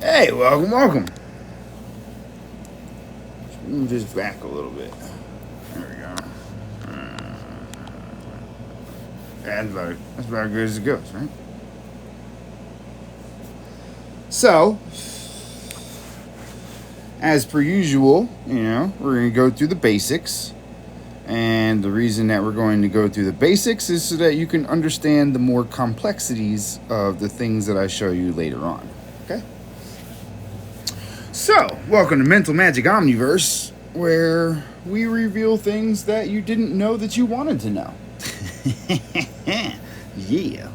Hey, welcome. Let's move this back a little bit. There we go. That's about as good as it goes, right? So, as per usual, we're going to go through the basics. And the reason that we're going to go through the basics is so that you can understand the more complexities of the things that I show you later on. Okay? So, welcome to Mental Magic Omniverse, where we reveal things that you didn't know that you wanted to know. Yeah.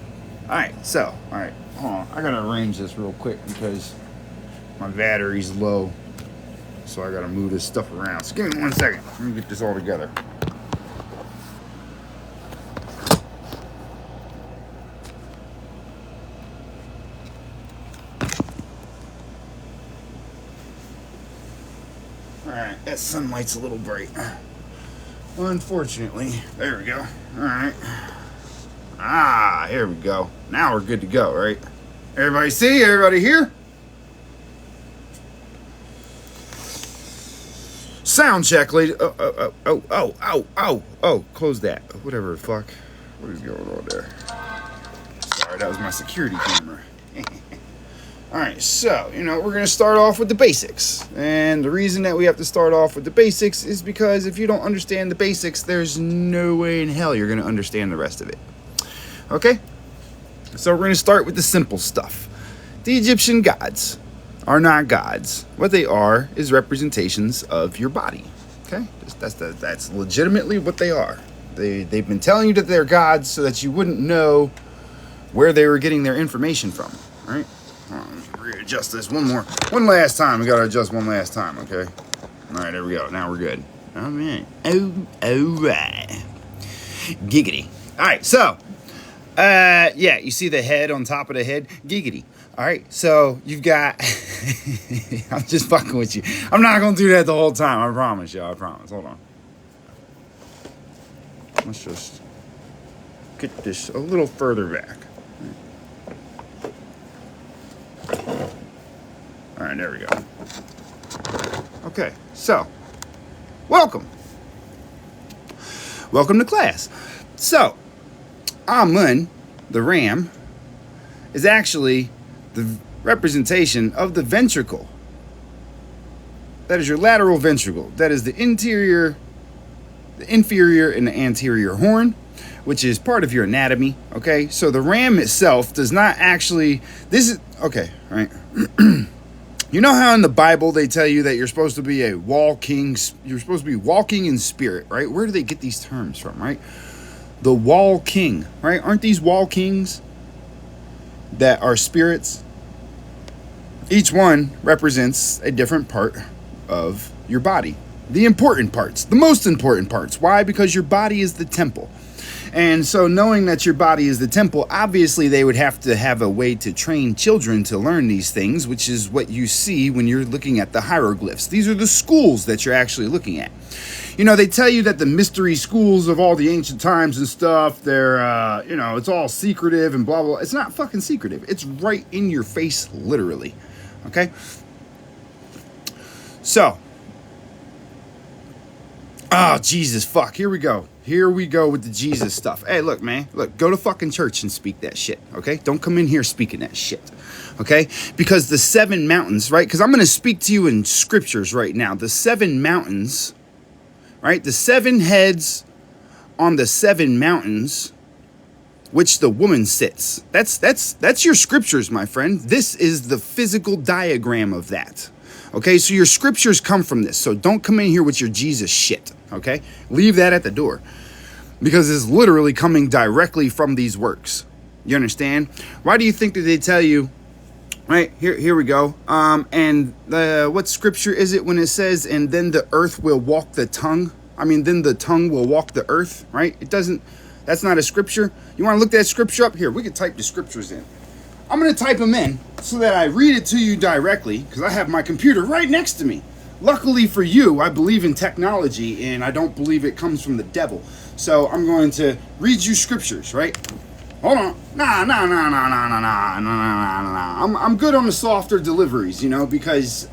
Alright, hold on. I gotta arrange this real quick because my battery's low. So I gotta move this stuff around. So give me 1 second. Let me get this all together. Alright, that sunlight's a little bright. Unfortunately. There we go. Alright. Here we go. Now we're good to go, right? Everybody see? Everybody here? Sound check, lady. Oh, close that. Whatever the fuck. What is going on there? Sorry, that was my security camera. Alright, so, we're going to start off with the basics. And the reason that we have to start off with the basics is because if you don't understand the basics, there's no way in hell you're going to understand the rest of it. Okay? So we're going to start with the simple stuff. The Egyptian gods are not gods. What they are is representations of your body. Okay? That's legitimately what they are. They've been telling you that they're gods so that you wouldn't know where they were getting their information from. Right? Readjust this one last time. We gotta adjust one last time, okay? Alright, there we go. Now we're good. Alright. Alright. Giggity. Alright, so yeah, you see the head on top of the head? Giggity. Alright, so you've got I'm just fucking with you. I'm not gonna do that the whole time, I promise you, I promise. Hold on. Let's just get this a little further back. Alright, there we go. Okay, so, welcome. Welcome to class. So, Amun, the ram, is actually the representation of the ventricle. That is your lateral ventricle. That is the inferior and the anterior horn, which is part of your anatomy, okay? So the ram itself does not actually, okay, right? You know how in the Bible they tell you that you're supposed to be walking in spirit, right? Where do they get these terms from, right? The wall king, right? Aren't these wall kings that are spirits? Each one represents a different part of your body. The important parts, the most important parts. Why? Because your body is the temple. And so knowing that your body is the temple, obviously they would have to have a way to train children to learn these things, which is what you see when you're looking at the hieroglyphs. These are the schools that you're actually looking at. They tell you that the mystery schools of all the ancient times and stuff, they're, it's all secretive and blah, blah. It's not fucking secretive. It's right in your face, literally. Okay? So. Oh, Jesus, fuck. Here we go. Here we go with the Jesus stuff. Hey, look, man. Look, go to fucking church and speak that shit, okay? Don't come in here speaking that shit, okay? Because the 7 mountains, right? Because I'm going to speak to you in scriptures right now. The 7 mountains, right? The 7 heads on the 7 mountains, which the woman sits. That's your scriptures, my friend. This is the physical diagram of that. Okay, so your scriptures come from this. So don't come in here with your Jesus shit, okay? Leave that at the door. because it's literally coming directly from these works. You understand? Why do you think that they tell you, right, here we go, and what scripture is it when it says, and then the earth will walk the tongue? I mean, then the tongue will walk the earth, right? It doesn't, that's not a scripture. You want to look that scripture up? Here, we can type the scriptures in. I'm going to type them in so that I read it to you directly, because I have my computer right next to me. Luckily for you, I believe in technology, and I don't believe it comes from the devil. So I'm going to read you scriptures, right? Hold on. Nah. I'm good on the softer deliveries, you know, because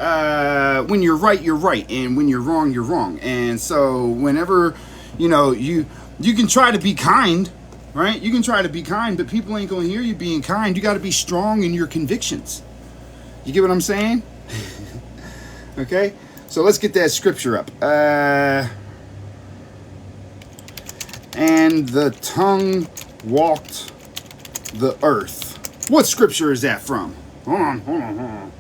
when you're right, you're right. And when you're wrong, you're wrong. And so whenever, you know, you can try to be kind, right? You can try to be kind, but people ain't going to hear you being kind. You got to be strong in your convictions. You get what I'm saying? Okay? So let's get that scripture up. And the tongue walked the earth. What scripture is that from? Hold on.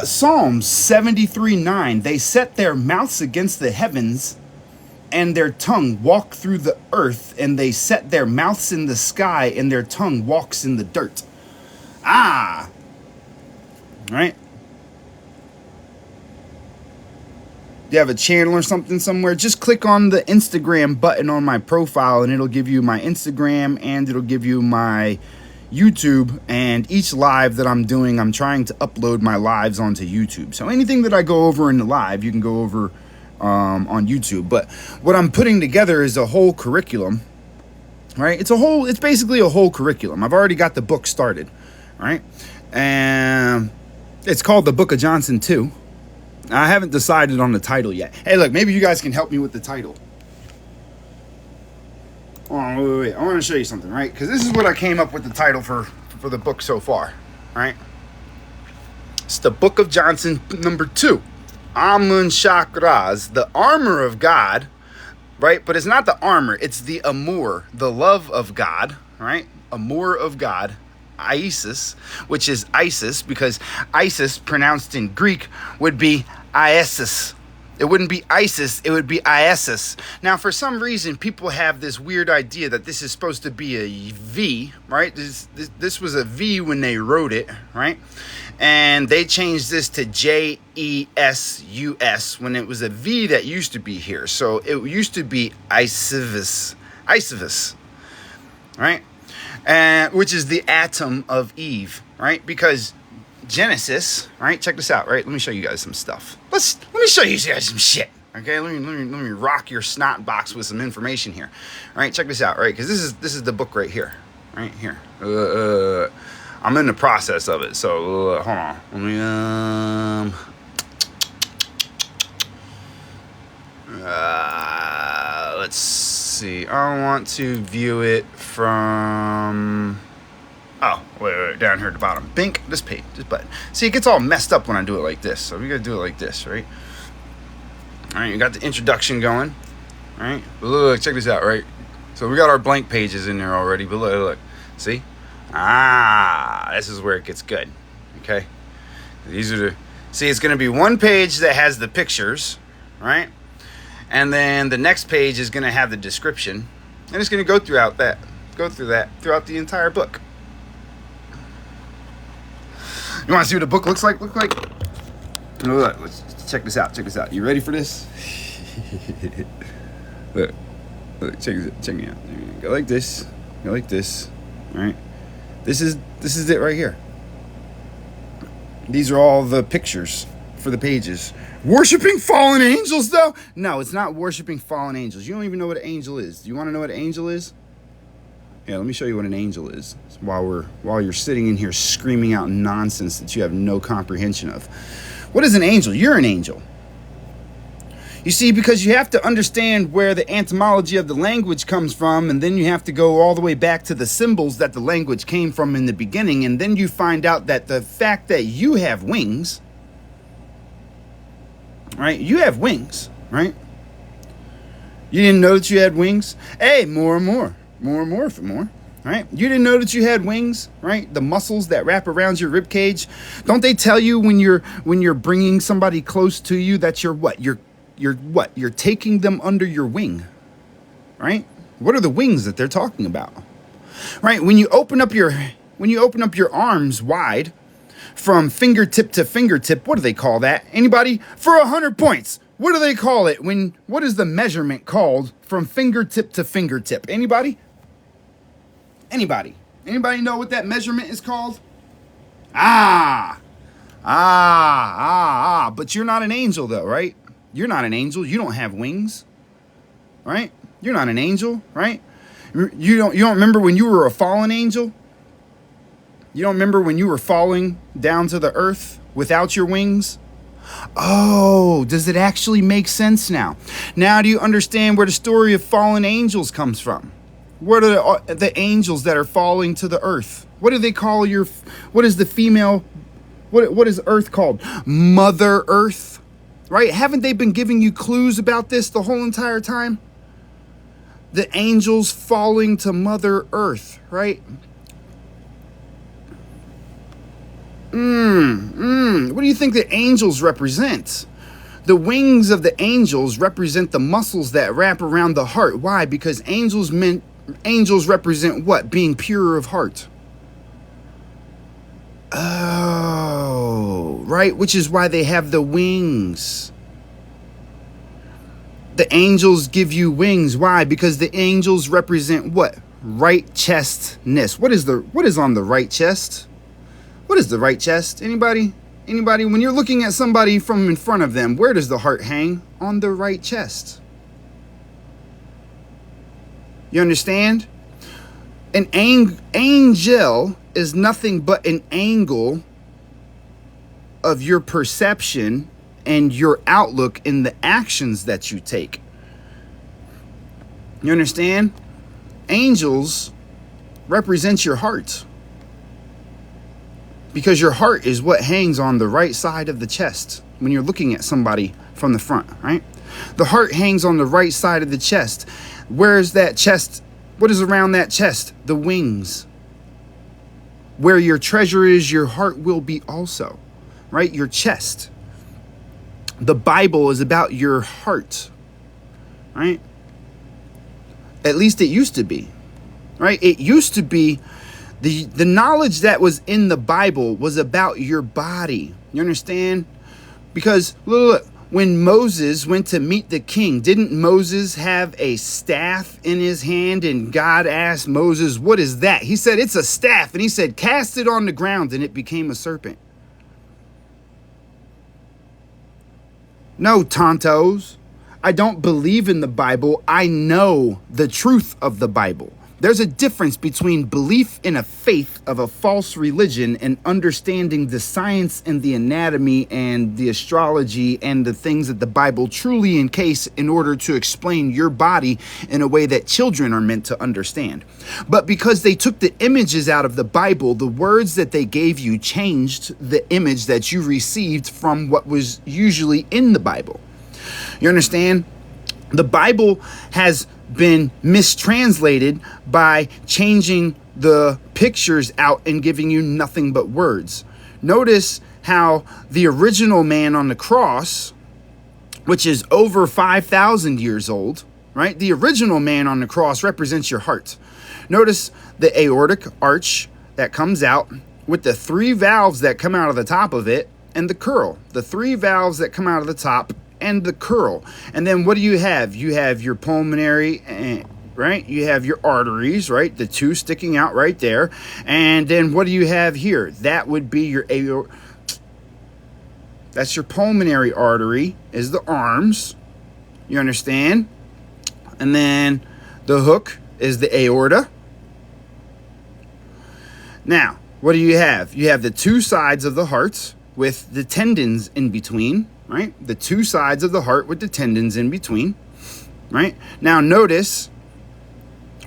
Psalms 73:9. They set their mouths against the heavens, and their tongue walked through the earth, and they set their mouths in the sky, and their tongue walks in the dirt. Ah! Right? You have a channel or something somewhere, just click on the Instagram button on my profile and it'll give you my Instagram and it'll give you my YouTube. And each live that I'm doing, I'm trying to upload my lives onto YouTube. So anything that I go over in the live, you can go over on YouTube. But what I'm putting together is a whole curriculum, right? It's basically a whole curriculum. I've already got the book started, right? And it's called The Book of Johnson 2. I haven't decided on the title yet. Hey, look, maybe you guys can help me with the title. Oh, wait. I want to show you something, right? Because this is what I came up with the title for the book so far, right? It's The Book of Johnson number 2. Kn𓅓edge, the armor of God, right? But it's not the armor. It's the amour, the love of God, right? Amour of God. Isis, which is Isis, because Isis pronounced in Greek would be Isis. It wouldn't be Isis, it would be Isis. Now, for some reason, people have this weird idea that this is supposed to be a V, right? This was a V when they wrote it, right? And they changed this to J-E-S-U-S when it was a V that used to be here. So it used to be Isis, right? Which is the atom of Eve, right? Because Genesis, right? Check this out, right? Let me show you guys some stuff. Let me show you guys some shit. Okay, let me rock your snot box with some information here. All right, check this out, right? Because this is the book right here, right here. I'm in the process of it, so hold on. Let me let's see. I want to view it from. Oh, wait, down here at the bottom. Bink, this page, this button. See, it gets all messed up when I do it like this. So we gotta do it like this, right? All right, you got the introduction going, all right? But look, check this out, right? So we got our blank pages in there already, but look, see? This is where it gets good, okay? These are the, see, it's gonna be one page that has the pictures, right? And then the next page is gonna have the description, and it's gonna go through that throughout the entire book. You want to see what the book looks like? Look, let's check this out. You ready for this? look, check me out. Go like this. All right. This is it right here. These are all the pictures for the pages. Worshipping fallen angels, though? No, it's not worshiping fallen angels. You don't even know what an angel is. Do you want to know what an angel is? Yeah, let me show you what an angel is while you're sitting in here screaming out nonsense that you have no comprehension of. What is an angel? You're an angel. You see, because you have to understand where the etymology of the language comes from, and then you have to go all the way back to the symbols that the language came from in the beginning, and then you find out that the fact that you have wings, right? You have wings, right? You didn't know that you had wings? Hey, more and more. Right? You didn't know that you had wings, right? The muscles that wrap around your rib cage. Don't they tell you when you're bringing somebody close to you that you're what? You're taking them under your wing, right? What are the wings that they're talking about? Right? When you open up your arms wide from fingertip to fingertip, what do they call that? Anybody? For 100 points. What do they call it? What is the measurement called from fingertip to fingertip? Anybody? Anybody know what that measurement is called? But you're not an angel though, right? You're not an angel. You don't have wings, right? You're not an angel, right? You don't remember when you were a fallen angel? You don't remember when you were falling down to the earth without your wings? Oh, does it actually make sense now? Now do you understand where the story of fallen angels comes from? What are the angels that are falling to the earth? What do they call what is the female, what is Earth called? Mother Earth, right? Haven't they been giving you clues about this the whole entire time? The angels falling to Mother Earth, right? What do you think the angels represent? The wings of the angels represent the muscles that wrap around the heart. Why? Because angels represent what? Being pure of heart. Oh, right? Which is why they have the wings. The angels give you wings. Why? Because the angels represent what? Right chestness. What is on the right chest? What is the right chest? Anybody? When you're looking at somebody from in front of them, where does the heart hang? On the right chest. You understand? An angel is nothing but an angle of your perception and your outlook in the actions that you take. You understand? Angels represent your heart. Because your heart is what hangs on the right side of the chest when you're looking at somebody from the front, right? The heart hangs on the right side of the chest. Where is that chest? What is around that chest? The wings. Where your treasure is, your heart will be also, right? Your chest. The Bible is about your heart, right? At least it used to be, right? It used to be the knowledge that was in the Bible was about your body. You understand? Because look, when Moses went to meet the king, didn't Moses have a staff in his hand? And God asked Moses, what is that? He said, it's a staff. And he said, cast it on the ground, and it became a serpent. No, tontos. I don't believe in the Bible. I know the truth of the Bible. There's a difference between belief in a faith of a false religion and understanding the science and the anatomy and the astrology and the things that the Bible truly encase in order to explain your body in a way that children are meant to understand. But because they took the images out of the Bible, the words that they gave you changed the image that you received from what was usually in the Bible. You understand? The Bible has been mistranslated by changing the pictures out and giving you nothing but words. Notice how the original man on the cross, which is over 5,000 years old, right? The original man on the cross represents your heart. Notice the aortic arch that comes out with the 3 valves that come out of the top of it and the curl. The 3 valves that come out of the top and the curl. And then what do you have? You have your pulmonary, right? You have your arteries, right? The 2 sticking out right there. And then what do you have here? That would be your aorta. That's your pulmonary artery, is the arms. You understand? And then the hook is the aorta. Now, what do you have? You have the 2 sides of the heart with the tendons in between. Right? The 2 sides of the heart with the tendons in between, right? Now notice,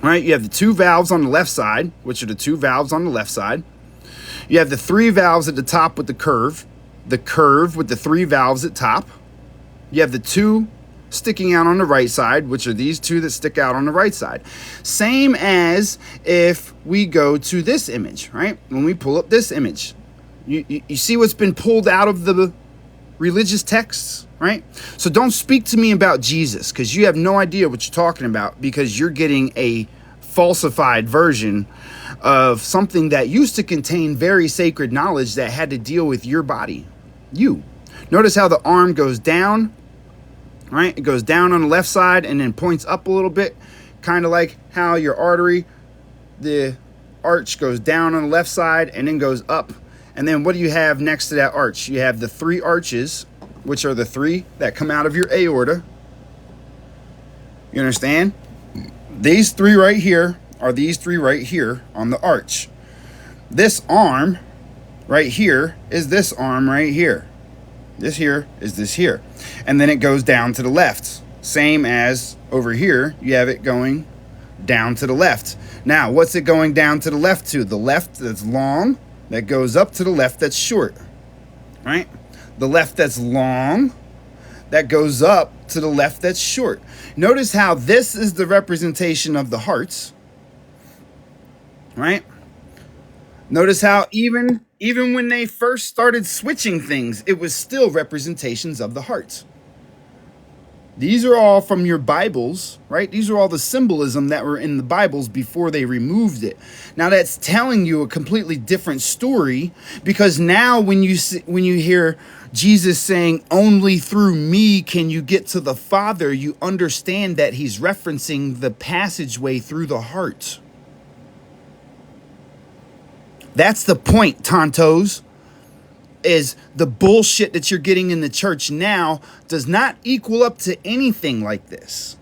right? You have the 2 valves on the left side, which are the 2 valves on the left side. You have the 3 valves at the top with the curve with the 3 valves at top. You have the 2 sticking out on the right side, which are these 2 that stick out on the right side. Same as if we go to this image, right? When we pull up this image, you see what's been pulled out of the religious texts, right? So don't speak to me about Jesus, because you have no idea what you're talking about, because you're getting a falsified version of something that used to contain very sacred knowledge that had to deal with your body. You. Notice how the arm goes down, right? It goes down on the left side and then points up a little bit, kind of like how your artery, the arch goes down on the left side and then goes up. And then what do you have next to that arch? You have the 3 arches, which are the 3 that come out of your aorta. You understand? These 3 right here are these 3 right here on the arch. This arm right here is this arm right here. This here is this here. And then it goes down to the left. Same as over here, you have it going down to the left. Now, what's it going down to the left to? The left that's long, that goes up to the left that's short, right? The left that's long, that goes up to the left that's short. Notice how this is the representation of the hearts, right? Notice how even when they first started switching things, it was still representations of the hearts. These are all from your Bibles, right? These are all the symbolism that were in the Bibles before they removed it. Now that's telling you a completely different story, because now when you hear Jesus saying, "Only through me can you get to the Father," you understand that he's referencing the passageway through the heart. That's the point, tontos. Is the bullshit that you're getting in the church now does not equal up to anything like this.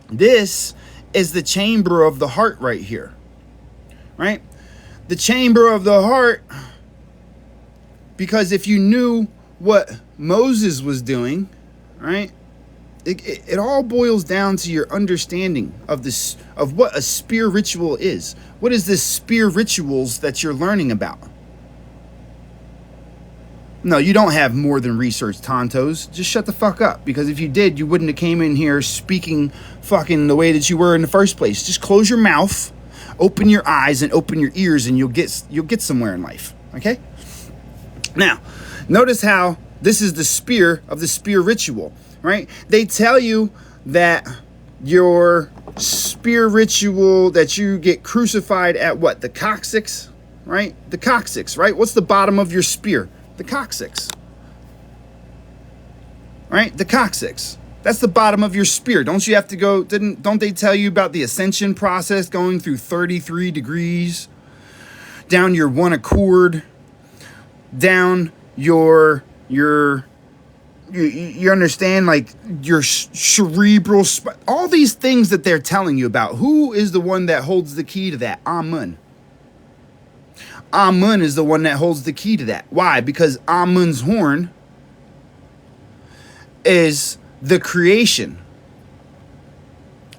This is the chamber of the heart right here, right? The chamber of the heart, because if you knew what Moses was doing, right, it all boils down to your understanding of this, of what a spear ritual is. What is this spear rituals that you're learning about? No, you don't have more than research, tontos. Just shut the fuck up. Because if you did, you wouldn't have came in here speaking fucking the way that you were in the first place. Just close your mouth, open your eyes, and open your ears, and you'll get somewhere in life. Okay? Now, notice how this is the spear of the spear ritual, right? They tell you that your spear ritual, that you get crucified at what? The coccyx, right? The coccyx, right? What's the bottom of your spear? The coccyx, right? The coccyx. That's the bottom of your spear. Don't you have to go? Don't they tell you about the ascension process, going through 33 degrees, down your one accord, down you understand, like your cerebral, all these things that they're telling you about. Who is the one that holds the key to that? Amun. Amun is the one that holds the key to that. Why? Because Amun's horn is the creation.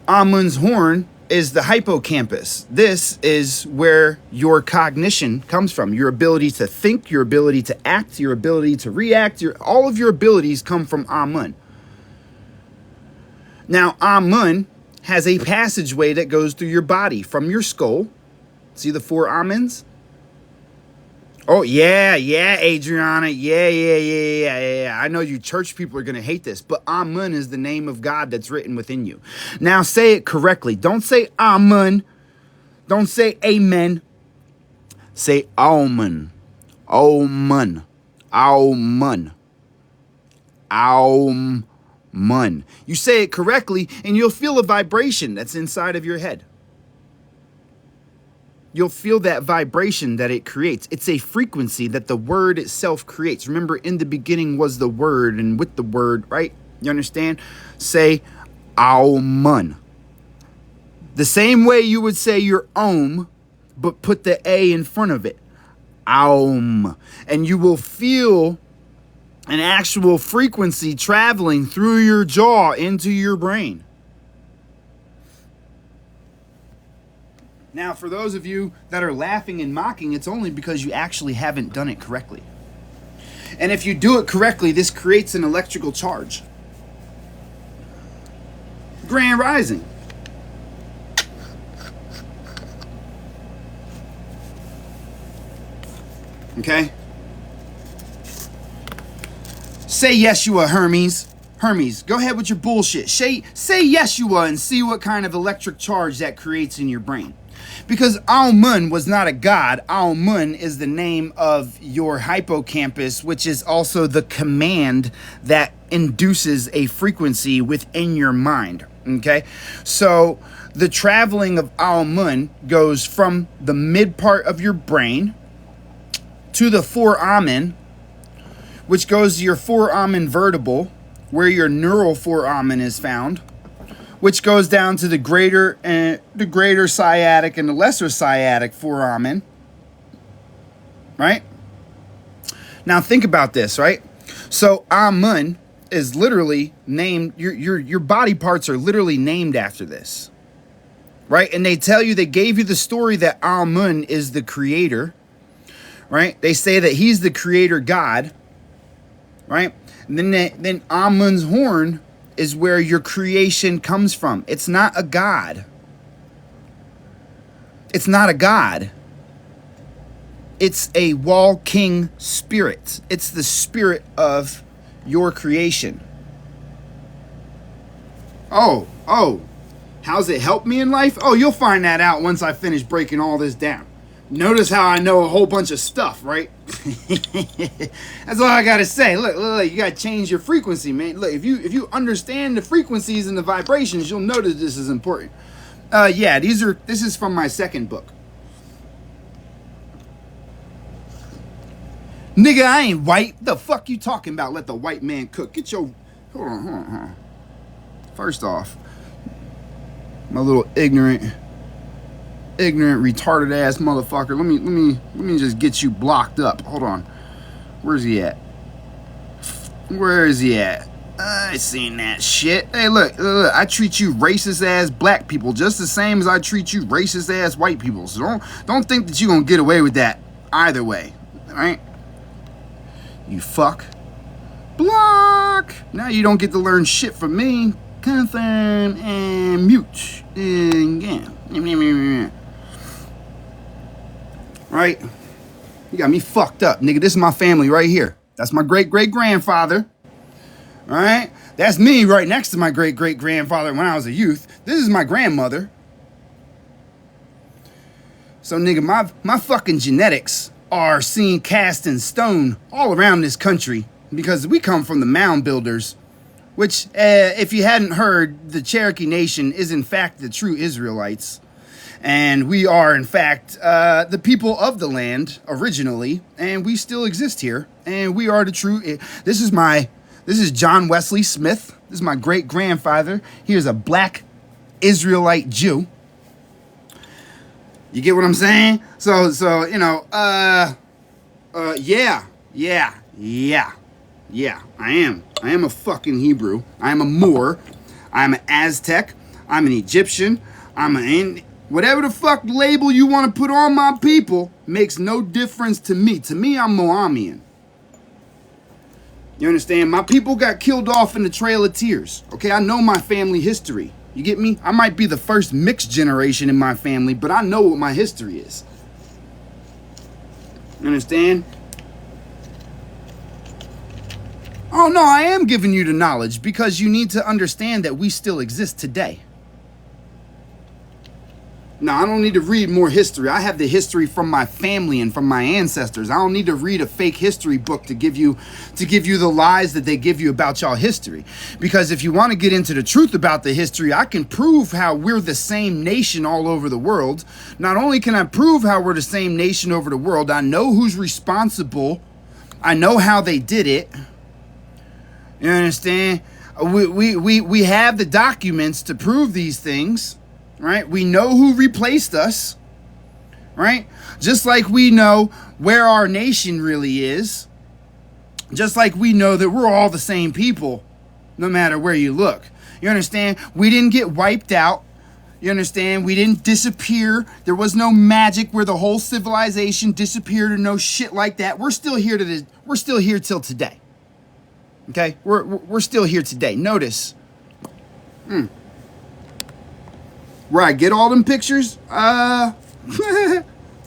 Amun's horn is the hippocampus. This is where your cognition comes from. Your ability to think, your ability to act, your ability to react, all of your abilities come from Amun. Now, Amun has a passageway that goes through your body from your skull. See the 4 Amuns? Oh, yeah, Adriana. Yeah. I know you church people are going to hate this, but Amun is the name of God that's written within you. Now, say it correctly. Don't say Amun. Don't say Amen. Say Aumun. Aumun. Aumun. Aumun. You say it correctly, and you'll feel a vibration that's inside of your head. You'll feel that vibration that it creates. It's a frequency that the word itself creates. Remember, in the beginning was the word, and with the word, right? You understand? Say, Aumun. The same way you would say your Om, but put the A in front of it. Aum. And you will feel an actual frequency traveling through your jaw into your brain. Now, for those of you that are laughing and mocking, it's only because you actually haven't done it correctly. And if you do it correctly, this creates an electrical charge. Grand Rising. Okay? Say Yeshua, Hermes. Hermes, go ahead with your bullshit. Say Yeshua and see what kind of electric charge that creates in your brain. Because Amun was not a god. Amun is the name of your hippocampus, which is also the command that induces a frequency within your mind. Okay? So the traveling of Amun goes from the mid part of your brain to the foramen, which goes to your foramen vertebral, where your neural foramen is found, which goes down to the greater sciatic and the lesser sciatic foramen. Right? Now think about this, right? So Amun is literally named, your body parts are literally named after this. Right? And they tell you, they gave you the story that Amun is the creator. Right? They say that he's the creator god. Right? And then Amun's horn is where your creation comes from. It's not a god. It's not a god. It's a walking spirit. It's the spirit of your creation. Oh, how's it help me in life? Oh, you'll find that out once I finish breaking all this down. Notice how I know a whole bunch of stuff, right? That's all I gotta say. Look, you gotta change your frequency, man. Look, if you understand the frequencies and the vibrations, you'll notice this is important. Yeah, this is from my second book. Nigga, I ain't white. The fuck you talking about? Let the white man cook. Get your... Hold on. First off, my little ignorant, retarded ass motherfucker. Let me just get you blocked up. Hold on. Where's he at? Where is he at? I seen that shit. Hey, look, I treat you racist ass black people just the same as I treat you racist ass white people. So don't think that you gonna get away with that either way. Alright? You fuck. Block! Now you don't get to learn shit from me. Confirm and mute. Yeah. Right? You got me fucked up, nigga. This is my family right here. That's my great-great-grandfather. All right? That's me right next to my great-great-grandfather when I was a youth. This is my grandmother. So, nigga, my fucking genetics are seen cast in stone all around this country because we come from the mound builders, which, if you hadn't heard, the Cherokee Nation is, in fact, the true Israelites. And we are, in fact, the people of the land originally, and we still exist here. And we are the true... This is John Wesley Smith. This is my great-grandfather. He was a black Israelite Jew. You get what I'm saying? So you know, yeah. I am a fucking Hebrew. I am a Moor. I'm an Aztec. I'm an Egyptian. Whatever the fuck label you want to put on my people makes no difference to me. To me, I'm Mohammedan. You understand? My people got killed off in the Trail of Tears. Okay, I know my family history. You get me? I might be the first mixed generation in my family, but I know what my history is. You understand? Oh, no, I am giving you the knowledge because you need to understand that we still exist today. Now, I don't need to read more history. I have the history from my family and from my ancestors. I don't need to read a fake history book to give you the lies that they give you about y'all history. Because if you want to get into the truth about the history, I can prove how we're the same nation all over the world. Not only can I prove how we're the same nation over the world, I know who's responsible. I know how they did it. You understand? We have the documents to prove these things. Right? We know who replaced us. Right? Just like we know where our nation really is. Just like we know that we're all the same people, no matter where you look. You understand? We didn't get wiped out. You understand? We didn't disappear. There was no magic where the whole civilization disappeared or no shit like that. We're still here till today. Okay? We're still here today. Notice. Where I get all them pictures?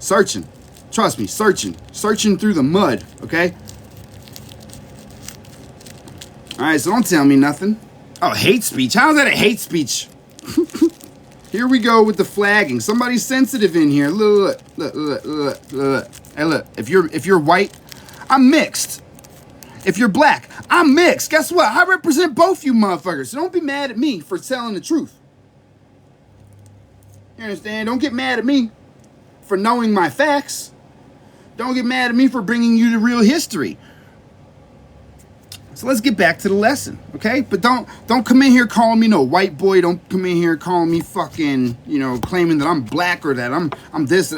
Searching. Trust me, searching. Searching through the mud, okay? All right, so don't tell me nothing. Oh, hate speech. How is that a hate speech? Here we go with the flagging. Somebody's sensitive in here. Look. Hey, look. If you're white, I'm mixed. If you're black, I'm mixed. Guess what? I represent both you motherfuckers. So don't be mad at me for telling the truth. You understand? Don't get mad at me for knowing my facts. Don't get mad at me for bringing you the real history. So let's get back to the lesson, okay? But don't come in here calling me no white boy. Don't come in here calling me fucking, claiming that I'm black or that I'm this.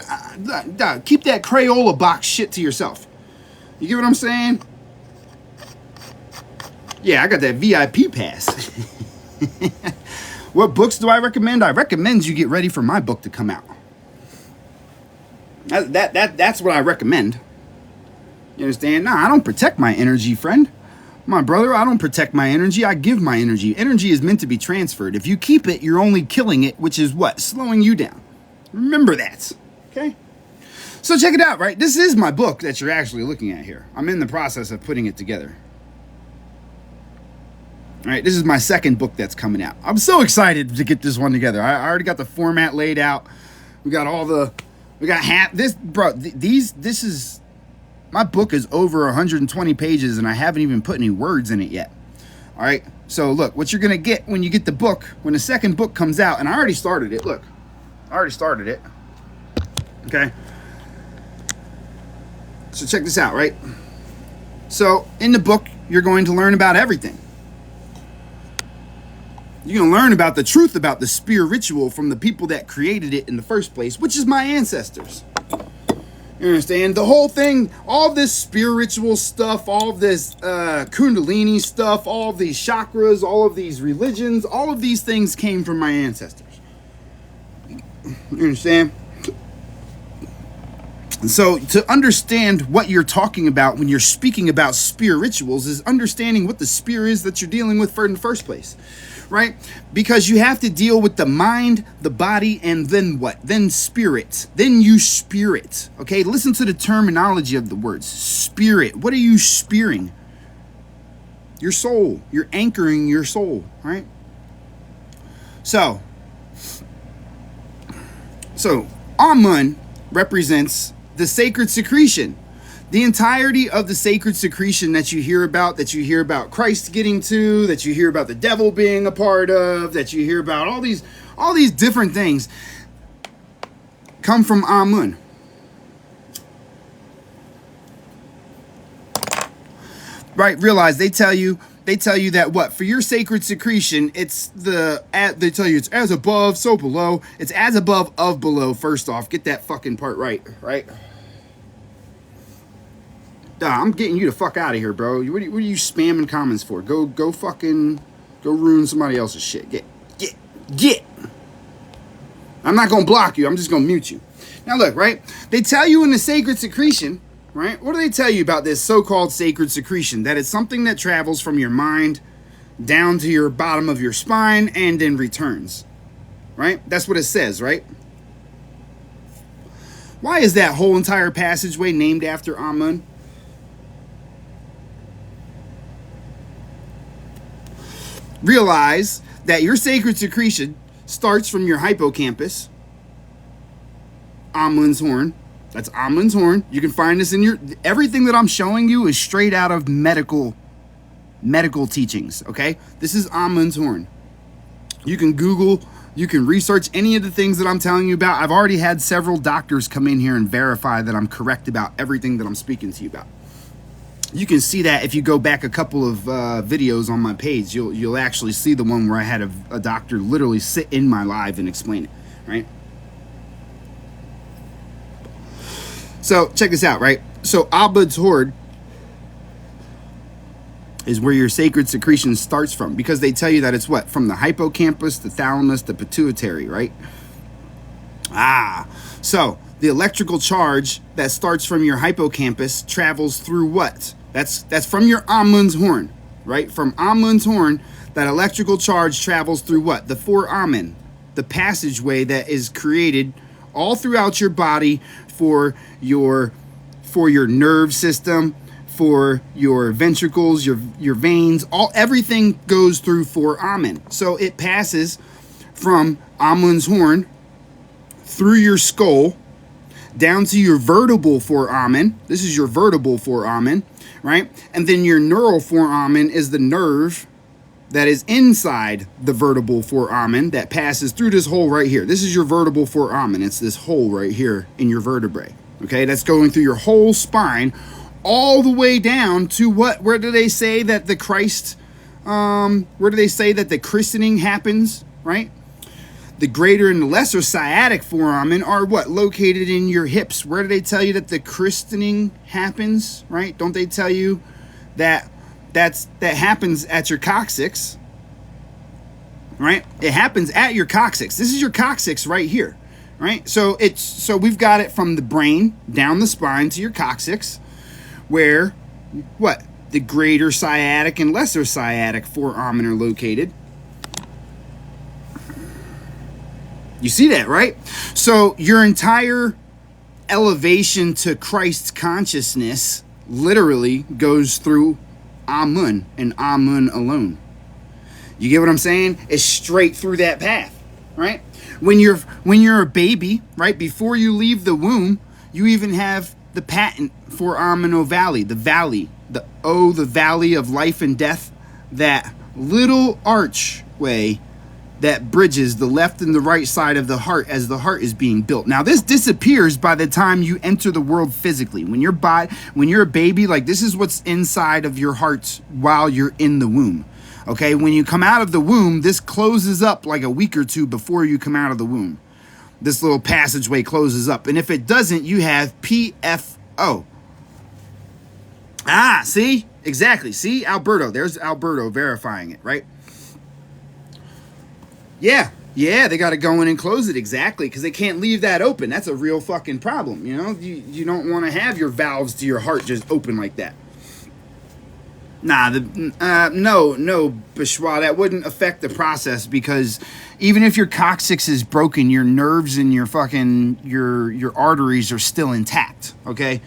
Keep that Crayola box shit to yourself. You get what I'm saying? Yeah, I got that VIP pass. What books do I recommend? I recommend you get ready for my book to come out. That's what I recommend. You understand? Nah, I don't protect my energy, friend. My brother, I don't protect my energy. I give my energy. Energy is meant to be transferred. If you keep it, you're only killing it, which is what? Slowing you down. Remember that. Okay? So check it out, right? This is my book that you're actually looking at here. I'm in the process of putting it together. All right, this is my second book that's coming out. I'm so excited to get this one together. I already got the format laid out. We got this is, my book is over 120 pages and I haven't even put any words in it yet. All right, so look, what you're gonna get when you get the book, when the second book comes out, and I already started it, look. I already started it, okay? So check this out, right? So in the book, you're going to learn about everything. You're going to learn about the truth about the spear ritual from the people that created it in the first place, which is my ancestors. You understand? The whole thing, all this spear ritual stuff, all this Kundalini stuff, all of these chakras, all of these religions, all of these things came from my ancestors. You understand? So to understand what you're talking about when you're speaking about spear rituals is understanding what the spear is that you're dealing with in the first place. Right? Because you have to deal with the mind, the body, and then what? Then spirit. Then you spirit. Okay? Listen to the terminology of the words. Spirit. What are you spearing? Your soul. You're anchoring your soul. Right? So Amun represents the sacred secretion. The entirety of the sacred secretion that you hear about Christ getting to, that you hear about the devil being a part of, that you hear about all these different things come from Amun. Right? Realize they tell you that what? For your sacred secretion, they tell you it's as above, so below. It's as above of below. First off, get that fucking part right? I'm getting you the fuck out of here, bro. What are you spamming comments for? Go ruin somebody else's shit. Get. I'm not gonna block you. I'm just gonna mute you. Now look, right? They tell you in the sacred secretion, right? What do they tell you about this so-called sacred secretion? That it's something that travels from your mind down to your bottom of your spine and then returns, right? That's what it says, right? Why is that whole entire passageway named after Amun? Realize that your sacred secretion starts from your hippocampus, Amun's horn. That's Amun's horn. You can find this in everything that I'm showing you is straight out of medical teachings, okay? This is Amun's horn. You can Google, you can research any of the things that I'm telling you about. I've already had several doctors come in here and verify that I'm correct about everything that I'm speaking to you about. You can see that if you go back a couple of videos on my page. You'll actually see the one where I had a doctor literally sit in my live and explain it, right? So check this out, right? So Abud's horde is where your sacred secretion starts from, because they tell you that it's what? From the hippocampus, the thalamus, the pituitary, right? So the electrical charge that starts from your hippocampus travels through what? That's from your Amun's horn, right? From Amun's horn, that electrical charge travels through what? The foramen, the passageway that is created all throughout your body for your nerve system, for your ventricles, your veins, everything goes through for Amen. So it passes from Amun's horn through your skull down to your vertebral foramen. This is your vertebral foramen, right? And then your neural foramen is the nerve that is inside the vertebral foramen that passes through this hole right here. This is your vertebral foramen. It's this hole right here in your vertebrae. Okay, that's going through your whole spine all the way down to what? Where do they say that the where do they say that the christening happens, right? The greater and the lesser sciatic foramen are what? Located in your hips. Where do they tell you that the christening happens, right? Don't they tell you that that happens at your coccyx, right? It happens at your coccyx. This is your coccyx right here, right? So we've got it from the brain down the spine to your coccyx, where what? The greater sciatic and lesser sciatic foramen are located. You see that, right? So your entire elevation to Christ's consciousness literally goes through Amun and Amun alone. You get what I'm saying? It's straight through that path, right? When you're a baby, right, before you leave the womb, you even have the patent for Amino Valley, the valley of life and death, that little archway that bridges the left and the right side of the heart as the heart is being built. Now, this disappears by the time you enter the world physically. When you're a baby, like, this is what's inside of your heart while you're in the womb. Okay, when you come out of the womb, this closes up like a week or two before you come out of the womb. This little passageway closes up. And if it doesn't, you have PFO. Ah, see? Exactly. See, Alberto. There's Alberto verifying it, right? Yeah, they got to go in and close it, exactly, because they can't leave that open. That's a real fucking problem, you know? You don't want to have your valves to your heart just open like that. Nah, no, Bishwa, that wouldn't affect the process, because even if your coccyx is broken, your nerves and your arteries are still intact, okay?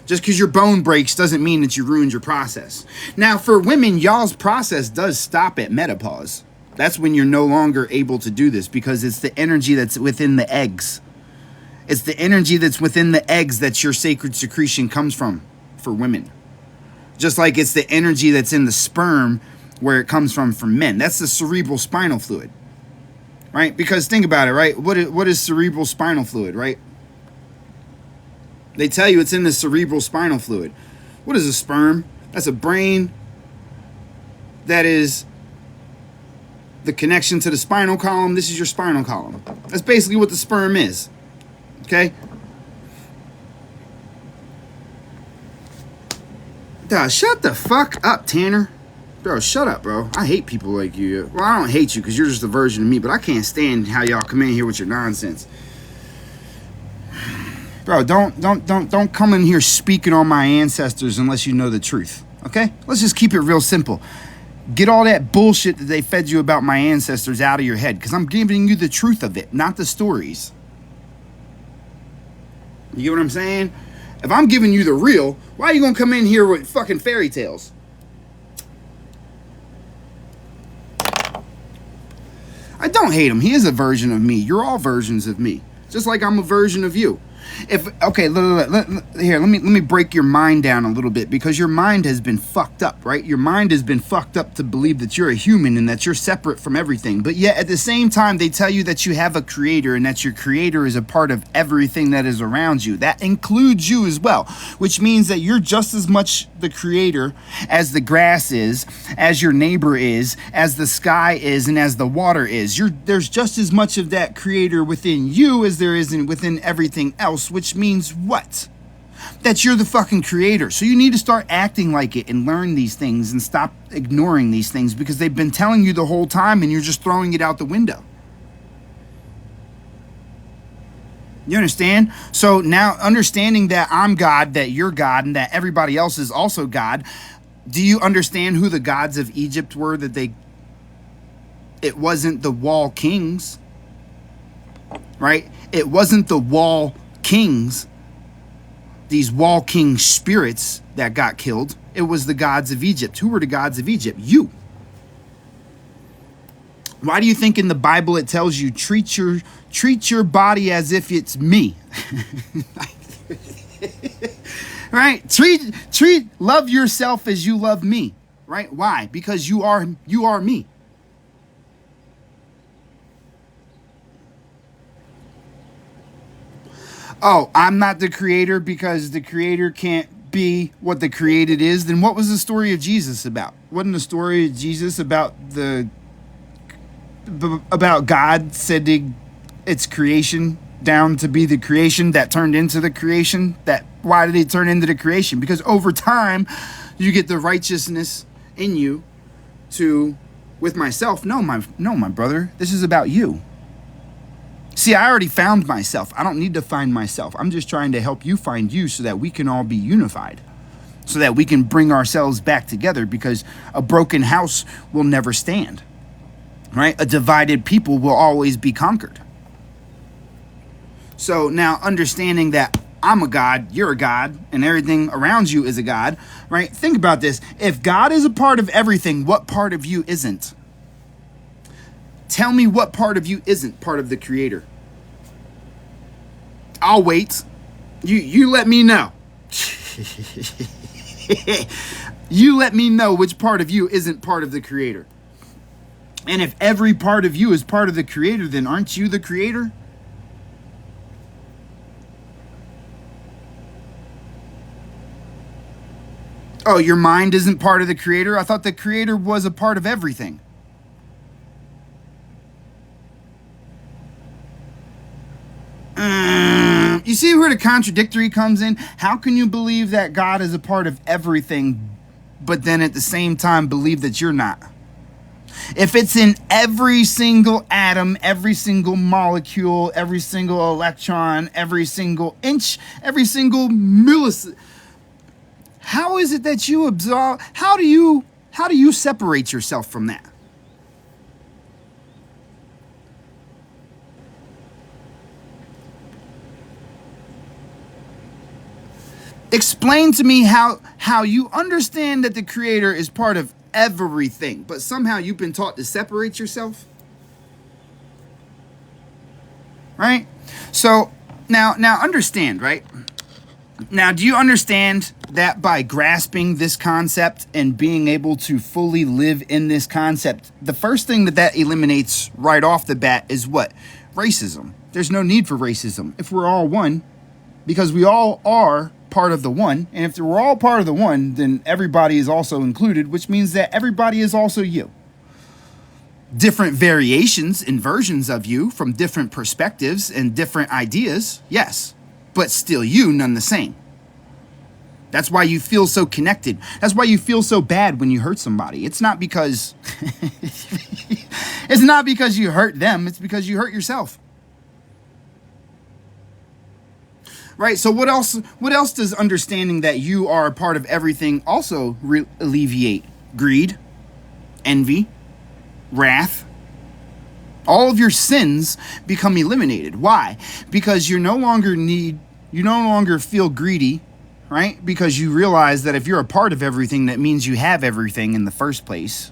Just because your bone breaks doesn't mean that you ruined your process. Now, for women, y'all's process does stop at menopause. That's when you're no longer able to do this, because it's the energy that's within the eggs. It's the energy that's within the eggs that your sacred secretion comes from for women. Just like it's the energy that's in the sperm where it comes from for men. That's the cerebral spinal fluid, right? Because think about it, right? What is cerebral spinal fluid, right? They tell you it's in the cerebral spinal fluid. What is a sperm? That's a brain that is the connection to the spinal column. This is your spinal column. That's basically what the sperm is. Okay? Duh, shut the fuck up, Tanner. Bro, shut up, bro. I hate people like you. Well, I don't hate you because you're just a version of me, but I can't stand how y'all come in here with your nonsense. Bro, don't come in here speaking on my ancestors unless you know the truth. Okay? Let's just keep it real simple. Get all that bullshit that they fed you about my ancestors out of your head, because I'm giving you the truth of it, not the stories. You get what I'm saying? If I'm giving you the real, why are you going to come in here with fucking fairy tales? I don't hate him. He is a version of me. You're all versions of me. Just like I'm a version of you. Okay, here, let me break your mind down a little bit, because your mind has been fucked up, right? Your mind has been fucked up to believe that you're a human and that you're separate from everything. But yet at the same time, they tell you that you have a creator and that your creator is a part of everything that is around you. That includes you as well, which means that you're just as much the creator as the grass is, as your neighbor is, as the sky is, and as the water is. There's just as much of that creator within you as there is within everything else, which means what? That you're the fucking creator. So you need to start acting like it and learn these things and stop ignoring these things, because they've been telling you the whole time and you're just throwing it out the window. You understand? So now, understanding that I'm God, that you're God, and that everybody else is also God, do you understand who the gods of Egypt were? It wasn't the wall kings, right? It wasn't the wall kings these walking spirits that got killed. It was the gods of Egypt. Who were the gods of Egypt? You. Why do you think in the Bible it tells you treat your body as if it's me? Right? Love yourself as you love me. Right? Why? Because you are me. Oh, I'm not the creator because the creator can't be what the created is. Then what was the story of Jesus about? Wasn't the story of Jesus about God sending its creation down to be the creation that turned into the creation? Why did it turn into the creation? Because over time, you get the righteousness in you with myself. No, my brother, this is about you. See, I already found myself. I don't need to find myself. I'm just trying to help you find you so that we can all be unified, so that we can bring ourselves back together, because a broken house will never stand, right? A divided people will always be conquered. So now understanding that I'm a God, you're a God, and everything around you is a God, right? Think about this. If God is a part of everything, what part of you isn't? Tell me what part of you isn't part of the creator. I'll wait. You let me know. You let me know which part of you isn't part of the creator. And if every part of you is part of the creator, then aren't you the creator? Oh, your mind isn't part of the creator? I thought the creator was a part of everything. You see where the contradictory comes in? How can you believe that God is a part of everything, but then at the same time believe that you're not? If it's in every single atom, every single molecule, every single electron, every single inch, every single millisecond, how is it that you absorb? How do you separate yourself from that? Explain to me how you understand that the creator is part of everything, but somehow you've been taught to separate yourself. Right? So now understand, right? Now, do you understand that by grasping this concept and being able to fully live in this concept, the first thing that eliminates right off the bat is what? Racism. There's no need for racism if we're all one, because we all are part of the one. And if we're all part of the one, then everybody is also included, which means that everybody is also you. Different variations and versions of you from different perspectives and different ideas, yes, but still you, none the same. That's why you feel so connected. That's why you feel so bad when you hurt somebody. It's not because you hurt them, it's because you hurt yourself. Right? So what else does understanding that you are a part of everything also alleviate? Greed, envy, wrath. All of your sins become eliminated. Why? Because you no longer feel greedy, right? Because you realize that if you're a part of everything, that means you have everything in the first place,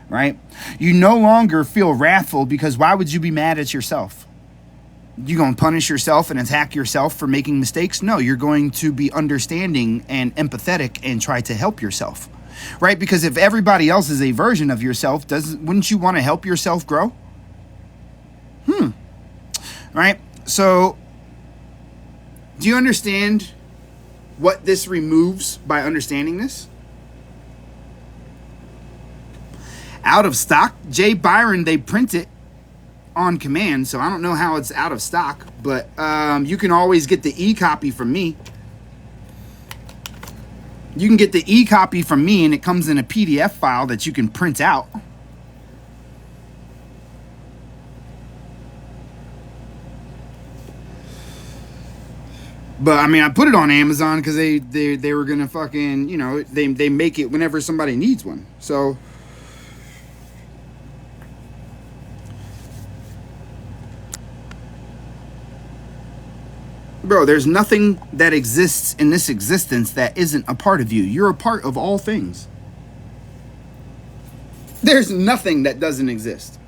right? You no longer feel wrathful, because why would you be mad at yourself? You going to punish yourself and attack yourself for making mistakes? No, you're going to be understanding and empathetic and try to help yourself, right? Because if everybody else is a version of yourself, wouldn't you want to help yourself grow? Right? So, do you understand what this removes by understanding this? Out of stock. J. Byron, they print it on command, so I don't know how it's out of stock, but you can always get the e-copy from me. You can get the e-copy from me, and it comes in a PDF file that you can print out. But I mean, I put it on Amazon because they were gonna fucking, they make it whenever somebody needs one. So Bro, there's nothing that exists in this existence that isn't a part of you. You're a part of all things. There's nothing that doesn't exist.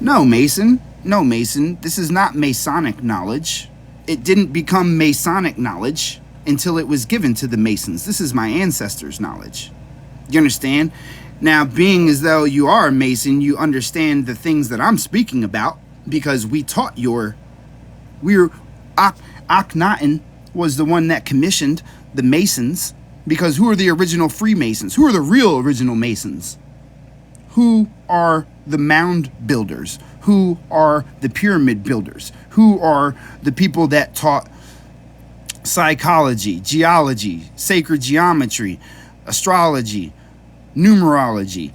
No, Mason. No, Mason. This is not Masonic knowledge. It didn't become Masonic knowledge until it was given to the Masons. This is my ancestors' knowledge. You understand? Now, being as though you are a Mason, you understand the things that I'm speaking about because we taught Knꞌterhn was the one that commissioned the Masons, because who are the original Freemasons? Who are the real original Masons? Who are the mound builders? Who are the pyramid builders? Who are the people that taught psychology, geology, sacred geometry, astrology, numerology,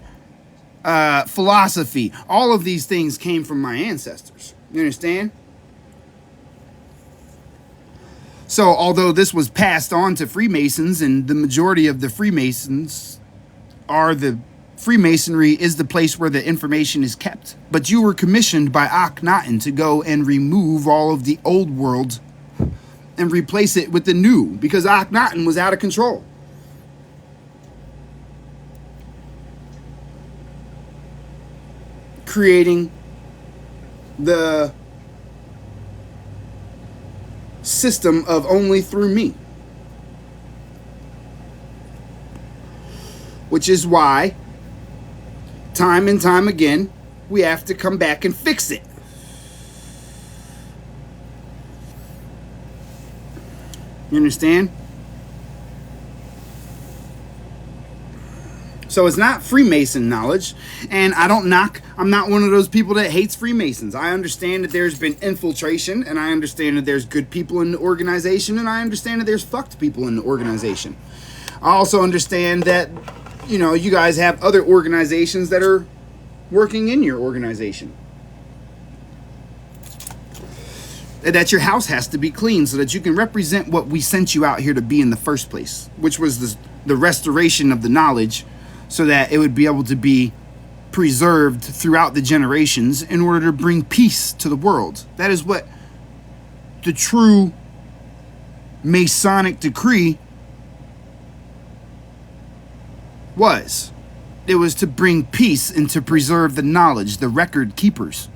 philosophy? All of these things came from my ancestors. You understand? So although this was passed on to Freemasons, and the majority of the Freemasons are the Freemasonry is the place where the information is kept. But you were commissioned by Knꞌterhn to go and remove all of the old world and replace it with the new, because Knꞌterhn was out of control. Creating the system of only through me. Which is why, time and time again, we have to come back and fix it. You understand? So it's not Freemason knowledge, and I'm not one of those people that hates Freemasons. I understand that there's been infiltration, and I understand that there's good people in the organization, and I understand that there's fucked people in the organization. I also understand that, you guys have other organizations that are working in your organization. That your house has to be clean so that you can represent what we sent you out here to be in the first place, which was the restoration of the knowledge, so that it would be able to be preserved throughout the generations in order to bring peace to the world. That is what the true Masonic decree was. It was to bring peace and to preserve the knowledge, the record keepers,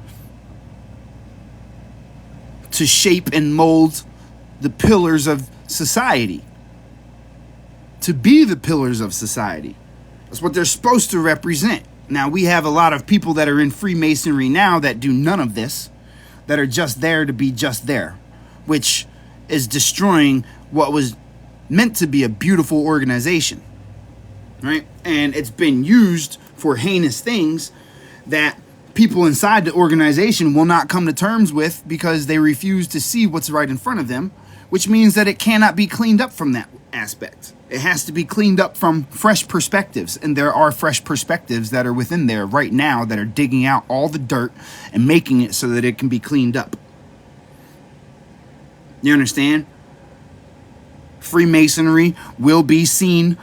to shape and mold the pillars of society, to be the pillars of society. That's what they're supposed to represent. Now, we have a lot of people that are in Freemasonry now that do none of this, that are just there to be just there, which is destroying what was meant to be a beautiful organization, right? And it's been used for heinous things that people inside the organization will not come to terms with because they refuse to see what's right in front of them, which means that it cannot be cleaned up from that aspect. It has to be cleaned up from fresh perspectives, and there are fresh perspectives that are within there right now that are digging out all the dirt and making it so that it can be cleaned up. You understand? Freemasonry will be seen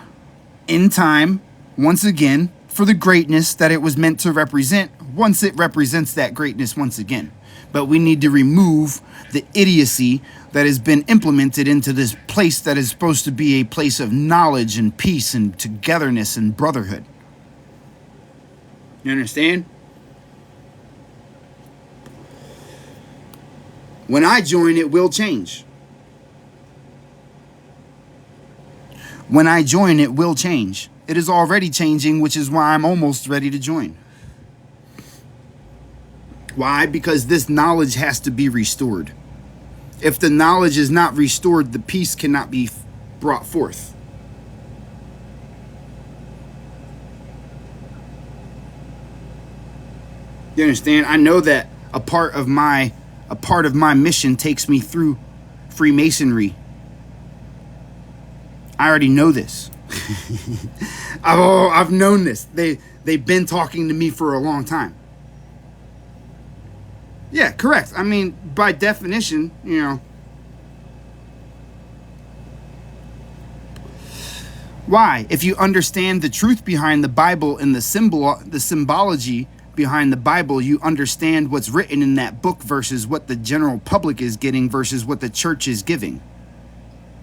in time once again for the greatness that it was meant to represent, once it represents that greatness once again. But we need to remove the idiocy that has been implemented into this place that is supposed to be a place of knowledge and peace and togetherness and brotherhood. You understand? When I join, it will change. When I join, it will change. It is already changing, which is why I'm almost ready to join. Why? Because this knowledge has to be restored. If the knowledge is not restored, the peace cannot be brought forth. You understand? I know that a part of my mission takes me through Freemasonry. I already know this. I've known this. They've been talking to me for a long time. Yeah, correct. I mean, by definition, Why? If you understand the truth behind the Bible and the symbology behind the Bible, you understand what's written in that book versus what the general public is getting versus what the church is giving.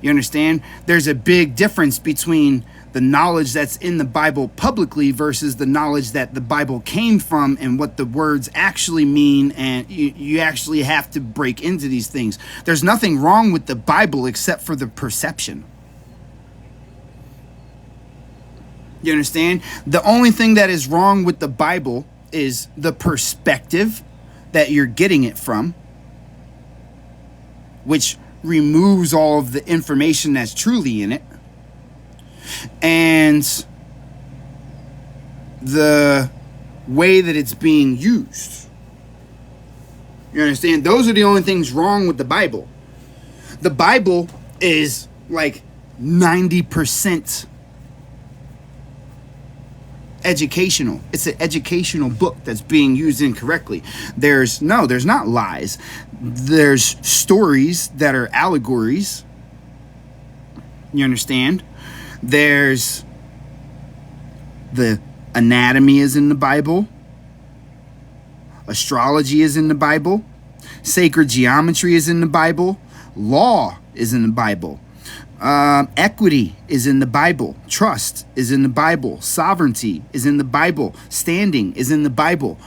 You understand? There's a big difference between the knowledge that's in the Bible publicly versus the knowledge that the Bible came from and what the words actually mean. And you actually have to break into these things. There's nothing wrong with the Bible except for the perception. You understand? The only thing that is wrong with the Bible is the perspective that you're getting it from, which removes all of the information that's truly in it, and the way that it's being used. You understand? Those are the only things wrong with the Bible. The Bible is like 90% educational. It's an educational book that's being used incorrectly. There's not lies. There's stories that are allegories. You understand? There's the anatomy is in the Bible. Astrology is in the Bible. Sacred geometry is in the Bible. Law is in the Bible. Equity is in the Bible. Trust is in the Bible. Sovereignty is in the Bible. Standing is in the Bible.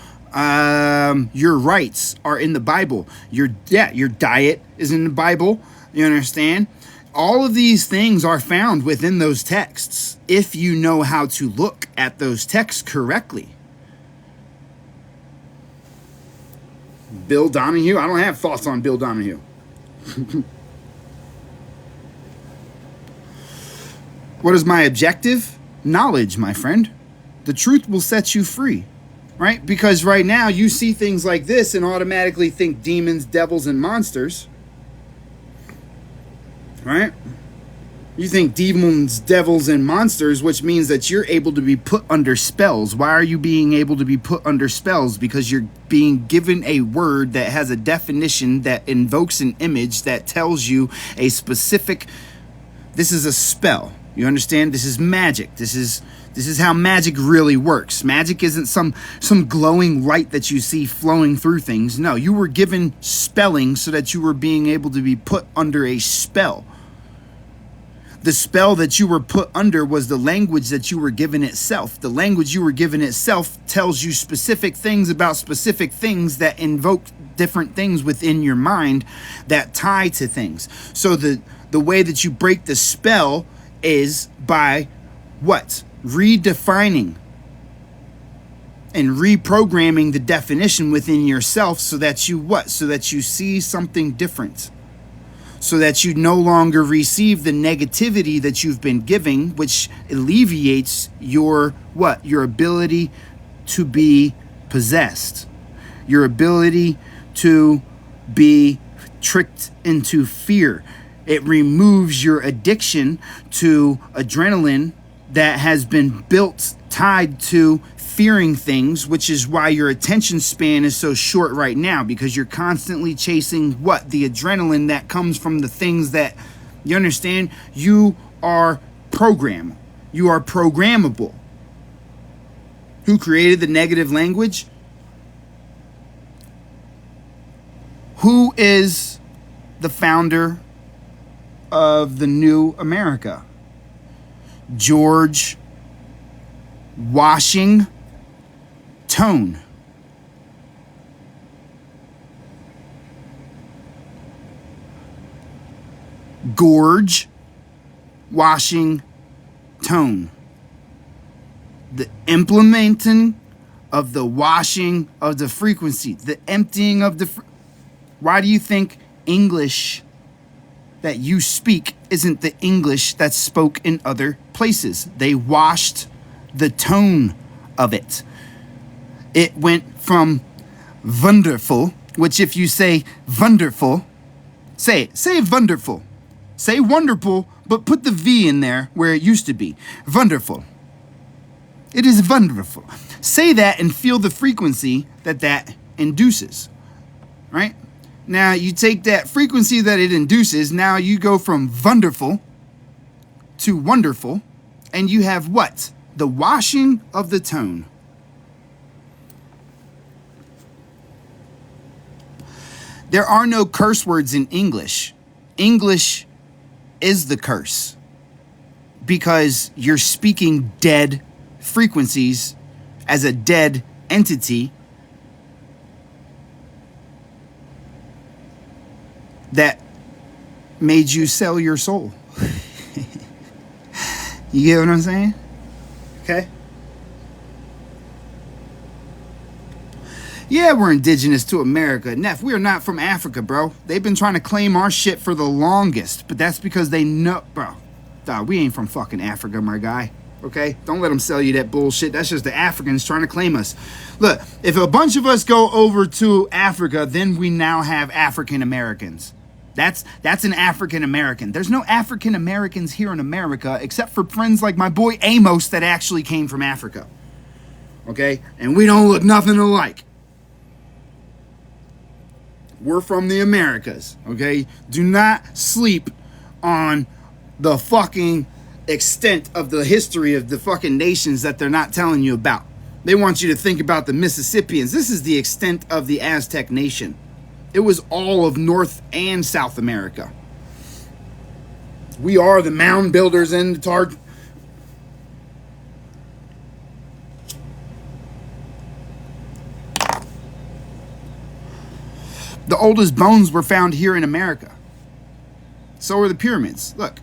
Your rights are in the Bible. Your diet is in the Bible. You understand? All of these things are found within those texts if you know how to look at those texts correctly. Bill Donahue? I don't have thoughts on Bill Donahue. What is my objective? Knowledge, my friend. The truth will set you free, right? Because right now you see things like this and automatically think demons, devils, and monsters, right? You think demons, devils, and monsters, which means that you're able to be put under spells. Why are you being able to be put under spells? Because you're being given a word that has a definition that invokes an image that tells you a specific, this is a spell. You understand? This is magic. This is how magic really works. Magic isn't some glowing light that you see flowing through things. No, you were given spelling so that you were being able to be put under a spell. The spell that you were put under was the language that you were given itself. The language you were given itself tells you specific things about specific things that invoke different things within your mind that tie to things. So the way that you break the spell is by what? Redefining and reprogramming the definition within yourself so that you what? So that you see something different. So that you no longer receive the negativity that you've been giving, which alleviates your what? Your ability to be possessed. Your ability to be tricked into fear. It removes your addiction to adrenaline that has been built tied to fearing things, which is why your attention span is so short right now, because you're constantly chasing what? The adrenaline that comes from the things that, you understand? You are programmed. You are programmable. Who created the negative language? Who is the founder of the new America? George Washington. George Washington. The implementing of the washing of the frequency, the emptying of the. Why do you think English that you speak isn't the English that's spoke in other places? They washed the tone of it. It went from wonderful, which if you say wonderful, say wonderful. Say wonderful, but put the V in there where it used to be. Wonderful. It is wonderful. Say that and feel the frequency that induces, right? Now you take that frequency that it induces, now you go from wonderful to wonderful, and you have what? The washing of the tone. There are no curse words in English. English is the curse because you're speaking dead frequencies as a dead entity that made you sell your soul. You get what I'm saying? Okay. Yeah, we're indigenous to America. Neff, we are not from Africa, bro. They've been trying to claim our shit for the longest, but that's because they know, bro. Dog, we ain't from fucking Africa, my guy. Okay? Don't let them sell you that bullshit. That's just the Africans trying to claim us. Look, if a bunch of us go over to Africa, then we now have African Americans. That's an African American. There's no African Americans here in America except for friends like my boy Amos that actually came from Africa. Okay? And we don't look nothing alike. We're from the Americas, okay? Do not sleep on the fucking extent of the history of the fucking nations that they're not telling you about. They want you to think about the Mississippians. This is the extent of the Aztec nation. It was all of North and South America. We are the mound builders and the The oldest bones were found here in America. So are the pyramids. Look.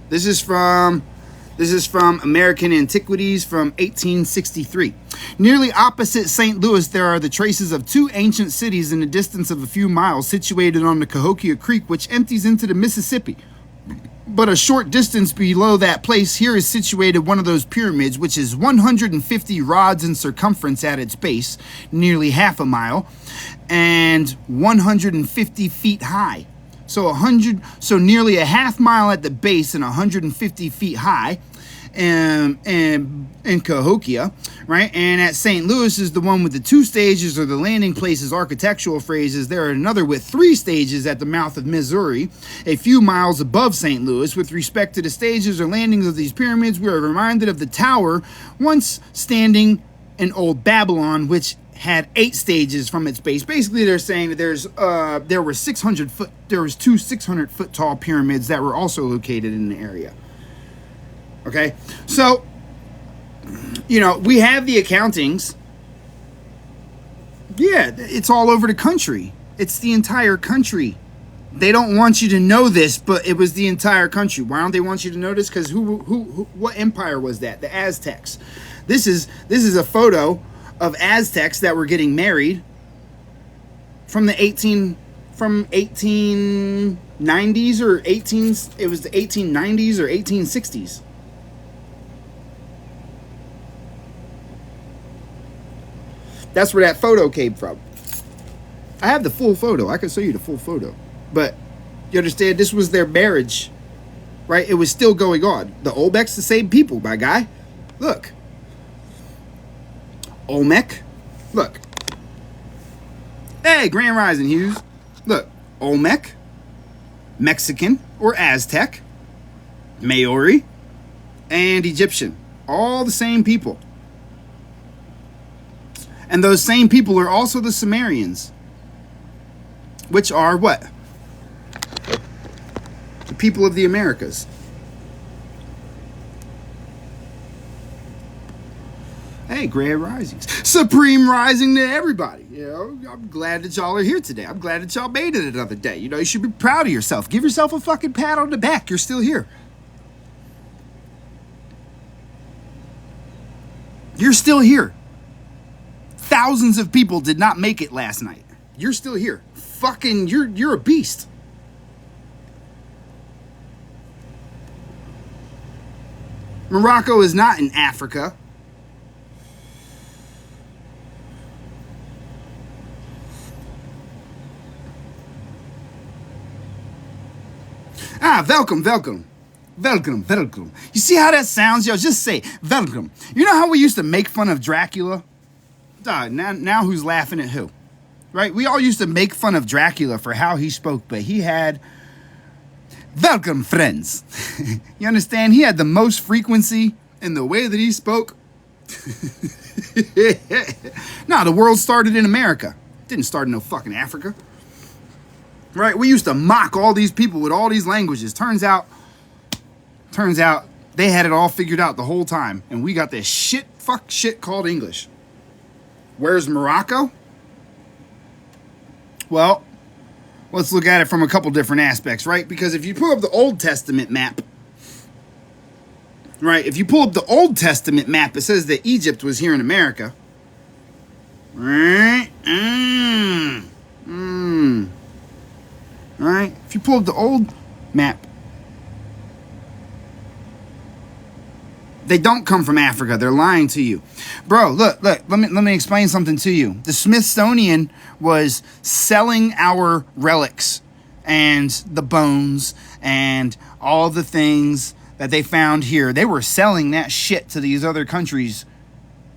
This is from American Antiquities from 1863. Nearly opposite St. Louis, there are the traces of two ancient cities in a distance of a few miles situated on the Cahokia Creek, which empties into the Mississippi. But a short distance below that place, here is situated one of those pyramids, which is 150 rods in circumference at its base, nearly half a mile, and 150 feet high. So nearly a half mile at the base and 150 feet high, and in Cahokia, right? And at St. Louis is the one with the 2 stages, or the landing places, architectural phrases. There are another with 3 stages at the mouth of Missouri, a few miles above St. Louis. With respect to the stages or landings of these pyramids, we are reminded of the tower once standing in Old Babylon, which had 8 stages from its base. Basically, they're saying that there was 2 600-foot tall pyramids that were also located in the area. Okay, so we have the accountings. Yeah, it's all over the country. It's the entire country. They don't want you to know this, but it was the entire country. Why don't they want you to know this? Because what empire was that? The Aztecs. This is a photo of Aztecs that were getting married from the 1890s or it was the 1890s or 1860s. That's where that photo came from. I have the full photo. I can show you the full photo. But you understand, this was their marriage, right? It was still going on. The Olmecs, the same people, my guy. Look. Olmec. Look. Hey, Grand Rising, Hughes. Look. Olmec. Mexican or Aztec. Maori. And Egyptian. All the same people. And those same people are also the Sumerians. Which are what? The people of the Americas. Hey, Grand Risings. Supreme Rising to everybody. I'm glad that y'all are here today. I'm glad that y'all made it another day. You should be proud of yourself. Give yourself a fucking pat on the back. You're still here. You're still here. Thousands of people did not make it last night. You're still here. Fucking, you're a beast. Morocco is not in Africa. Welcome. Welcome. You see how that sounds? Yo, just say, welcome. You know how we used to make fun of Dracula? Now who's laughing at who? Right? We all used to make fun of Dracula for how he spoke, but he had, welcome, friends. You understand? He had the most frequency in the way that he spoke. No, the world started in America. Didn't start in no fucking Africa. Right? We used to mock all these people with all these languages. Turns out they had it all figured out the whole time. And we got this shit called English. Where's Morocco? Well, let's look at it from a couple different aspects, right? Because if you pull up the Old Testament map, right? If you pull up the Old Testament map, it says that Egypt was here in America. Right? Right? If you pull up the old map, they don't come from Africa. They're lying to you. Bro, look, let me explain something to you. The Smithsonian was selling our relics and the bones and all the things that they found here. They were selling that shit to these other countries,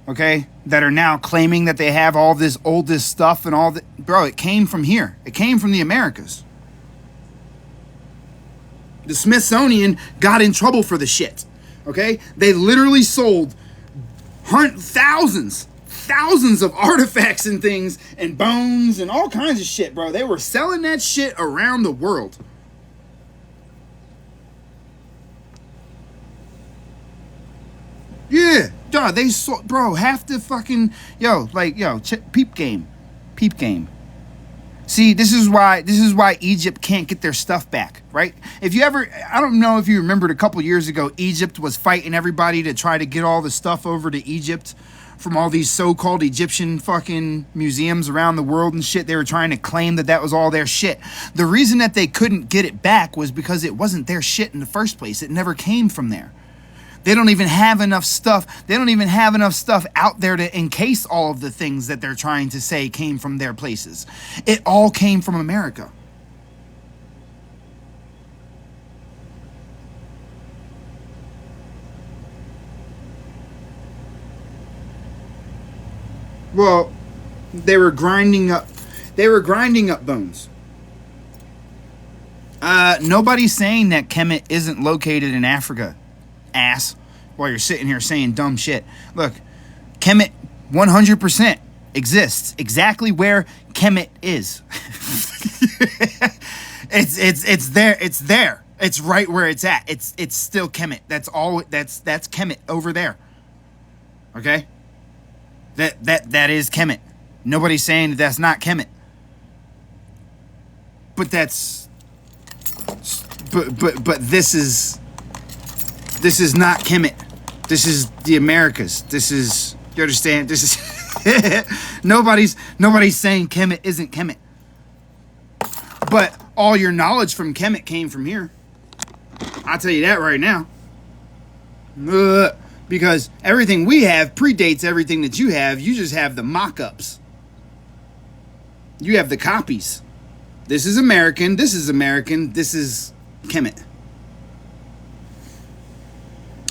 okay, that are now claiming that they have all this oldest stuff and all that. Bro, it came from here. It came from the Americas. The Smithsonian got in trouble for the shit, okay? They literally sold thousands of artifacts and things and bones and all kinds of shit, bro. They were selling that shit around the world. Yeah, dog, they sold, bro, half the fucking, peep game. See, this is why Egypt can't get their stuff back, right? If you ever, I don't know if you remembered a couple years ago, Egypt was fighting everybody to try to get all the stuff over to Egypt from all these so-called Egyptian fucking museums around the world and shit. They were trying to claim that was all their shit. The reason that they couldn't get it back was because it wasn't their shit in the first place. It never came from there. They don't even have enough stuff. They don't even have enough stuff out there to encase all of the things that they're trying to say came from their places. It all came from America. Well, they were grinding up bones. Nobody's saying that Kemet isn't located in Africa. Ass, while you're sitting here saying dumb shit. Look, Kemet 100% exists exactly where Kemet is. It's there. It's right where it's at. It's still Kemet. That's Kemet over there. Okay? That is Kemet. Nobody's saying that that's not Kemet. But this is not Kemet. This is the Americas. This is, you understand? This is nobody's saying Kemet isn't Kemet. But all your knowledge from Kemet came from here. I'll tell you that right now. Because everything we have predates everything that you have. You just have the mock-ups. You have the copies. This is American. This is American. This is Kemet.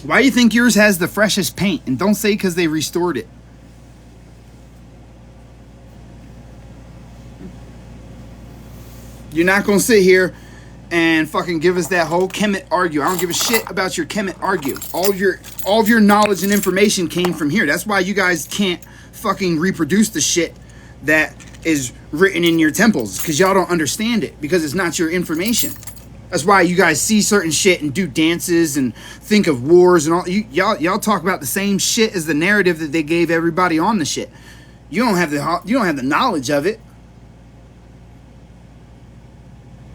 Why do you think yours has the freshest paint? And don't say because they restored it. You're not going to sit here and fucking give us that whole Kemet argue. I don't give a shit about your Kemet argue. All of your knowledge and information came from here. That's why you guys can't fucking reproduce the shit that is written in your temples. Because y'all don't understand it. Because it's not your information. That's why you guys see certain shit and do dances and think of wars and all. Y'all talk about the same shit as the narrative that they gave everybody on the shit. You don't have the knowledge of it.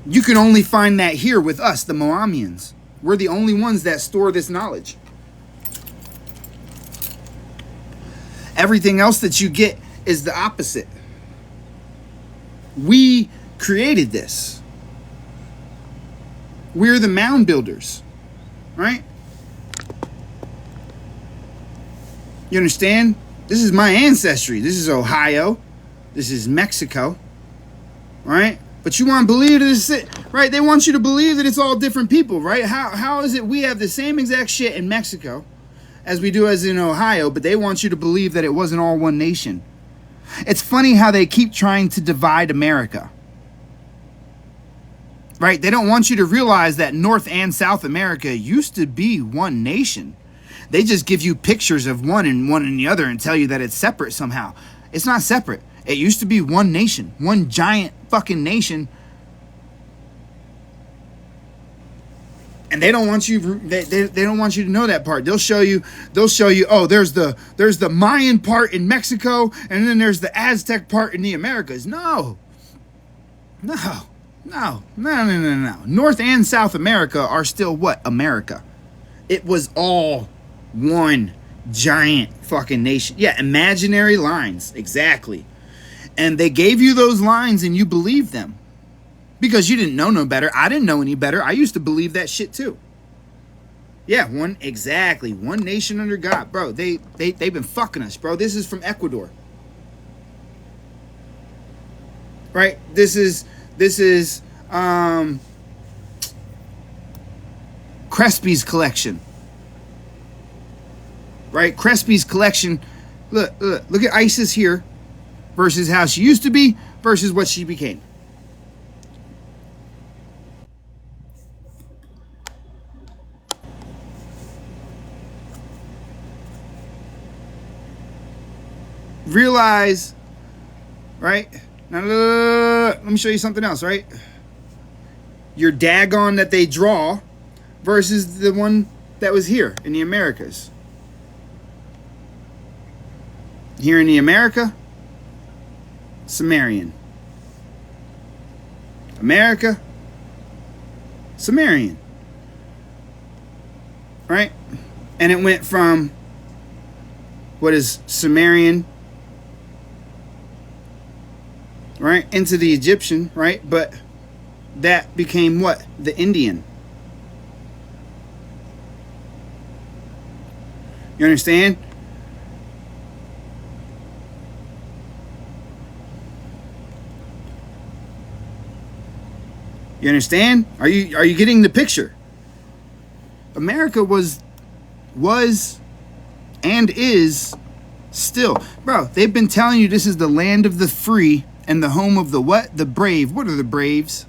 You can only find that here with us, the Moamians. We're the only ones that store this knowledge. Everything else that you get is the opposite. We created this. We're the mound builders, right? You understand? This is my ancestry. This is Ohio. This is Mexico, right? But you want to believe this, right? They want you to believe that it's all different people, right? How is it we have the same exact shit in Mexico as we do as in Ohio, but they want you to believe that it wasn't all one nation? It's funny how they keep trying to divide America. Right? They don't want you to realize that North and South America used to be one nation. They just give you pictures of one and the other and tell you that it's separate somehow. It's not separate. It used to be one nation, one giant fucking nation. And they don't want you. They don't want you to know that part. They'll show you. Oh, there's the Mayan part in Mexico, and then there's the Aztec part in the Americas. No. North and South America are still what? America. It was all one giant fucking nation. Yeah, imaginary lines, exactly. And they gave you those lines, and you believed them. Because you didn't know no better. I didn't know any better. I used to believe that shit too. Yeah, one nation under God. Bro, they've been fucking us, bro. This is from Ecuador. Right? This is Crespi's collection. Right? Crespi's collection. Look at ISIS here versus how she used to be versus what she became. Realize, right? Now, let me show you something else, right? Your dagon that they draw versus the one that was here in the Americas. Here in the America, Sumerian. America, Sumerian. Right? And it went from what is Sumerian, right, into the Egyptian, right? But that became what? The Indian. You understand? You understand? Are you getting the picture? America was and is still. Bro, they've been telling you this is the land of the free and the home of the what? The brave. What are the braves?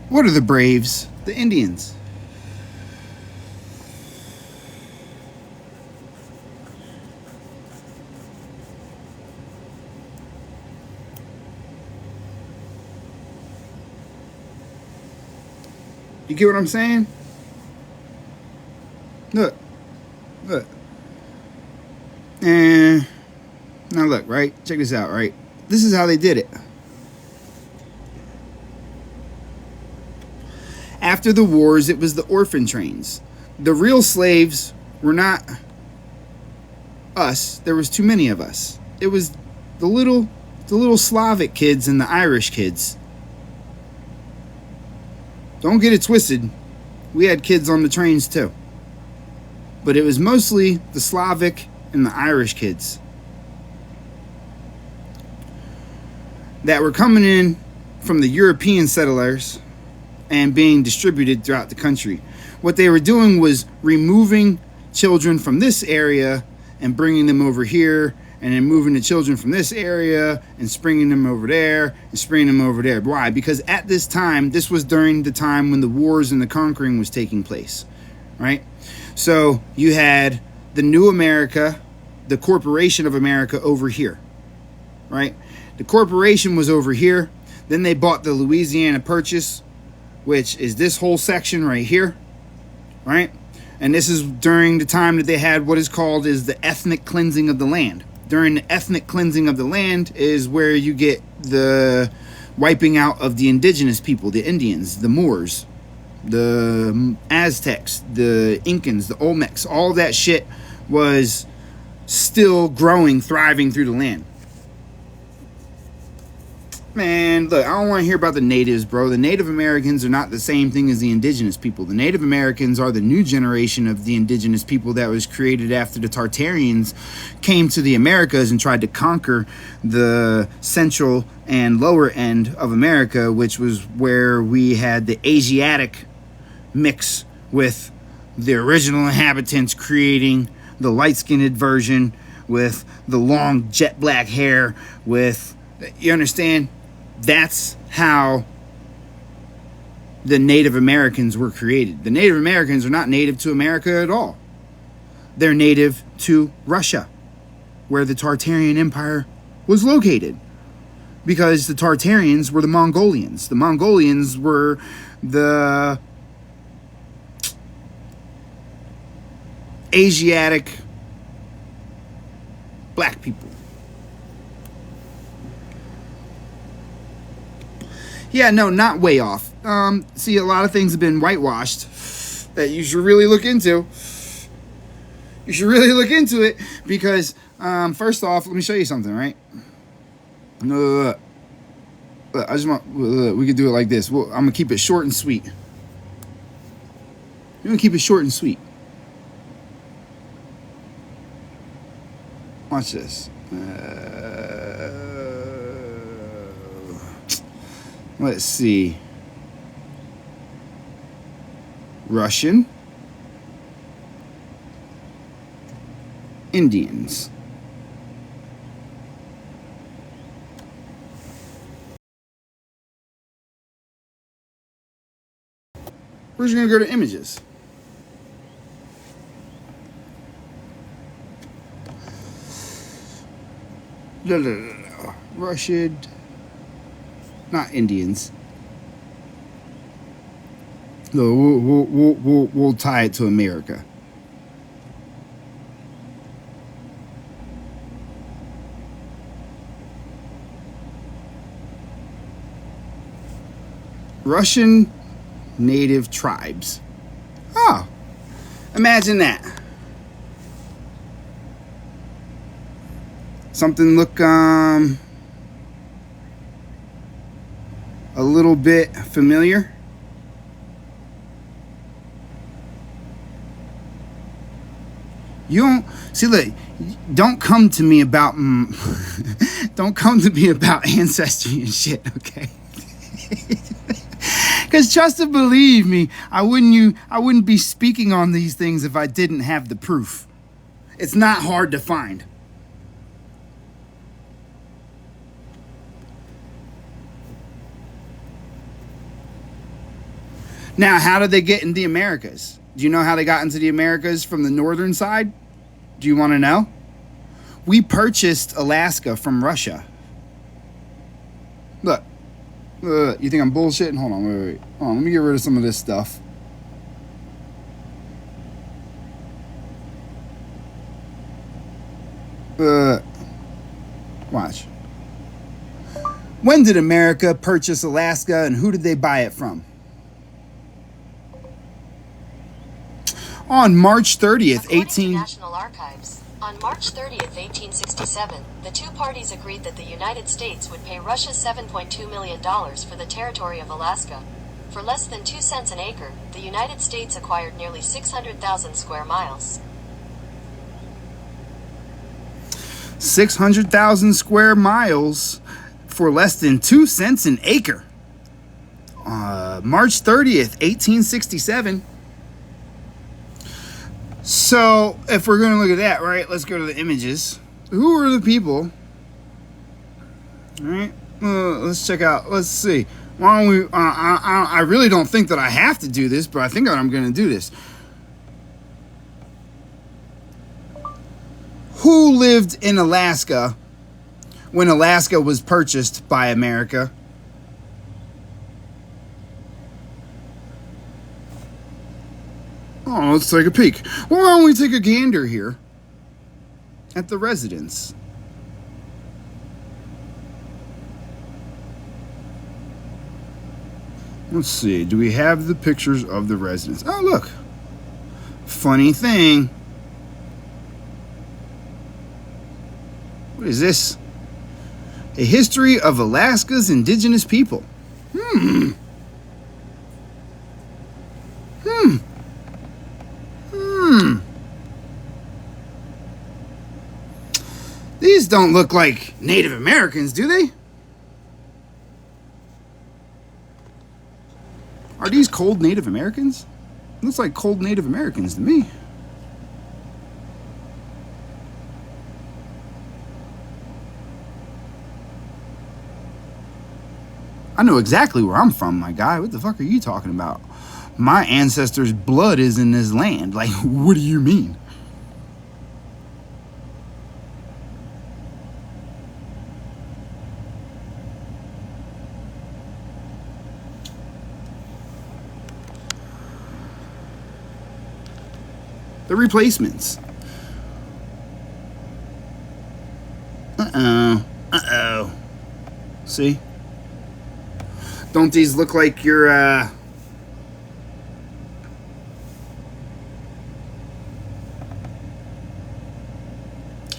What are the braves? The Indians. You get what I'm saying? Look. And now look, right? Check this out, right? This is how they did it. After the wars, it was the orphan trains. The real slaves were not us. There was too many of us. It was the little Slavic kids and the Irish kids. Don't get it twisted. We had kids on the trains too. But it was mostly the Slavic and the Irish kids that were coming in from the European settlers and being distributed throughout the country. What they were doing was removing children from this area and bringing them over here, and then moving the children from this area and springing them over there and springing them over there. Why? Because at this time, this was during the time when the wars and the conquering was taking place, right? So you had the new America, the corporation of America over here, right? The corporation was over here. Then they bought the Louisiana Purchase, which is this whole section right here, right? And this is during the time that they had what is called is the ethnic cleansing of the land. During the ethnic cleansing of the land is where you get the wiping out of the indigenous people, the Indians, the Moors, the Aztecs, the Incans, the Olmecs. All that shit was still growing, thriving through the land. Man, look, I don't want to hear about the natives, bro. The Native Americans are not the same thing as the indigenous people. The Native Americans are the new generation of the indigenous people that was created after the Tartarians came to the Americas and tried to conquer the central and lower end of America, which was where we had the Asiatic mix with the original inhabitants, creating the light-skinned version with the long jet black hair with, you understand? That's how the Native Americans were created. The Native Americans are not native to America at all. They're native to Russia, where the Tartarian Empire was located, because the Tartarians were the Mongolians. The Mongolians were the Asiatic black people. Yeah, no, not way off. See, a lot of things have been whitewashed that you should really look into. You should really look into it because, first off, let me show you something, right? Look, I just want, we could do it like this. Well, I'm going to keep it short and sweet. I'm going to keep it short and sweet. Watch this. Let's see. Russian. Indians. We're just going to go to images. No. Russian. Not Indians. No, we'll tie it to America. Russian native tribes. Oh, imagine that. Something look a little bit familiar. You don't see. Look, don't come to me about don't come to me about ancestry and shit, okay? Because trust and believe me, I wouldn't be speaking on these things if I didn't have the proof. It's not hard to find. Now, how did they get in the Americas? Do you know how they got into the Americas from the northern side? Do you want to know? We purchased Alaska from Russia. Look. You think I'm bullshitting? Hold on, wait. Hold on, let me get rid of some of this stuff. Watch. When did America purchase Alaska and who did they buy it from? On March 30th, National Archives. On March 30th, 1867, the two parties agreed that the United States would pay Russia $7.2 million for the territory of Alaska. For less than 2 cents an acre, the United States acquired nearly 600,000 square miles. 600,000 square miles for less than 2 cents an acre. March 30th, 1867. So, if we're going to look at that, right, let's go to the images. Who are the people? All right, let's check out. Let's see. Why don't we? I really don't think that I have to do this, but I think I'm going to do this. Who lived in Alaska when Alaska was purchased by America? Oh, let's take a peek. Well, why don't we take a gander here at the residence? Let's see. Do we have the pictures of the residence? Oh, look. Funny thing. What is this? A history of Alaska's indigenous people. These don't look like Native Americans, do they? Are these cold Native Americans? Looks like cold Native Americans to me. I know exactly where I'm from, my guy. What the fuck are you talking about? My ancestors' blood is in this land. Like, what do you mean? the replacements. Uh-oh. See? Don't these look like your,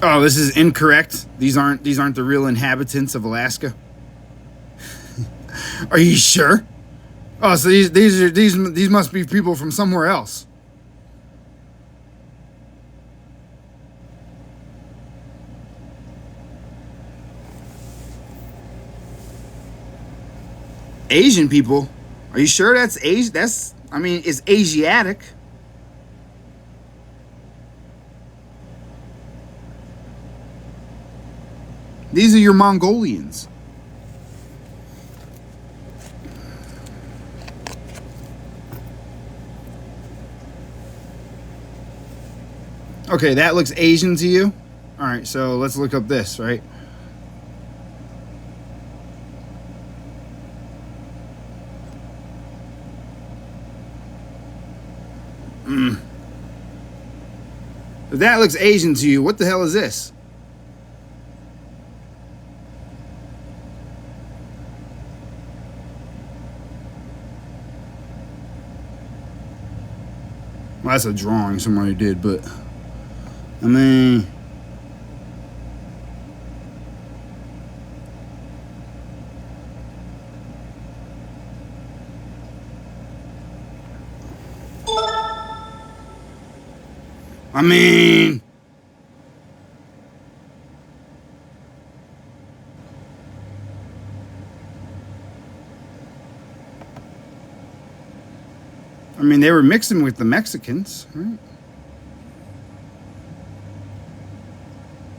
Oh, this is incorrect. These aren't the real inhabitants of Alaska. Are you sure? Oh, so these must be people from somewhere else. Asian people? Are you sure that's Asian? It's Asiatic. These are your Mongolians. Okay, that looks Asian to you? All right, so let's look up this, right? If that looks Asian to you, what the hell is this? Well, that's a drawing somebody did, but I mean, they were mixing with the Mexicans, right?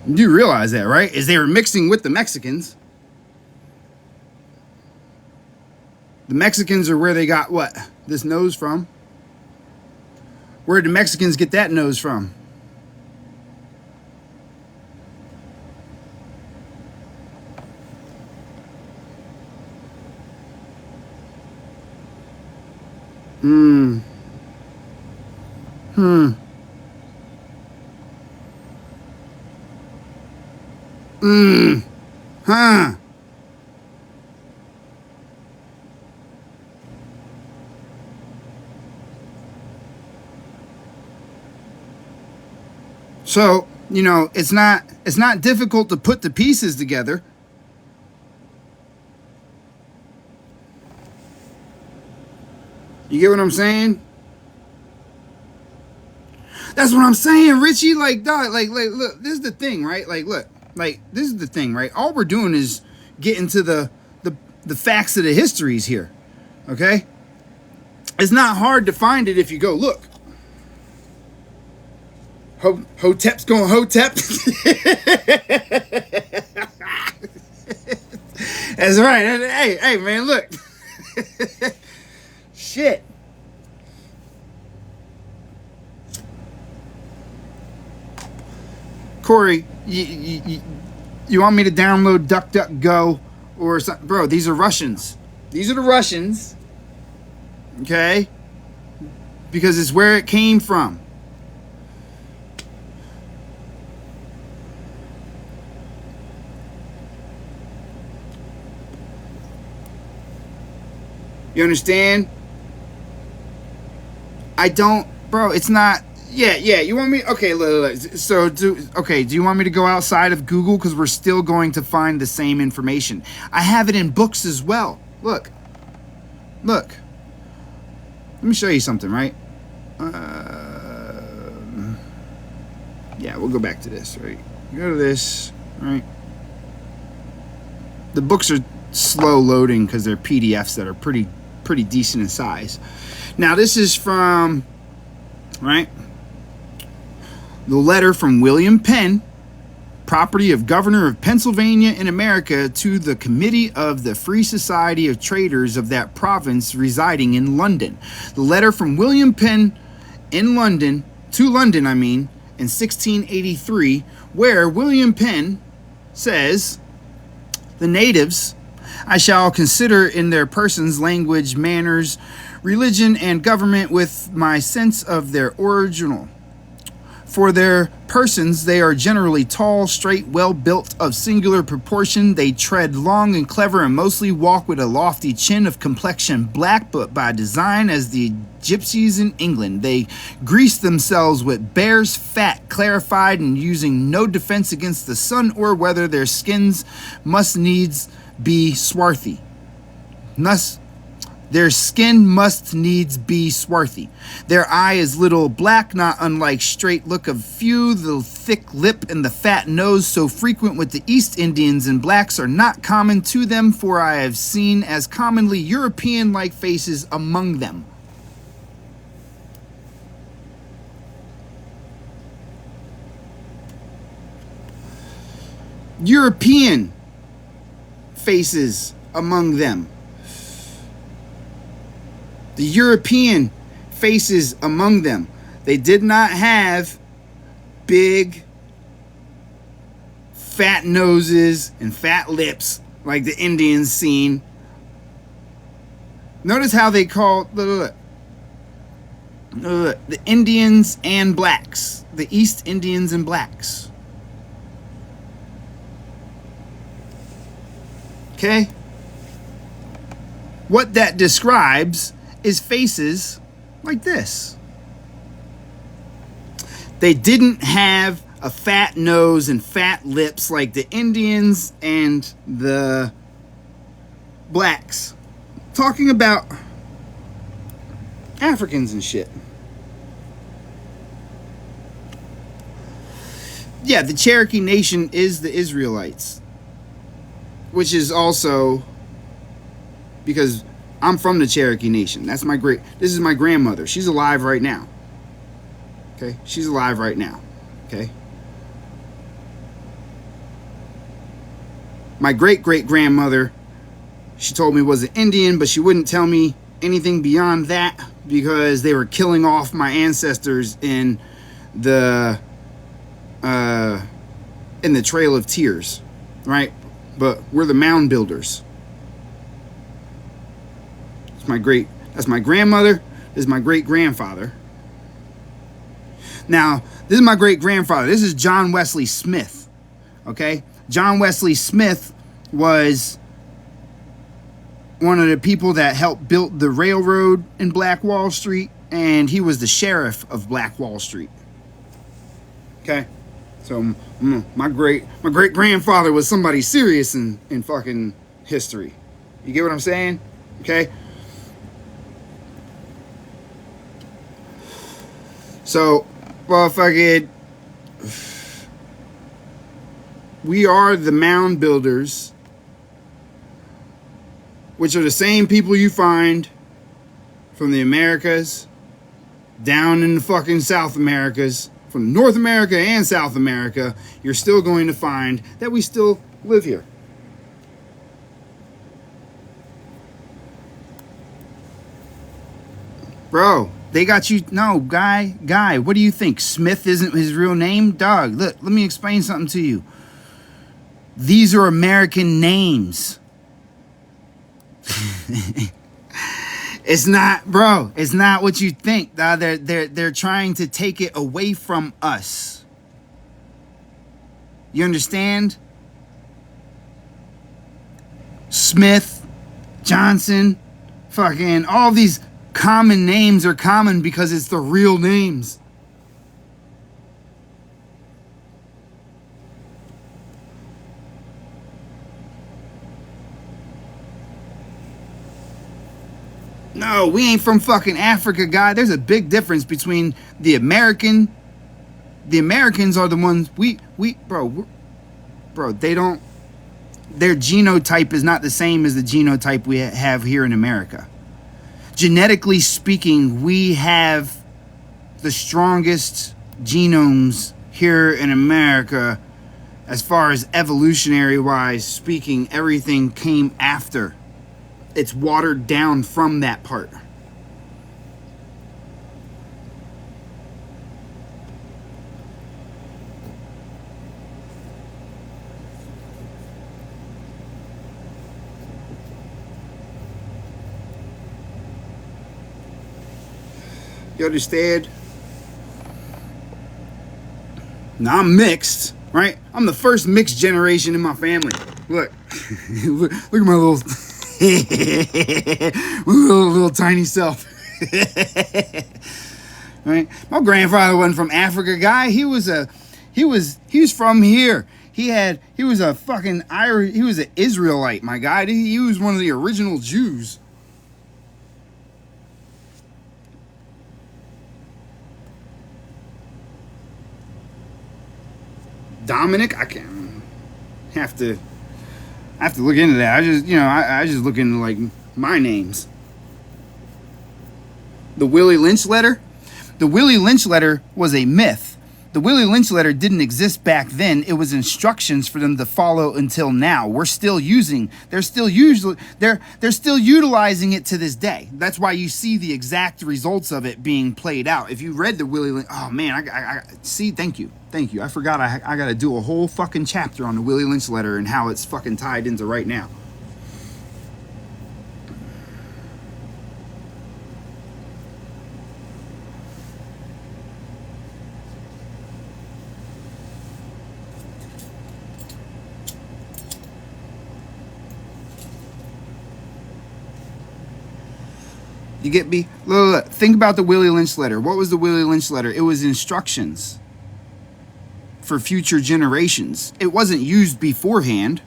You realize that, right? Is they were mixing with the Mexicans. The Mexicans are where they got what? This nose from? Where did the Mexicans get that nose from? Huh. So, it's not difficult to put the pieces together. You get what I'm saying? That's what I'm saying, Richie. Like, dog, like, look, this is the thing, right? Like, look, like, this is the thing, right? All we're doing is getting to the facts of the histories here, okay? It's not hard to find it if you go look. Hotep's going Hotep. That's right. Hey, man, look. Shit. Corey, you want me to download DuckDuckGo or something? Bro, these are Russians. These are the Russians. Okay? Because it's where it came from. You understand? I don't, bro, it's not. Yeah, you want me? Okay, look. So, do you want me to go outside of Google? Because we're still going to find the same information. I have it in books as well. Look. Let me show you something, right? Yeah, we'll go back to this, right? Go to this, right? The books are slow loading because they're PDFs that are pretty decent in size. Now, this is from, right? The letter from William Penn, property of Governor of Pennsylvania in America, to the Committee of the Free Society of Traders of that province residing in London. The letter from William Penn in London, to London, in 1683, where William Penn says, the natives I shall consider in their persons, language, manners, religion, and government with my sense of their original For their persons, they are generally tall, straight, well-built, of singular proportion. They tread long and clever and mostly walk with a lofty chin, of complexion black, but by design as the gypsies in England. They grease themselves with bear's fat, clarified and using no defense against the sun or weather. Their skins must needs be swarthy. Their skin must needs be swarthy. Their eye is little black, not unlike straight look of few. The thick lip and the fat nose, so frequent with the East Indians and blacks, are not common to them, for I have seen as commonly European-like faces among them. European faces among them. The European faces among them. They did not have big, fat noses and fat lips like the Indians seen. Notice how they call the Indians and blacks, the East Indians and blacks. Okay? What that describes is faces like this. They didn't have a fat nose and fat lips like the Indians and the blacks. Talking about Africans and shit. Yeah, the Cherokee Nation is the Israelites. Which is also because I'm from the Cherokee Nation. This is my grandmother. She's alive right now. Okay? She's alive right now. Okay? My great-great-grandmother, she told me was an Indian, but she wouldn't tell me anything beyond that because they were killing off my ancestors in the Trail of Tears, right? But we're the mound builders. That's my grandmother. This is my great-grandfather. Now, this is my great-grandfather. This is John Wesley Smith. Okay? John Wesley Smith was one of the people that helped build the railroad in Black Wall Street, and he was the sheriff of Black Wall Street. Okay? So my great-grandfather was somebody serious in fucking history. You get what I'm saying? Okay? So, well, fucking, we are the mound builders, which are the same people you find from the Americas, down in the fucking South Americas, from North America and South America. You're still going to find that we still live here. Bro, they got you. No, guy, what do you think? Smith isn't his real name? Dog, look, let me explain something to you. These are American names. It's not, bro, it's not what you think. Dog. They're trying to take it away from us. You understand? Smith, Johnson, fucking all these common names are common because it's the real names. No, we ain't from fucking Africa, guy. There's a big difference between the Americans are the ones bro, they don't, their genotype is not the same as the genotype we have here in America. Genetically speaking, we have the strongest genomes here in America. As far as evolutionary wise speaking, everything came after. It's watered down from that part. You understand? Now I'm mixed, right? I'm the first mixed generation in my family. Look, look at my little, little tiny self. Right? My grandfather wasn't from Africa, guy. He was from here. He was a fucking Irish. He was an Israelite, my guy. He was one of the original Jews. Dominic, I can have to look into that. I just look into like my names. The Willie Lynch letter. The Willie Lynch letter was a myth. The Willie Lynch letter didn't exist back then. It was instructions for them to follow until now. They're still utilizing it to this day. That's why you see the exact results of it being played out. If you read the Willie Lynch, oh man, I see. Thank you. I forgot I got to do a whole fucking chapter on the Willie Lynch letter and how it's fucking tied into right now. You get me? Look. Think about the Willie Lynch letter. What was the Willie Lynch letter? It was instructions for future generations. It wasn't used beforehand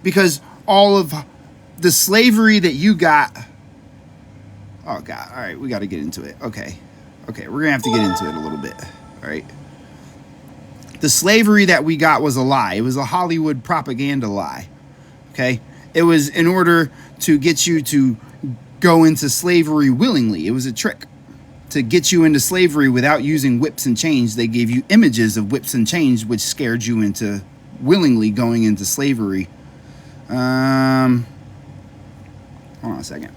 because all of the slavery that you got. Oh, God. All right. We got to get into it. Okay. We're going to have to get into it a little bit. All right. The slavery that we got was a lie. It was a Hollywood propaganda lie. Okay. It was in order to get you to go into slavery willingly. It was a trick to get you into slavery without using whips and chains. They gave you images of whips and chains, which scared you into willingly going into slavery. Hold on a second.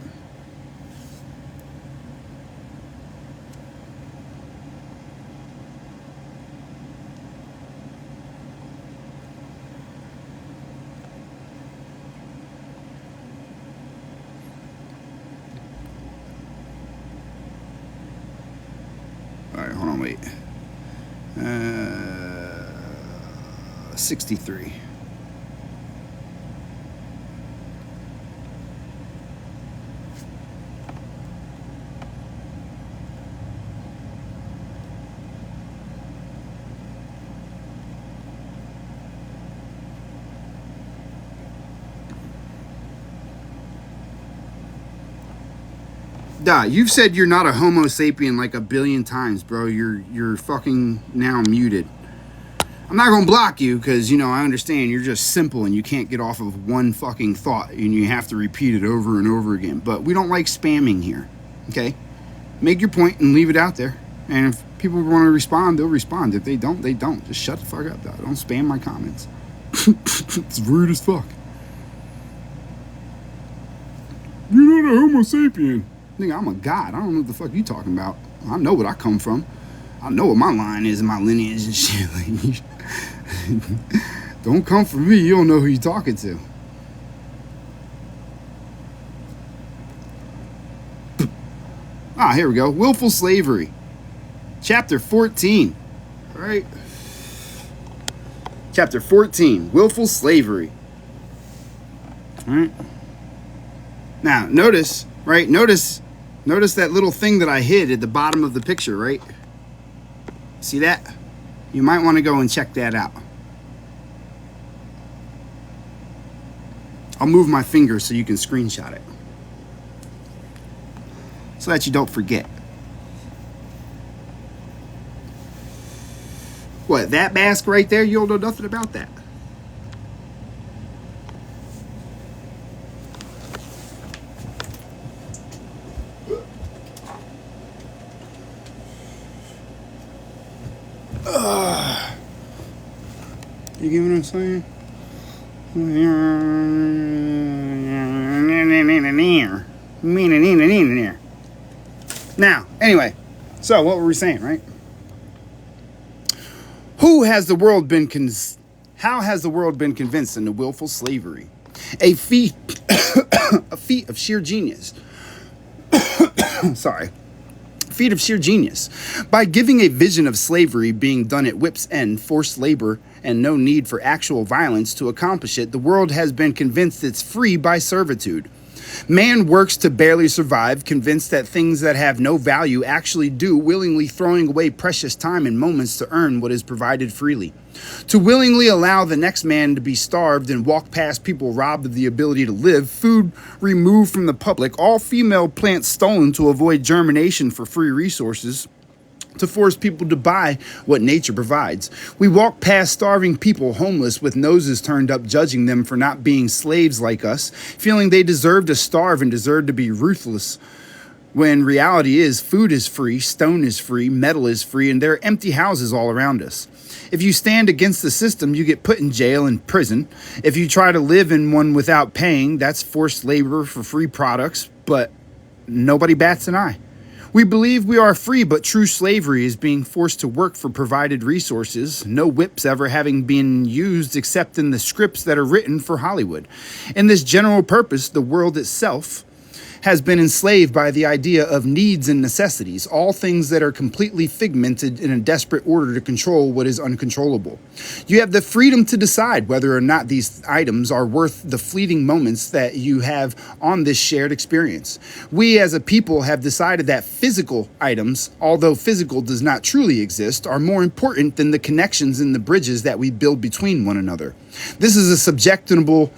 All right, hold on, wait. 63. You've said you're not a Homo sapien like a billion times, bro. You're fucking now muted. I'm not gonna block you because, you know, I understand you're just simple and you can't get off of one fucking thought and you have to repeat it over and over again. But we don't like spamming here, okay? Make your point and leave it out there. And if people want to respond, they'll respond. If they don't, they don't. Just shut the fuck up, though. Don't spam my comments. It's rude as fuck. You're not a Homo sapien. Nigga, I'm a god. I don't know what the fuck you talking about. I know what I come from. I know what my line is in my lineage and shit. Like, don't come for me. You don't know who you're talking to. Here we go. Willful slavery. Chapter 14. All right. Chapter 14. Willful slavery. All right. Now, notice, right? Notice that little thing that I hid at the bottom of the picture, right? See that? You might want to go and check that out. I'll move my finger so you can screenshot it. So that you don't forget. What, that mask right there? You don't know nothing about that. You get what I'm saying? Now, anyway, so what were we saying, right? How has the world been convinced into willful slavery? A feat of sheer genius. Sorry. feat of sheer genius. By giving a vision of slavery being done at whip's end, forced labor, and no need for actual violence to accomplish it, the world has been convinced it's free by servitude. Man works to barely survive, convinced that things that have no value actually do, willingly throwing away precious time and moments to earn what is provided freely. To willingly allow the next man to be starved and walk past people robbed of the ability to live, food removed from the public, all female plants stolen to avoid germination for free resources, to force people to buy what nature provides. We walk past starving people, homeless, with noses turned up, judging them for not being slaves like us, feeling they deserve to starve and deserve to be ruthless, when reality is food is free, stone is free, metal is free, and there are empty houses all around us. If you stand against the system, you get put in jail and prison. If you try to live in one without paying, that's forced labor for free products, but nobody bats an eye. We believe we are free, but true slavery is being forced to work for provided resources, no whips ever having been used except in the scripts that are written for Hollywood. In this general purpose, the world itself has been enslaved by the idea of needs and necessities, all things that are completely figmented in a desperate order to control what is uncontrollable. You have the freedom to decide whether or not these items are worth the fleeting moments that you have on this shared experience. We as a people have decided that physical items, although physical does not truly exist, are more important than the connections and the bridges that we build between one another. This is a subjectable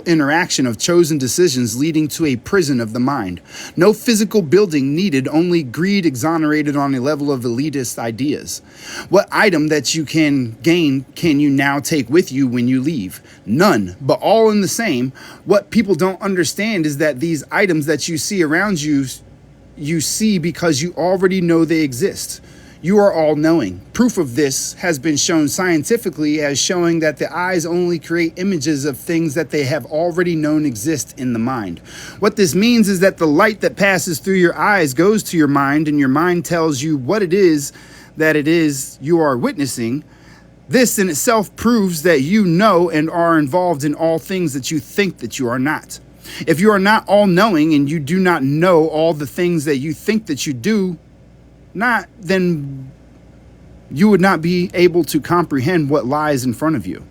interaction of chosen decisions leading to a prison of the mind. No physical building needed, only greed exonerated on a level of elitist ideas. What item that you can gain can you now take with you when you leave? None, but all in the same. What people don't understand is that these items that you see around you, you see because you already know they exist. You are all knowing. Proof of this has been shown scientifically as showing that the eyes only create images of things that they have already known exist in the mind. What this means is that the light that passes through your eyes goes to your mind, and your mind tells you what it is that it is you are witnessing. This in itself proves that you know and are involved in all things that you think that you are not. If you are not all-knowing and you do not know all the things that you think that you do, then you would not be able to comprehend what lies in front of you.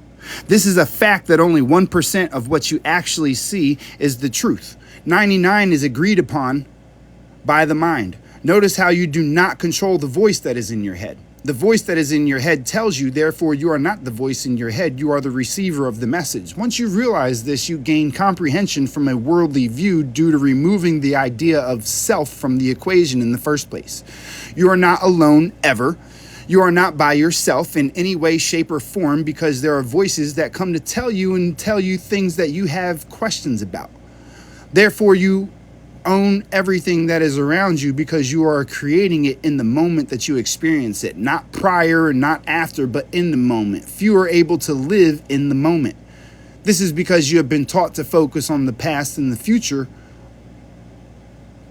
This is a fact that only 1% of what you actually see is the truth. 99% is agreed upon by the mind. Notice how you do not control the voice that is in your head. The voice that is in your head tells you, therefore you are not the voice in your head, you are the receiver of the message. Once you realize this, you gain comprehension from a worldly view due to removing the idea of self from the equation in the first place. You are not alone ever. You are not by yourself in any way, shape, or form, because there are voices that come to tell you things that you have questions about. Therefore, you own everything that is around you because you are creating it in the moment that you experience it, not prior and not after, but in the moment. Few are able to live in the moment. This is because you have been taught to focus on the past and the future,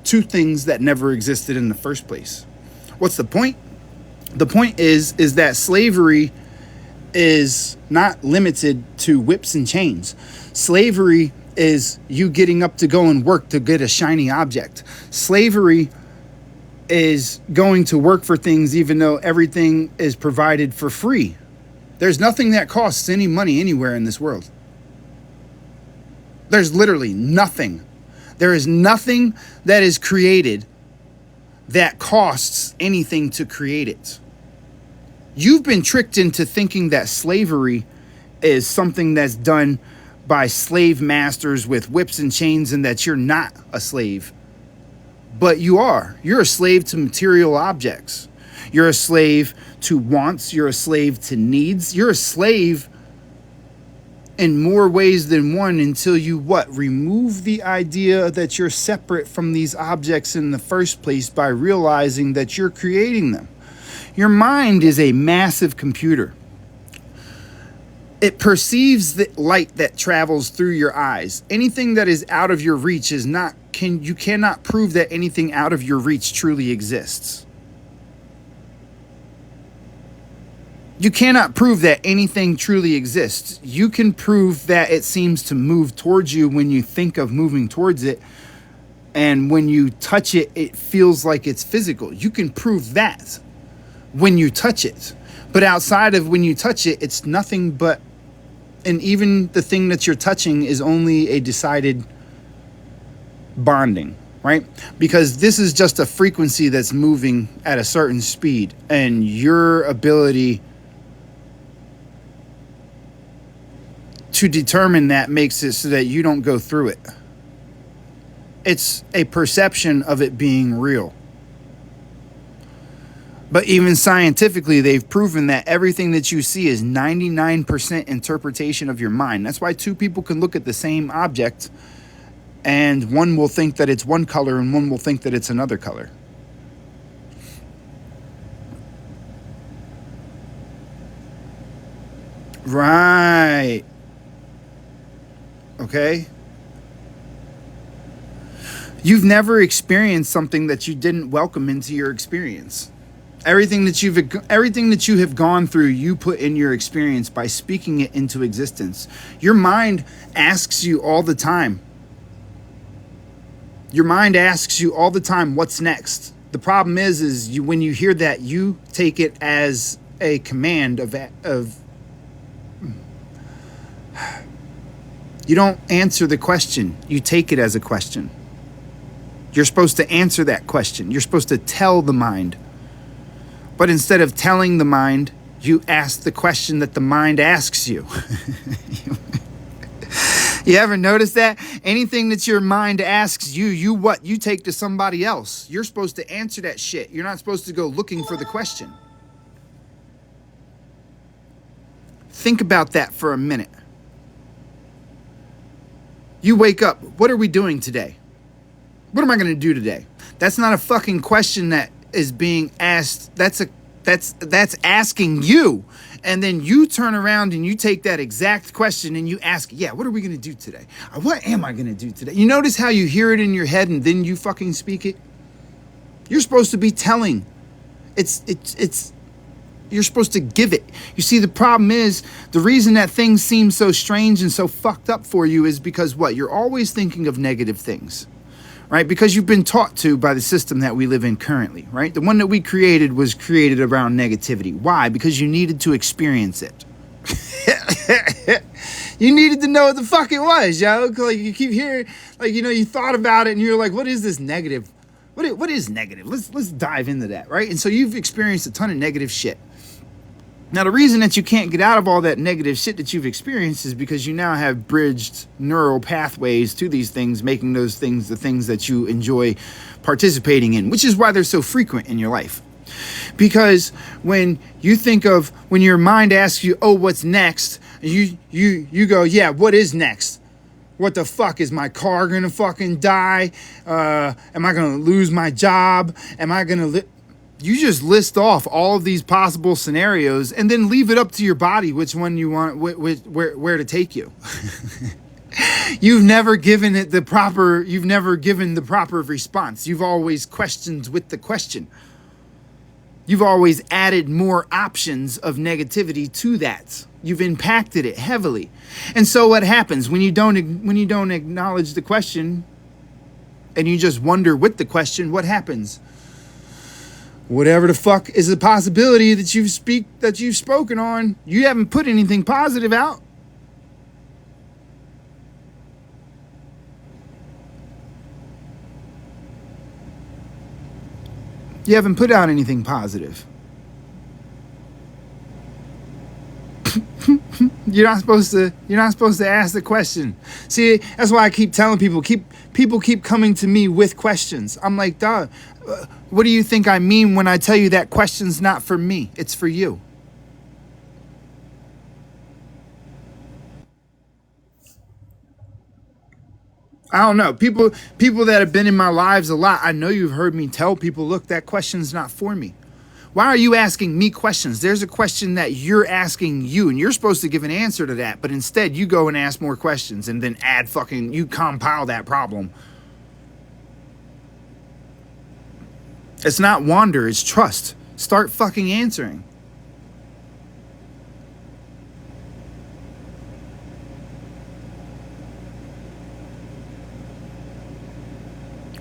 two things that never existed in the first place. What's the point? The point is that slavery is not limited to whips and chains. Slavery is you getting up to go and work to get a shiny object. Slavery is going to work for things even though everything is provided for free. There's nothing that costs any money anywhere in this world. There's literally nothing. There is nothing that is created that costs anything to create it. You've been tricked into thinking that slavery is something that's done by slave masters with whips and chains, and that you're not a slave. But you are. You're a slave to material objects. You're a slave to wants. You're a slave to needs. You're a slave in more ways than one until you remove the idea that you're separate from these objects in the first place by realizing that you're creating them. Your mind is a massive computer. It perceives the light that travels through your eyes. Anything that is out of your reach you cannot prove that anything out of your reach truly exists. You cannot prove that anything truly exists. You can prove that it seems to move towards you when you think of moving towards it, And when you touch it, it feels like it's physical. You can prove that when you touch it. But outside of when you touch it, it's nothing but, and even the thing that you're touching is only a decided bonding, right? Because this is just a frequency that's moving at a certain speed, and your ability to determine that makes it so that you don't go through it. It's a perception of it being real. But even scientifically, they've proven that everything that you see is 99% interpretation of your mind. That's why two people can look at the same object and one will think that it's one color and one will think that it's another color. Right. Okay. You've never experienced something that you didn't welcome into your experience. Everything that you have gone through, you put in your experience by speaking it into existence. Your mind asks you all the time. Your mind asks you all the time, what's next? The problem is you, when you hear that, you take it as a command of you don't answer the question. You take it as a question. You're supposed to answer that question. You're supposed to tell the mind. But instead of telling the mind, you ask the question that the mind asks you. You ever notice that? Anything that your mind asks you, you take to somebody else. You're supposed to answer that shit. You're not supposed to go looking for the question. Think about that for a minute. You wake up. What are we doing today? What am I going to do today? That's not a fucking question that is being asked. That's asking you. And then you turn around and you take that exact question and you ask, yeah, what are we going to do today? What am I going to do today? You notice how you hear it in your head and then you fucking speak it? You're supposed to be telling. You're supposed to give it. You see, the problem is, the reason that things seem so strange and so fucked up for you is because what? You're always thinking of negative things. Right? Because you've been taught to by the system that we live in currently, right? The one that we created was created around negativity. Why? Because you needed to experience it. You needed to know what the fuck it was, yo. Like, you keep hearing, like, you know, you thought about it and you're like, what is this negative? What is negative? Let's dive into that, right? And so you've experienced a ton of negative shit. Now, the reason that you can't get out of all that negative shit that you've experienced is because you now have bridged neural pathways to these things, making those things the things that you enjoy participating in, which is why they're so frequent in your life. Because when you think of, when your mind asks you, oh, what's next? You go, yeah, what is next? What the fuck? Is my car gonna fucking die? Am I gonna lose my job? Am I gonna You just list off all of these possible scenarios and then leave it up to your body which one you want, where to take you. You've never given the proper response. You've always questioned with the question. You've always added more options of negativity to that. You've impacted it heavily. And so what happens when you don't acknowledge the question and you just wonder with the question, what happens? Whatever the fuck is the possibility that you've spoken on, you haven't put anything positive out. You haven't put out anything positive. You're not supposed to ask the question. See, that's why I keep telling people, people keep coming to me with questions. I'm like, dog, what do you think I mean when I tell you that question's not for me? It's for you. I don't know. People that have been in my lives a lot, I know you've heard me tell people, look, that question's not for me. Why are you asking me questions? There's a question that you're asking you, and you're supposed to give an answer to that, but instead you go and ask more questions and then you compile that problem. It's not wonder, it's trust. Start fucking answering.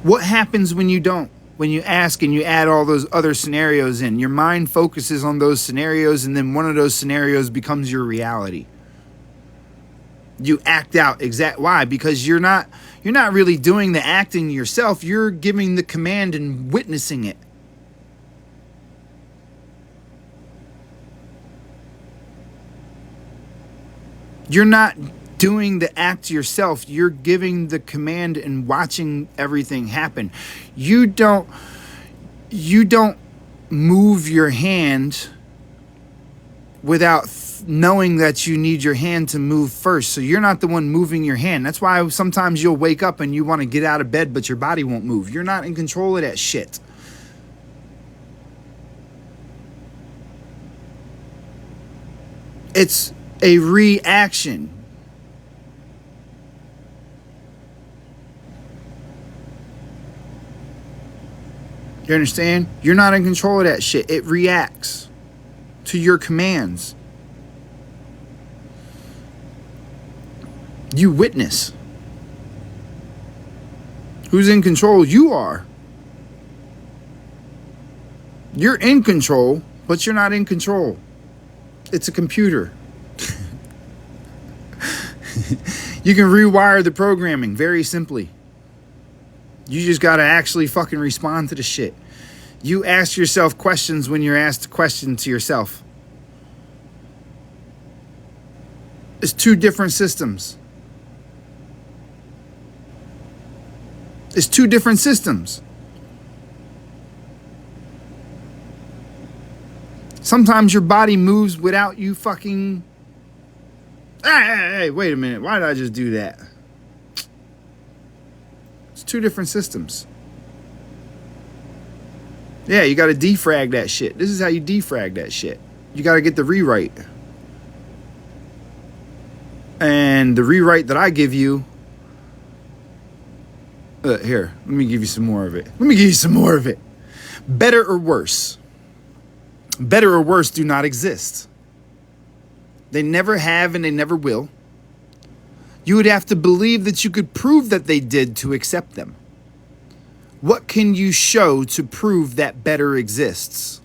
What happens when you don't? When you ask and you add all those other scenarios in, your mind focuses on those scenarios, and then one of those scenarios becomes your reality. You act out why? Because you're not really doing the acting yourself. You're giving the command and witnessing it. You're not doing the act yourself. You're giving the command and watching everything happen. You don't move your hand without knowing that you need your hand to move first. So you're not the one moving your hand. That's why sometimes you'll wake up and you want to get out of bed, but your body won't move. You're not in control of that shit. It's a reaction. You understand? You're not in control of that shit. It reacts to your commands. You witness. Who's in control? You are. You're in control, but you're not in control. It's a computer. You can rewire the programming very simply. You just got to actually fucking respond to the shit. You ask yourself questions when you're asked a question to yourself. It's two different systems. It's two different systems. Sometimes your body moves without you fucking... Hey, wait a minute. Why did I just do that? It's two different systems. Yeah, you got to defrag that shit. This is how you defrag that shit. You got to get the rewrite. And the rewrite that I give you... here, let me give you some more of it. Better or worse? Better or worse do not exist. They never have and they never will. You would have to believe that you could prove that they did to accept them. What can you show to prove that better exists?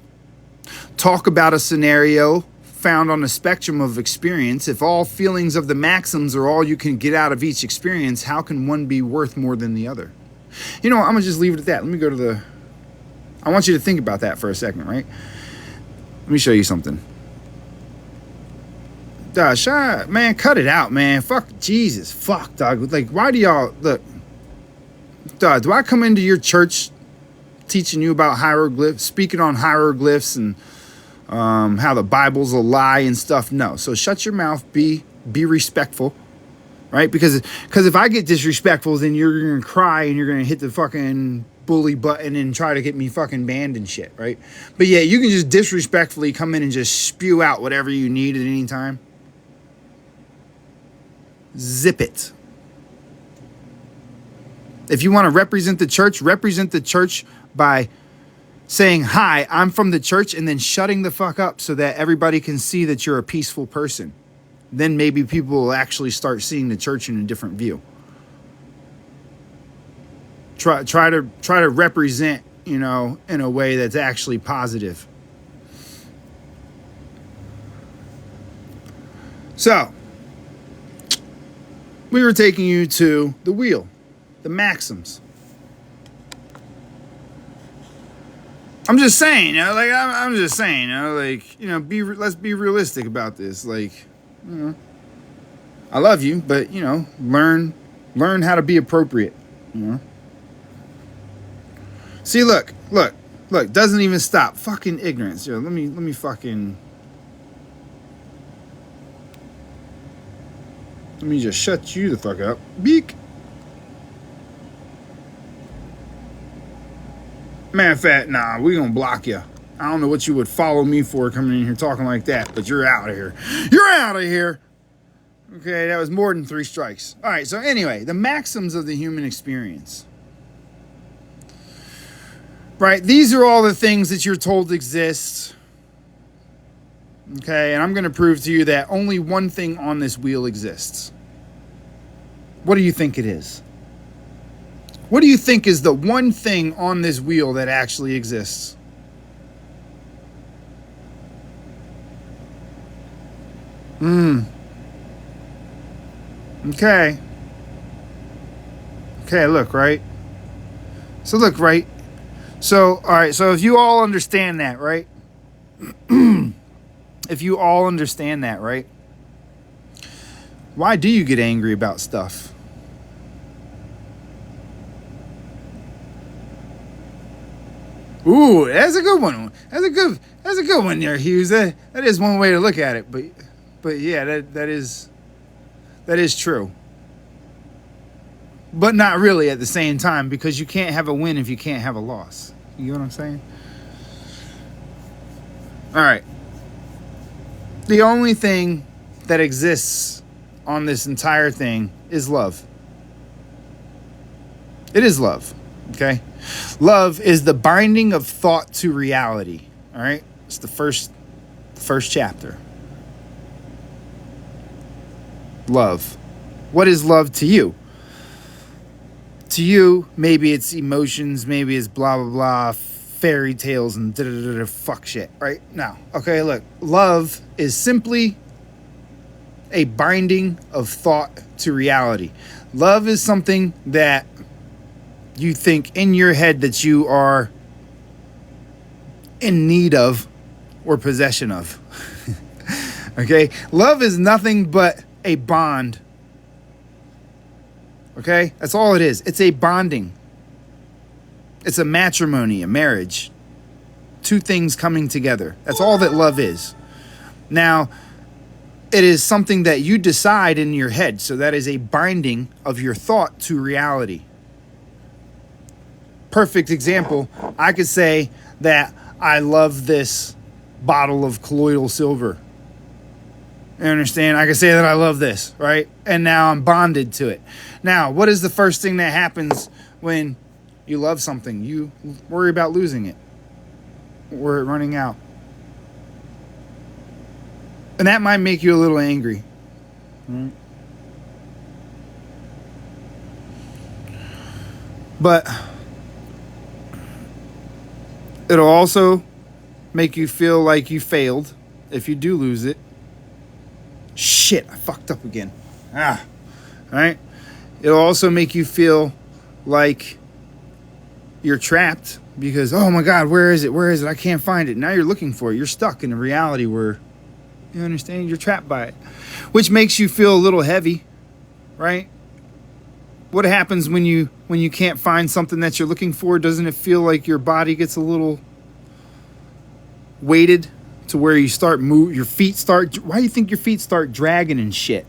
Talk about a scenario found on a spectrum of experience. If all feelings of the maxims are all you can get out of each experience, how can one be worth more than the other? You know what? I'm going to just leave it at that. Let me go to the... I want you to think about that for a second, right? Let me show you something. Man, cut it out, man. Fuck, Jesus. Fuck, dog. Like, why do y'all... Look. Dog, do I come into your church teaching you about hieroglyphs, speaking on hieroglyphs and how the Bible's a lie and stuff? No. So shut your mouth. Be respectful, right? Because if I get disrespectful, then you're going to cry and you're going to hit the fucking bully button and try to get me fucking banned and shit, right? But yeah, you can just disrespectfully come in and just spew out whatever you need at any time. Zip it. If you want to represent the church by saying, hi, I'm from the church, and then shutting the fuck up so that everybody can see that you're a peaceful person. Then maybe people will actually start seeing the church in a different view. Try to represent, in a way that's actually positive. So, we were taking you to the wheel, the maxims. I'm just saying, I'm just saying, let's be realistic about this. I love you, but learn how to be appropriate. See, look, doesn't even stop. Fucking ignorance. Let me fucking. Let me just shut you the fuck up. Beak. Man, fat, nah, we gonna block you. I don't know what you would follow me for coming in here talking like that, but you're out of here. You're out of here. Okay, that was more than 3 strikes. All right, so anyway, the maxims of the human experience. Right, these are all the things that you're told exist. Okay, and I'm going to prove to you that only one thing on this wheel exists. What do you think it is? What do you think is the one thing on this wheel that actually exists? Okay. Okay, look, right? So look, right? So, all right, so if you all understand that, right? If you all understand that, right? Why do you get angry about stuff? Ooh, that's a good one. That's a good one there, Hughes. That is one way to look at it, but yeah, that is true. But not really at the same time, because you can't have a win if you can't have a loss. You know what I'm saying? All right. The only thing that exists on this entire thing is love. It is love. Okay? Love is the binding of thought to reality. All right? It's the first chapter. Love. What is love to you? To you, maybe it's emotions, maybe it's blah, blah, blah, fairy tales and da-da-da-da fuck shit, right? No. Okay, look. Love is simply a binding of thought to reality. Love is something that you think in your head that you are in need of or possession of. Okay? Love is nothing but a bond. Okay? That's all it is. It's a bonding. It's a matrimony, a marriage. Two things coming together. That's all that love is. Now, it is something that you decide in your head. So that is a binding of your thought to reality. Perfect example. I could say that I love this bottle of colloidal silver. You understand? I can say that I love this, right? And now I'm bonded to it. Now, what is the first thing that happens when you love something? You worry about losing it or it running out. And that might make you a little angry. Right? But it'll also make you feel like you failed if you do lose it. Shit, I fucked up again. All right? It'll also make you feel like you're trapped because, oh my God, where is it? Where is it? I can't find it. Now you're looking for it. You're stuck in a reality where, you understand, you're trapped by it, which makes you feel a little heavy, right? What happens when you can't find something that you're looking for? Doesn't it feel like your body gets a little weighted to where you start your feet start, why do you think your feet start dragging and shit?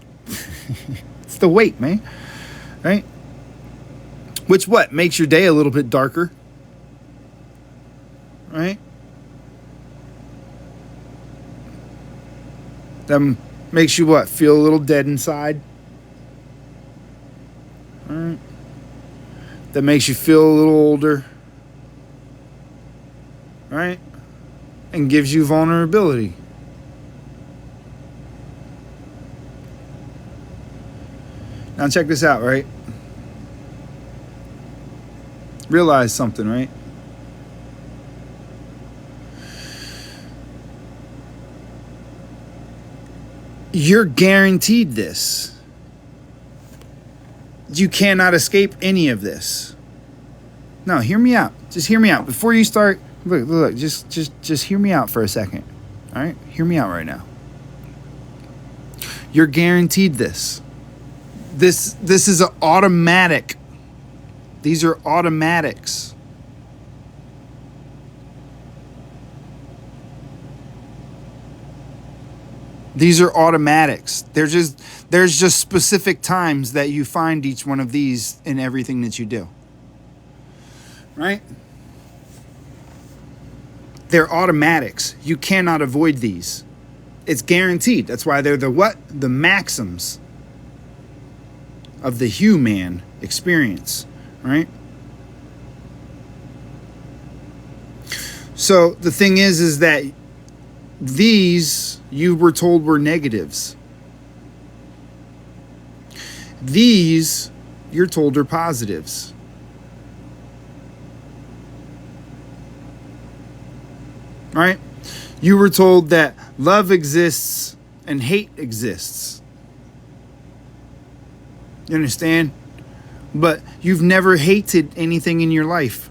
It's the weight, man. Right? Which what? Makes your day a little bit darker. Right? That makes you what? Feel a little dead inside. Right? That makes you feel a little older. Right? And gives you vulnerability. Now check this out, right? Realize something, right? You're guaranteed this. You cannot escape any of this. No, hear me out. Just hear me out. Before you start, look, just hear me out for a second. All right? Hear me out right now. You're guaranteed this. This is an automatic. These are automatics. These are automatics. There's just specific times that you find each one of these in everything that you do. Right? They're automatics. You cannot avoid these. It's guaranteed. That's why they're the what? The maxims of the human experience, right? So the thing is that these you were told were negatives. These you're told are positives. right? You were told that love exists and hate exists. You understand? But you've never hated anything in your life.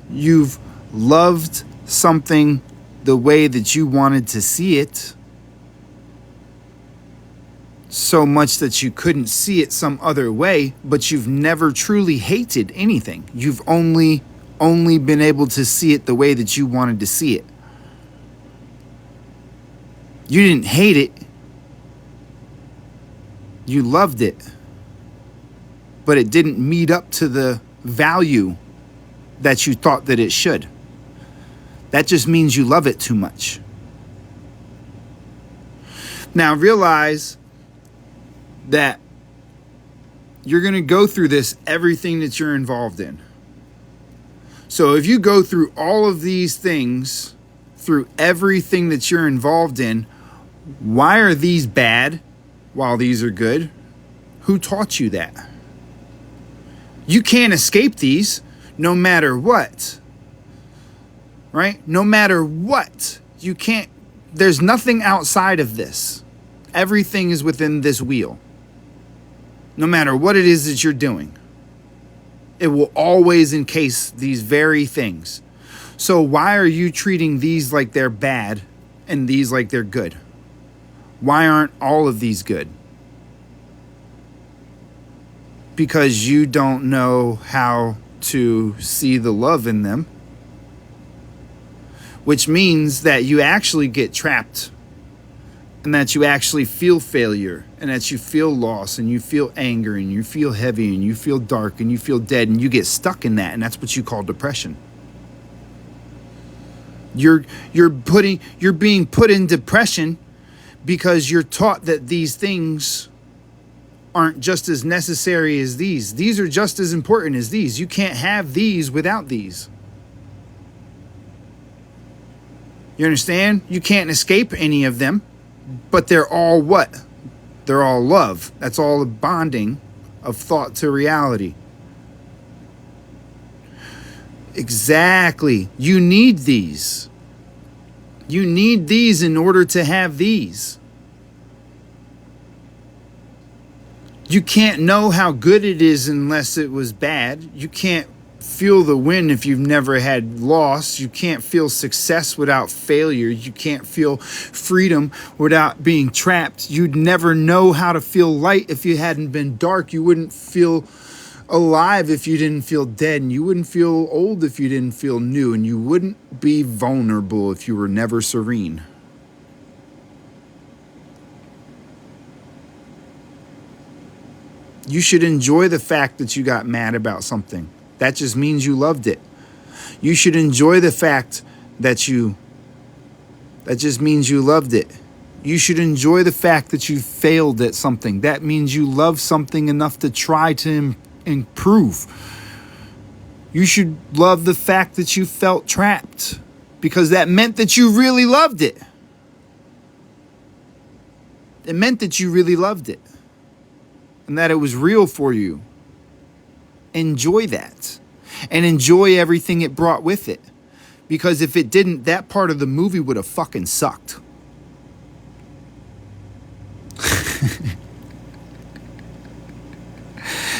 You've loved something the way that you wanted to see it, so much that you couldn't see it some other way, but you've never truly hated anything. You've only been able to see it the way that you wanted to see it. You didn't hate it. You loved it. But it didn't meet up to the value that you thought that it should. That just means you love it too much. Now realize that you're going to go through this, everything that you're involved in. So if you go through all of these things, through everything that you're involved in, why are these bad while these are good? Who taught you that? You can't escape these no matter what. Right? No matter what. You can't. There's nothing outside of this. Everything is within this wheel. No matter what it is that you're doing. It will always encase these very things. So why are you treating these like they're bad and these like they're good? Why aren't all of these good? Because you don't know how to see the love in them. Which means that you actually get trapped. And that you actually feel failure. And that you feel loss. And you feel anger. And you feel heavy. And you feel dark. And you feel dead. And you get stuck in that. And that's what you call depression. You're being put in depression because you're taught that these things aren't just as necessary as these. These are just as important as these. You can't have these without these. You understand? You can't escape any of them, but they're all what? They're all love. That's all the bonding of thought to reality. Exactly. You need these. You need these in order to have these. You can't know how good it is unless it was bad. You can't feel the win if you've never had loss. You can't feel success without failure. You can't feel freedom without being trapped. You'd never know how to feel light if you hadn't been dark. You wouldn't feel alive if you didn't feel dead. And you wouldn't feel old if you didn't feel new. And you wouldn't be vulnerable if you were never serene. You should enjoy the fact that you got mad about something. That just means you loved it. You should enjoy the fact that just means you loved it. You should enjoy the fact that you failed at something. That means you love something enough to try to improve. You should love the fact that you felt trapped because that meant that you really loved it. It meant that you really loved it. And that it was real for you. Enjoy that. And enjoy everything it brought with it. Because if it didn't, that part of the movie would have fucking sucked.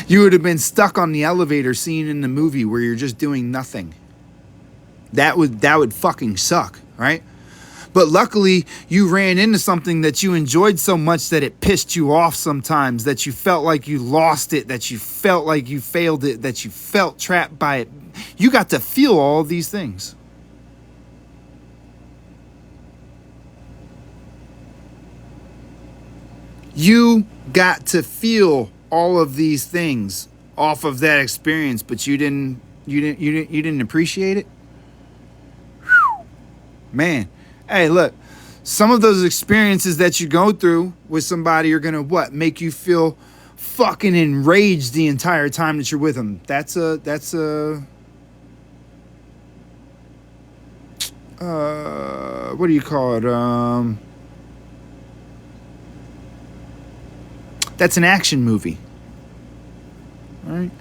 You would have been stuck on the elevator scene in the movie where you're just doing nothing. That would fucking suck, right? But luckily, you ran into something that you enjoyed so much that it pissed you off sometimes, that you felt like you lost it, that you felt like you failed it, that you felt trapped by it. You got to feel all of these things. You got to feel all of these things off of that experience, but you didn't appreciate it? Whew. Man. Hey, look, some of those experiences that you go through with somebody are going to what? Make you feel fucking enraged the entire time that you're with them. That's a what do you call it? That's an action movie. All right.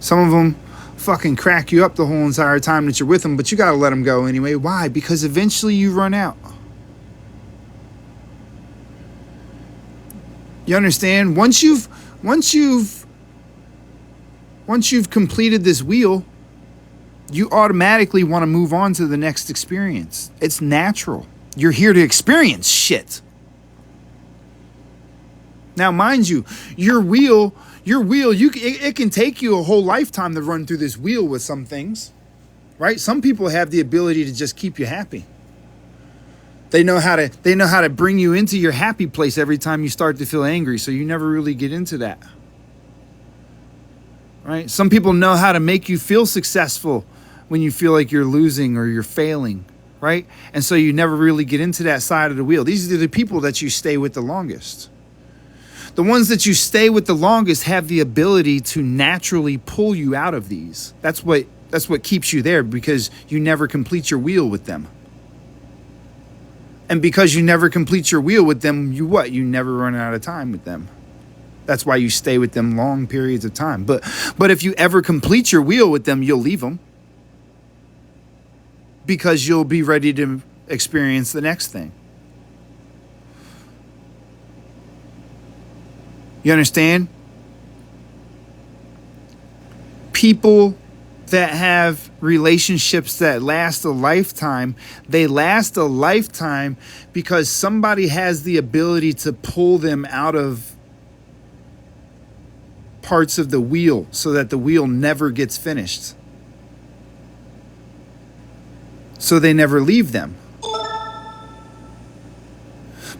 Some of them fucking crack you up the whole entire time that you're with them, but you got to let them go anyway. Why? Because eventually you run out. You understand? Once you've completed this wheel, you automatically want to move on to the next experience. It's natural. You're here to experience shit. Now, mind you, your wheel, it can take you a whole lifetime to run through this wheel with some things, right? Some people have the ability to just keep you happy. They know how to bring you into your happy place every time you start to feel angry, so you never really get into that. Right? Some people know how to make you feel successful when you feel like you're losing or you're failing, right? And so you never really get into that side of the wheel. These are the people that you stay with the longest. The ones that you stay with the longest have the ability to naturally pull you out of these. That's what keeps you there, because you never complete your wheel with them. And because you never complete your wheel with them, you never run out of time with them. That's why you stay with them long periods of time. But if you ever complete your wheel with them, you'll leave them, because you'll be ready to experience the next thing. You understand? People that have relationships that last a lifetime, they last a lifetime because somebody has the ability to pull them out of parts of the wheel so that the wheel never gets finished. So they never leave them.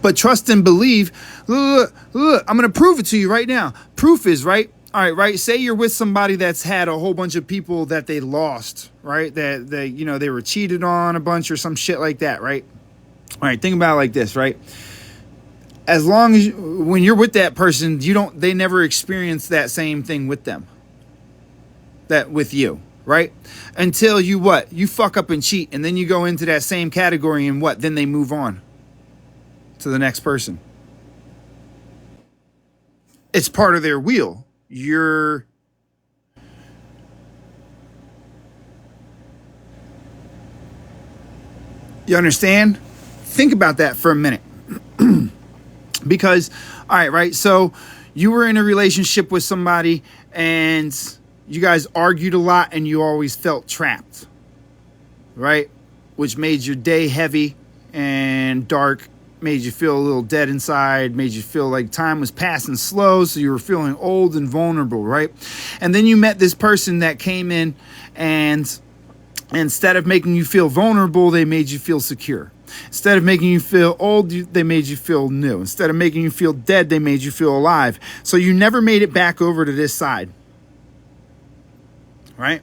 But trust and believe, look, I'm going to prove it to you right now. Proof is, right? All right, right? Say you're with somebody that's had a whole bunch of people that they lost, right? That they were cheated on a bunch or some shit like that, right? All right, think about it like this, right? As long as when you're with that person, they never experience that same thing with them. That with you, right? Until you fuck up and cheat, and then you go into that same category, and then they move on to the next person. It's part of their wheel. You understand? Think about that for a minute. Because, all right, right? So you were in a relationship with somebody and you guys argued a lot and you always felt trapped, right? Which made your day heavy and dark, made you feel a little dead inside, made you feel like time was passing slow, so you were feeling old and vulnerable, right? And then you met this person that came in, and instead of making you feel vulnerable, they made you feel secure. Instead of making you feel old, they made you feel new. Instead of making you feel dead, they made you feel alive. So you never made it back over to this side, right?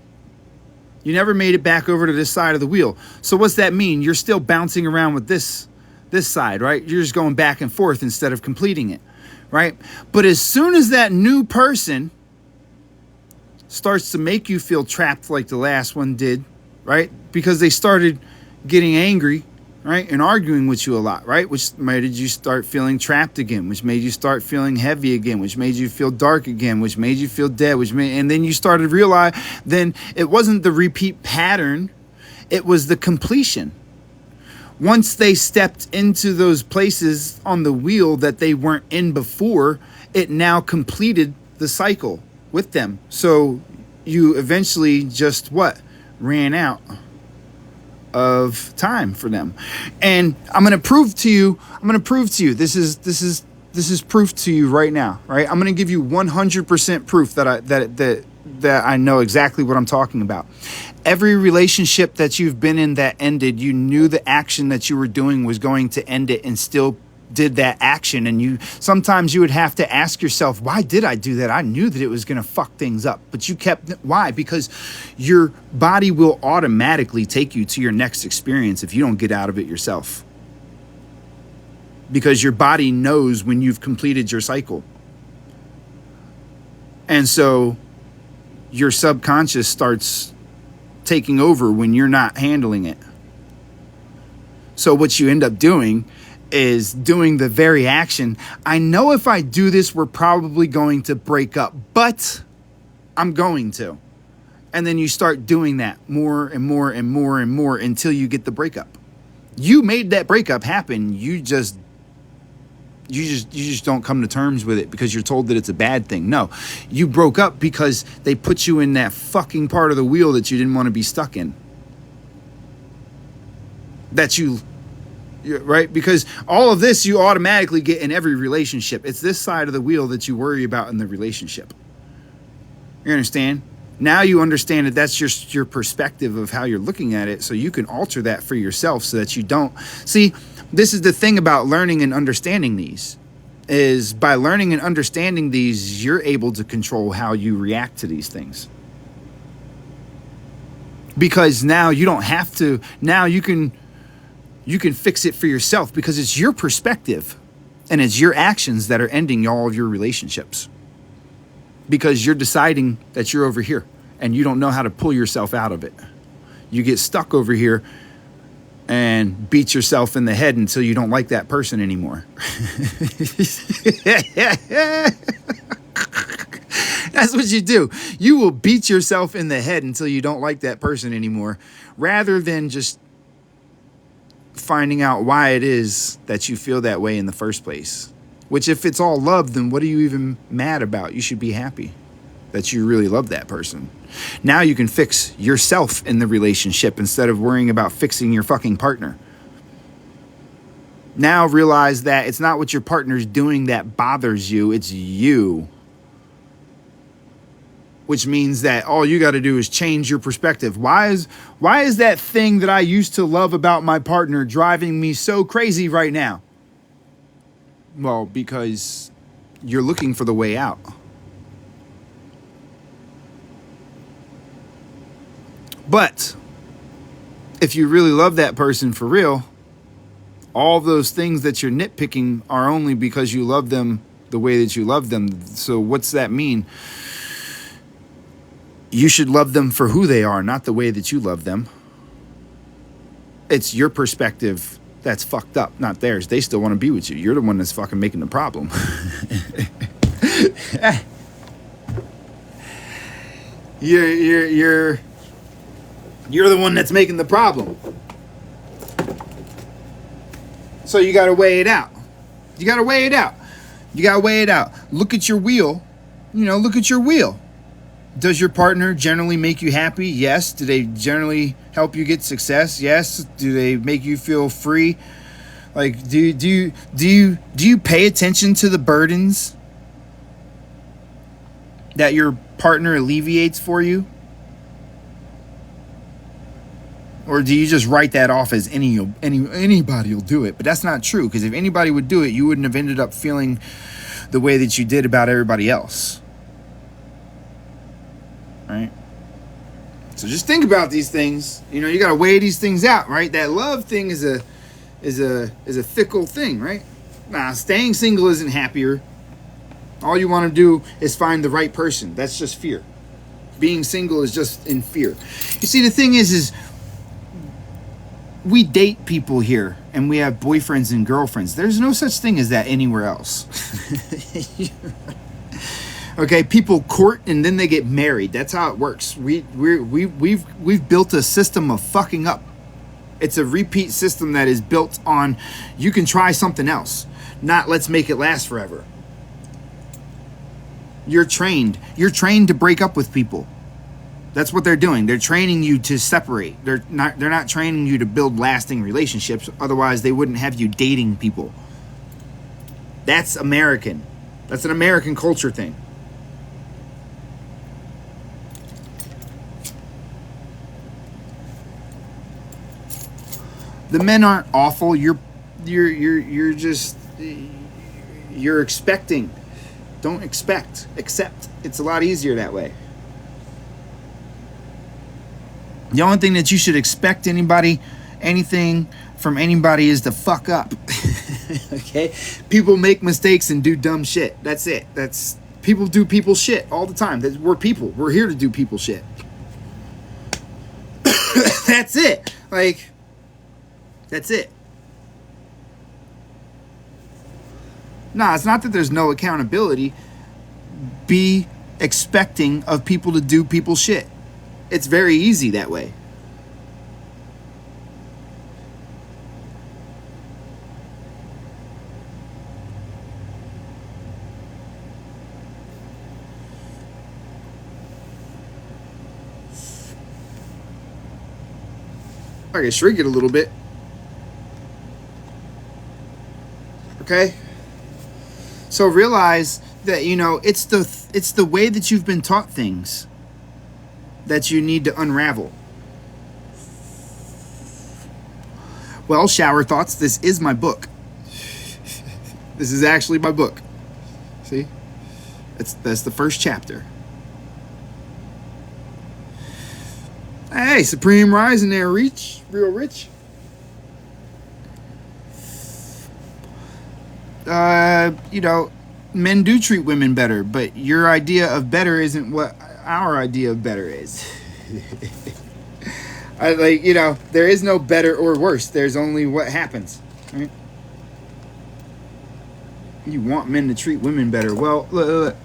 You never made it back over to this side of the wheel. So what's that mean? You're still bouncing around with this side, right? You're just going back and forth instead of completing it, right? But as soon as that new person starts to make you feel trapped like the last one did, right? Because they started getting angry, right? And arguing with you a lot, right? Which made you start feeling trapped again, which made you start feeling heavy again, which made you feel dark again, which made you feel dead, and then you started to realize then it wasn't the repeat pattern, it was the completion. Once they stepped into those places on the wheel that they weren't in before, it now completed the cycle with them. So you eventually just ran out of time for them. And I'm going to prove to you, this is proof to you right now, right? I'm going to give you 100% proof that I know exactly what I'm talking about. Every relationship that you've been in that ended, you knew the action that you were doing was going to end it and still did that action. And sometimes you would have to ask yourself, why did I do that? I knew that it was going to fuck things up, but you kept. Why? Because your body will automatically take you to your next experience if you don't get out of it yourself. Because your body knows when you've completed your cycle. And so your subconscious starts taking over when you're not handling it. So what you end up doing is doing the very action. I know if I do this, we're probably going to break up, but I'm going to. And then you start doing that more and more and more and more until you get the breakup. You made that breakup happen. You just don't come to terms with it because you're told that it's a bad thing. No, you broke up because they put you in that fucking part of the wheel that you didn't want to be stuck in. Right? Because all of this you automatically get in every relationship. It's this side of the wheel that you worry about in the relationship. You understand? Now you understand that that's just your perspective of how you're looking at it, so you can alter that for yourself so that you don't. See, this is the thing about learning and understanding these, is by learning and understanding these, you're able to control how you react to these things. Because now you don't have to, now you can fix it for yourself because it's your perspective and it's your actions that are ending all of your relationships. Because you're deciding that you're over here and you don't know how to pull yourself out of it. You get stuck over here and beat yourself in the head until you don't like that person anymore. That's what you do. You will beat yourself in the head until you don't like that person anymore, rather than just finding out why it is that you feel that way in the first place. Which, if it's all love, then what are you even mad about? You should be happy that you really love that person. Now you can fix yourself in the relationship instead of worrying about fixing your fucking partner. Now realize that it's not what your partner's doing that bothers you, it's you. Which means that all you got to do is change your perspective. Why is that thing that I used to love about my partner driving me so crazy right now? Well, because you're looking for the way out. But if you really love that person for real, all those things that you're nitpicking are only because you love them the way that you love them. So what's that mean? You should love them for who they are, not the way that you love them. It's your perspective that's fucked up, not theirs. They still want to be with you. You're the one that's fucking making the problem. You're the one that's making the problem. So you got to weigh it out. You got to weigh it out. Look at your wheel. Look at your wheel. Does your partner generally make you happy? Yes. Do they generally help you get success? Yes. Do they make you feel free? Like, do you pay attention to the burdens that your partner alleviates for you? Or do you just write that off as anybody will do it? But that's not true, because if anybody would do it, you wouldn't have ended up feeling the way that you did about everybody else. Right? So just think about these things. You got to weigh these things out, right? That love thing is a fickle thing, right? Nah, staying single isn't happier. All you want to do is find the right person. That's just fear. Being single is just in fear. You see, the thing is we date people here and we have boyfriends and girlfriends. There's no such thing as that anywhere else. Okay, people court and then they get married. That's how it works. We've built a system of fucking up. It's a repeat system that is built on you can try something else, not let's make it last forever. You're trained to break up with people. That's what they're doing. They're training you to separate. They're not training you to build lasting relationships. Otherwise, they wouldn't have you dating people. That's American. That's an American culture thing. The men aren't awful. You're expecting. Don't expect. Accept. It's a lot easier that way. The only thing that you should expect anything from anybody is to fuck up. Okay? People make mistakes and do dumb shit. That's it. People do people shit all the time. We're people. We're here to do people shit. That's it. That's it. Nah, it's not that there's no accountability. Be expecting of people to do people shit. It's very easy that way. I can shrink it a little bit. Okay? So realize that, you know, it's the way that you've been taught things that you need to unravel. Well, shower thoughts, this is my book. This is actually my book. See? That's the first chapter. Hey, Supreme Rising there, Real Rich. You know, men do treat women better, but your idea of better isn't what our idea of better is. You know, there is no better or worse. There's only what happens, right? You want men to treat women better. Well, look.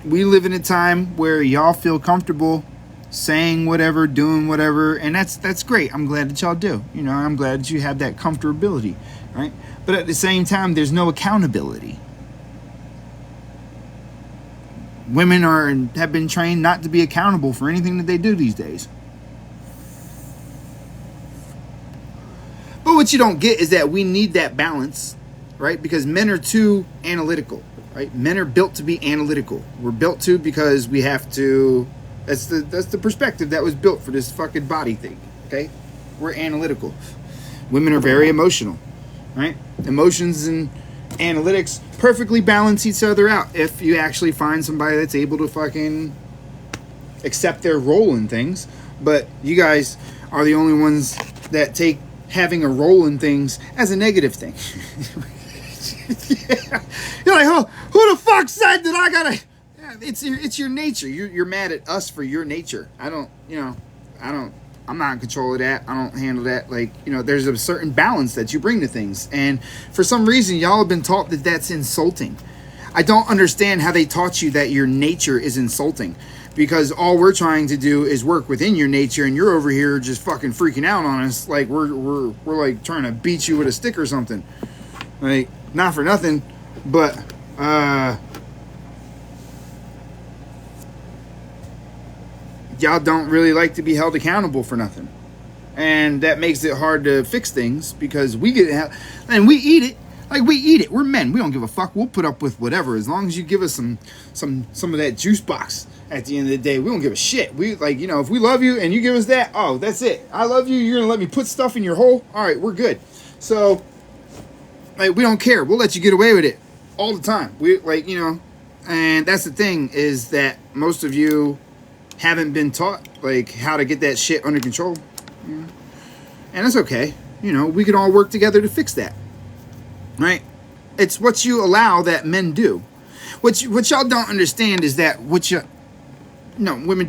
We live in a time where y'all feel comfortable saying whatever, doing whatever, and that's great. I'm glad that y'all do. You know, I'm glad that you have that comfortability, right? But at the same time, there's no accountability. Women have been trained not to be accountable for anything that they do these days. But what you don't get is that we need that balance, right? Because men are too analytical, right? Men are built to be analytical. We're built to because we have to. That's the perspective that was built for this fucking body thing, okay? We're analytical. Women are very emotional, right? Emotions and analytics perfectly balance each other out if you actually find somebody that's able to fucking accept their role in things. But you guys are the only ones that take having a role in things as a negative thing. Yeah. You're like, oh, who the fuck said that I gotta... It's your nature. You're mad at us for your nature. I'm not in control of that. I don't handle that. Like, you know, there's a certain balance that you bring to things. And for some reason, y'all have been taught that that's insulting. I don't understand how they taught you that your nature is insulting. Because all we're trying to do is work within your nature, and you're over here just fucking freaking out on us like we're like trying to beat you with a stick or something. Like, not for nothing, but y'all don't really like to be held accountable for nothing. And that makes it hard to fix things because we get and we eat it. Like, we eat it. We're men. We don't give a fuck. We'll put up with whatever as long as you give us some of that juice box at the end of the day. We don't give a shit. We, like, you know, if we love you and you give us that, oh, that's it. I love you. You're going to let me put stuff in your hole? All right, we're good. So, like, we don't care. We'll let you get away with it all the time. We, like, you know, and that's the thing is that most of you haven't been taught, like, how to get that shit under control. And that's okay. You know, we can all work together to fix that. Right? It's what you allow that men do. What y'all don't understand is that women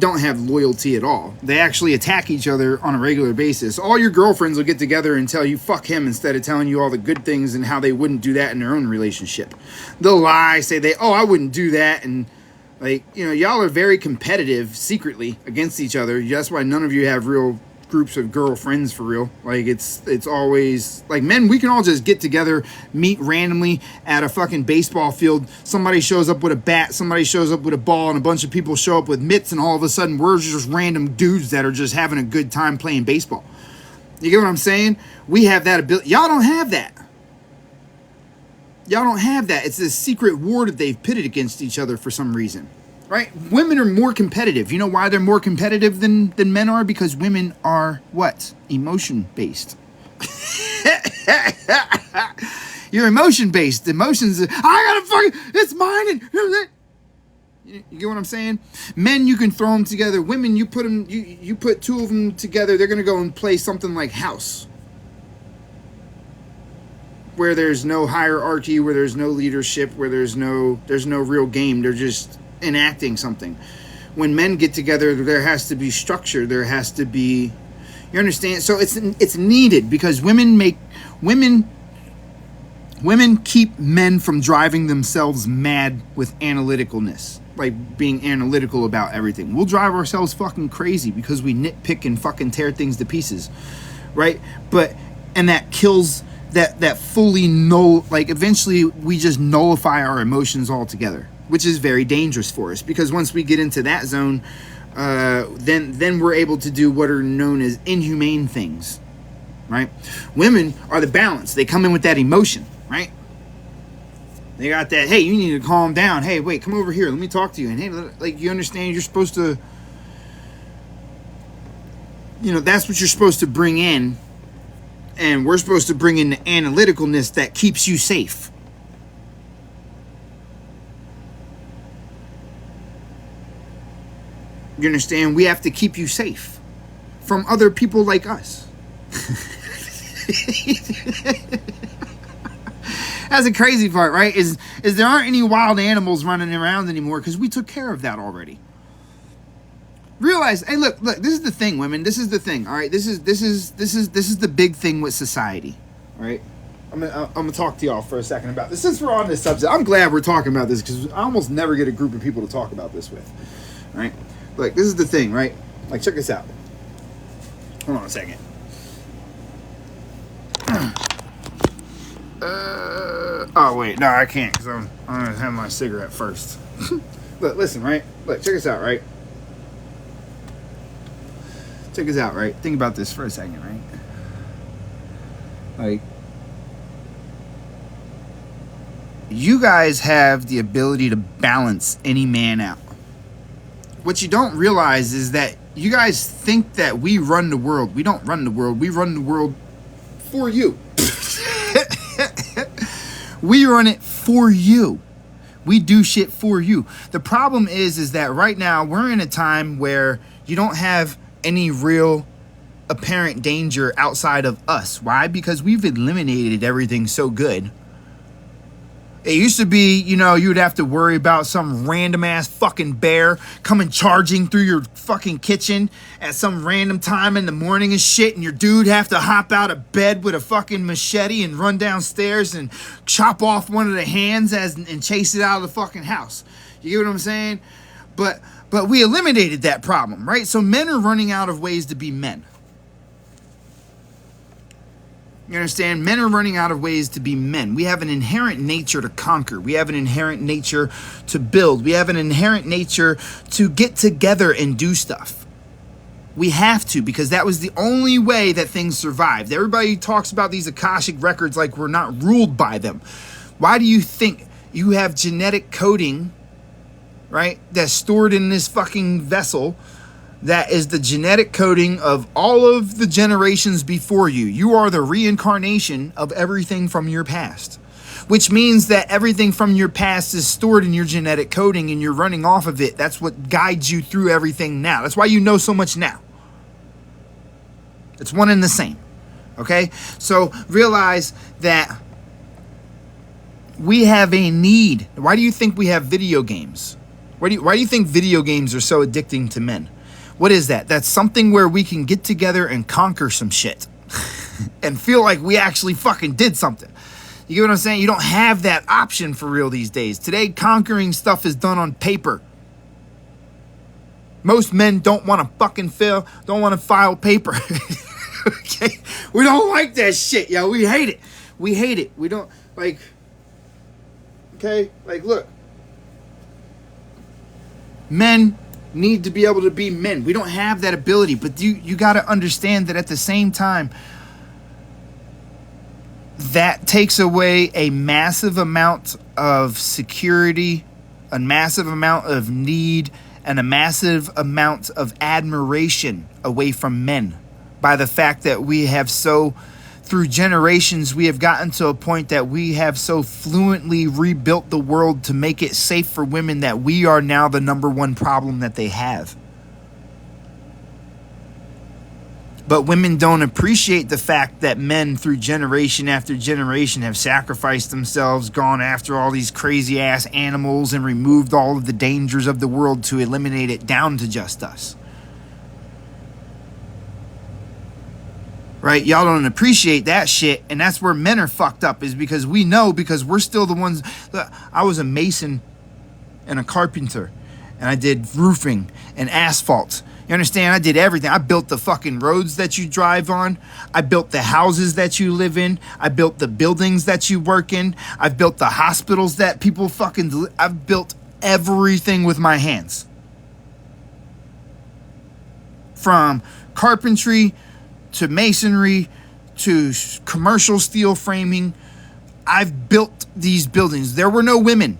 don't have loyalty at all. They actually attack each other on a regular basis. All your girlfriends will get together and tell you fuck him instead of telling you all the good things and how they wouldn't do that in their own relationship. They'll lie, say I wouldn't do that, and like, you know, y'all are very competitive secretly against each other. That's why none of you have real groups of girlfriends for real. Like, it's always like, men, we can all just get together, meet randomly at a fucking baseball field. Somebody shows up with a bat, somebody shows up with a ball, and a bunch of people show up with mitts, and all of a sudden we're just random dudes that are just having a good time playing baseball. You get what I'm saying? We have that ability. Y'all don't have that. Y'all don't have that. It's this secret war that they've pitted against each other for some reason. Right? Women are more competitive. You know why they're more competitive than men are? Because women are what? Emotion-based. You're emotion-based. Emotions, I gotta fucking, it's mine. And you get what I'm saying? Men, you can throw them together. Women, you put two of them together, they're gonna go and play something like house, where there's no hierarchy, where there's no leadership, where there's no real game. They're just enacting something. When men get together, there has to be structure. There has to be, you understand? So it's needed because women keep men from driving themselves mad with analyticalness. like being analytical about everything. We'll drive ourselves fucking crazy because we nitpick and fucking tear things to pieces, right? And that kills that fully like eventually we just nullify our emotions altogether, which is very dangerous for us, because once we get into that zone, then we're able to do what are known as inhumane things, right? Women are the balance. They come in with that emotion, right? They got that, hey, you need to calm down. Hey, wait, come over here. Let me talk to you. And hey, like, you understand you're supposed to, that's what you're supposed to bring in. And we're supposed to bring in the analyticalness that keeps you safe. You understand? We have to keep you safe from other people like us. That's the crazy part, right? Is there aren't any wild animals running around anymore because we took care of that already. Realize, hey, look, this is the thing, women. This is the thing, all right? This is the big thing with society, all right? I'm gonna talk to y'all for a second about this. Since we're on this subject, I'm glad we're talking about this because I almost never get a group of people to talk about this with, all right? Look, this is the thing, right? Like, check this out. Hold on a second. Oh wait, no, I can't because I'm gonna have my cigarette first. Look, listen, right? Look, check this out, right? Check this out, right? Think about this for a second, right? Like, you guys have the ability to balance any man out. What you don't realize is that you guys think that we run the world. We don't run the world. We run the world for you. We run it for you. We do shit for you. The problem is that right now we're in a time where you don't have any real apparent danger outside of us. Why? Because we've eliminated everything so good. It used to be, you would have to worry about some random ass fucking bear coming charging through your fucking kitchen at some random time in the morning and shit, and your dude have to hop out of bed with a fucking machete and run downstairs and chop off one of the hands and chase it out of the fucking house. You get what I'm saying? But we eliminated that problem, right? So men are running out of ways to be men. You understand? Men are running out of ways to be men. We have an inherent nature to conquer. We have an inherent nature to build. We have an inherent nature to get together and do stuff. We have to, because that was the only way that things survived. Everybody talks about these Akashic records like we're not ruled by them. Why do you think you have genetic coding, right, that's stored in this fucking vessel that is the genetic coding of all of the generations before you? You are the reincarnation of everything from your past, which means that everything from your past is stored in your genetic coding and you're running off of it. That's what guides you through everything now. That's why you know so much now. It's one and the same. Okay? So realize that we have a need. Why do you think we have video games? Why do you think video games are so addicting to men? What is that? That's something where we can get together and conquer some shit and feel like we actually fucking did something. You get what I'm saying? You don't have that option for real these days. Today, conquering stuff is done on paper. Most men don't want to file paper. Okay? We don't like that shit, yo. We hate it. We hate it. We don't, like, okay? Like, look. Men need to be able to be men. We don't have that ability, but you got to understand that at the same time, that takes away a massive amount of security, a massive amount of need, and a massive amount of admiration away from men by the fact that we have through generations, we have gotten to a point that we have so fluently rebuilt the world to make it safe for women that we are now the number one problem that they have. But women don't appreciate the fact that men through generation after generation have sacrificed themselves, gone after all these crazy ass animals, and removed all of the dangers of the world to eliminate it down to just us. Right? Y'all don't appreciate that shit, and that's where men are fucked up, is because we know, because we're still the ones. Look, I was a mason and a carpenter, and I did roofing and asphalt. You understand? I did everything. I built the fucking roads that you drive on. I built the houses that you live in. I built the buildings that you work in. I've built the hospitals that people fucking... I've built everything with my hands. From carpentry to masonry to commercial steel framing. I've built these buildings. There were no women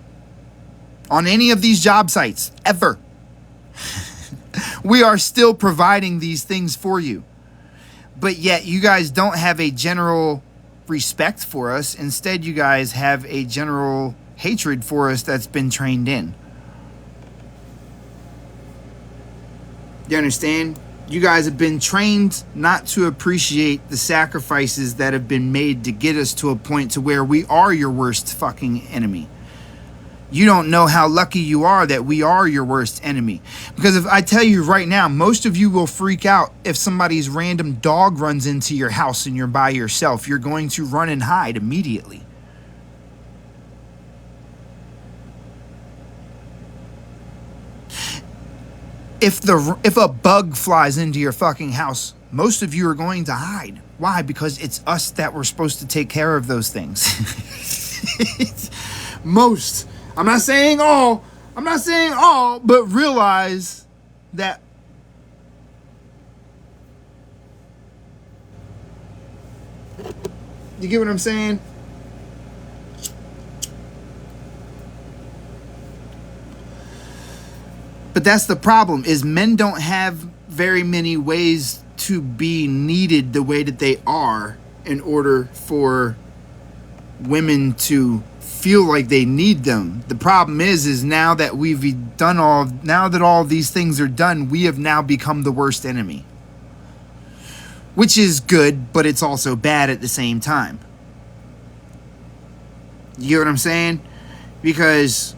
on any of these job sites, ever. We are still providing these things for you. But yet you guys don't have a general respect for us. Instead, you guys have a general hatred for us that's been trained in. You understand? You guys have been trained not to appreciate the sacrifices that have been made to get us to a point to where we are your worst fucking enemy. You don't know how lucky you are that we are your worst enemy. Because if I tell you right now, most of you will freak out if somebody's random dog runs into your house and you're by yourself. You're going to run and hide immediately. If a bug flies into your fucking house, most of you are going to hide. Why? Because it's us that we're supposed to take care of those things. Most. I'm not saying all, but realize that you get what I'm saying? But that's the problem, is men don't have very many ways to be needed the way that they are in order for women to feel like they need them. The problem is now that now that all these things are done, we have now become the worst enemy. Which is good, but it's also bad at the same time. You get what I'm saying? Because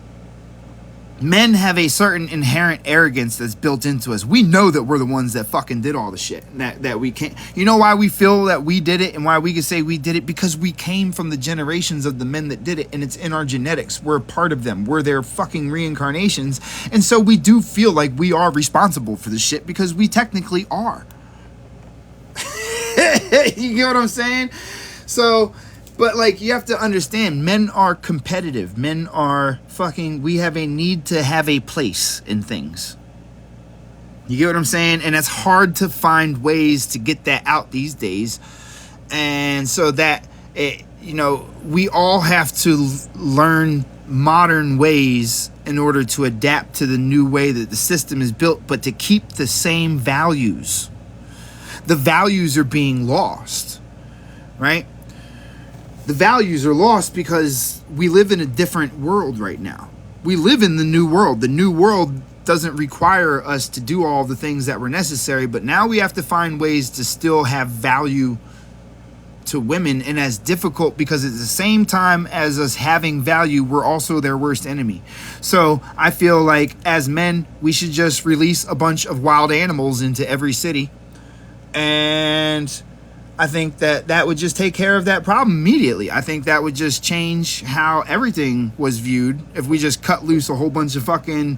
men have a certain inherent arrogance that's built into us. We know that we're the ones that fucking did all the shit. That we can't. You know why we feel that we did it and why we can say we did it? Because we came from the generations of the men that did it, and it's in our genetics. We're a part of them. We're their fucking reincarnations. And so we do feel like we are responsible for the shit because we technically are. You get what I'm saying? So... But, like, you have to understand, men are competitive. Men are we have a need to have a place in things. You get what I'm saying? And it's hard to find ways to get that out these days. And so that, we all have to learn modern ways in order to adapt to the new way that the system is built, but to keep the same values. The values are being lost, right? The values are lost because we live in a different world right now. We live in the new world. The new world doesn't require us to do all the things that were necessary, but now we have to find ways to still have value to women, and as difficult because at the same time as us having value, we're also their worst enemy. So I feel like as men, we should just release a bunch of wild animals into every city, and I think that would just take care of that problem immediately. I think that would just change how everything was viewed if we just cut loose a whole bunch of fucking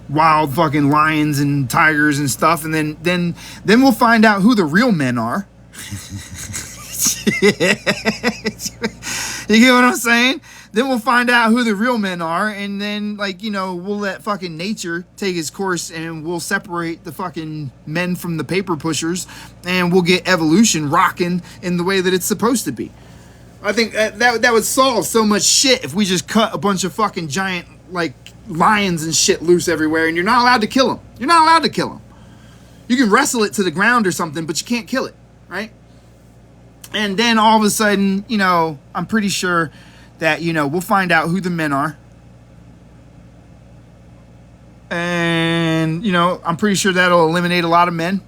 wild fucking lions and tigers and stuff, and then we'll find out who the real men are. You get what I'm saying? Then we'll find out who the real men are, and then, we'll let fucking nature take its course, and we'll separate the fucking men from the paper pushers, and we'll get evolution rocking in the way that it's supposed to be. I think that would solve so much shit if we just cut a bunch of fucking giant, lions and shit loose everywhere, and you're not allowed to kill them. You're not allowed to kill them. You can wrestle it to the ground or something, but you can't kill it, right? And then all of a sudden, I'm pretty sure that, we'll find out who the men are. And, I'm pretty sure that'll eliminate a lot of men.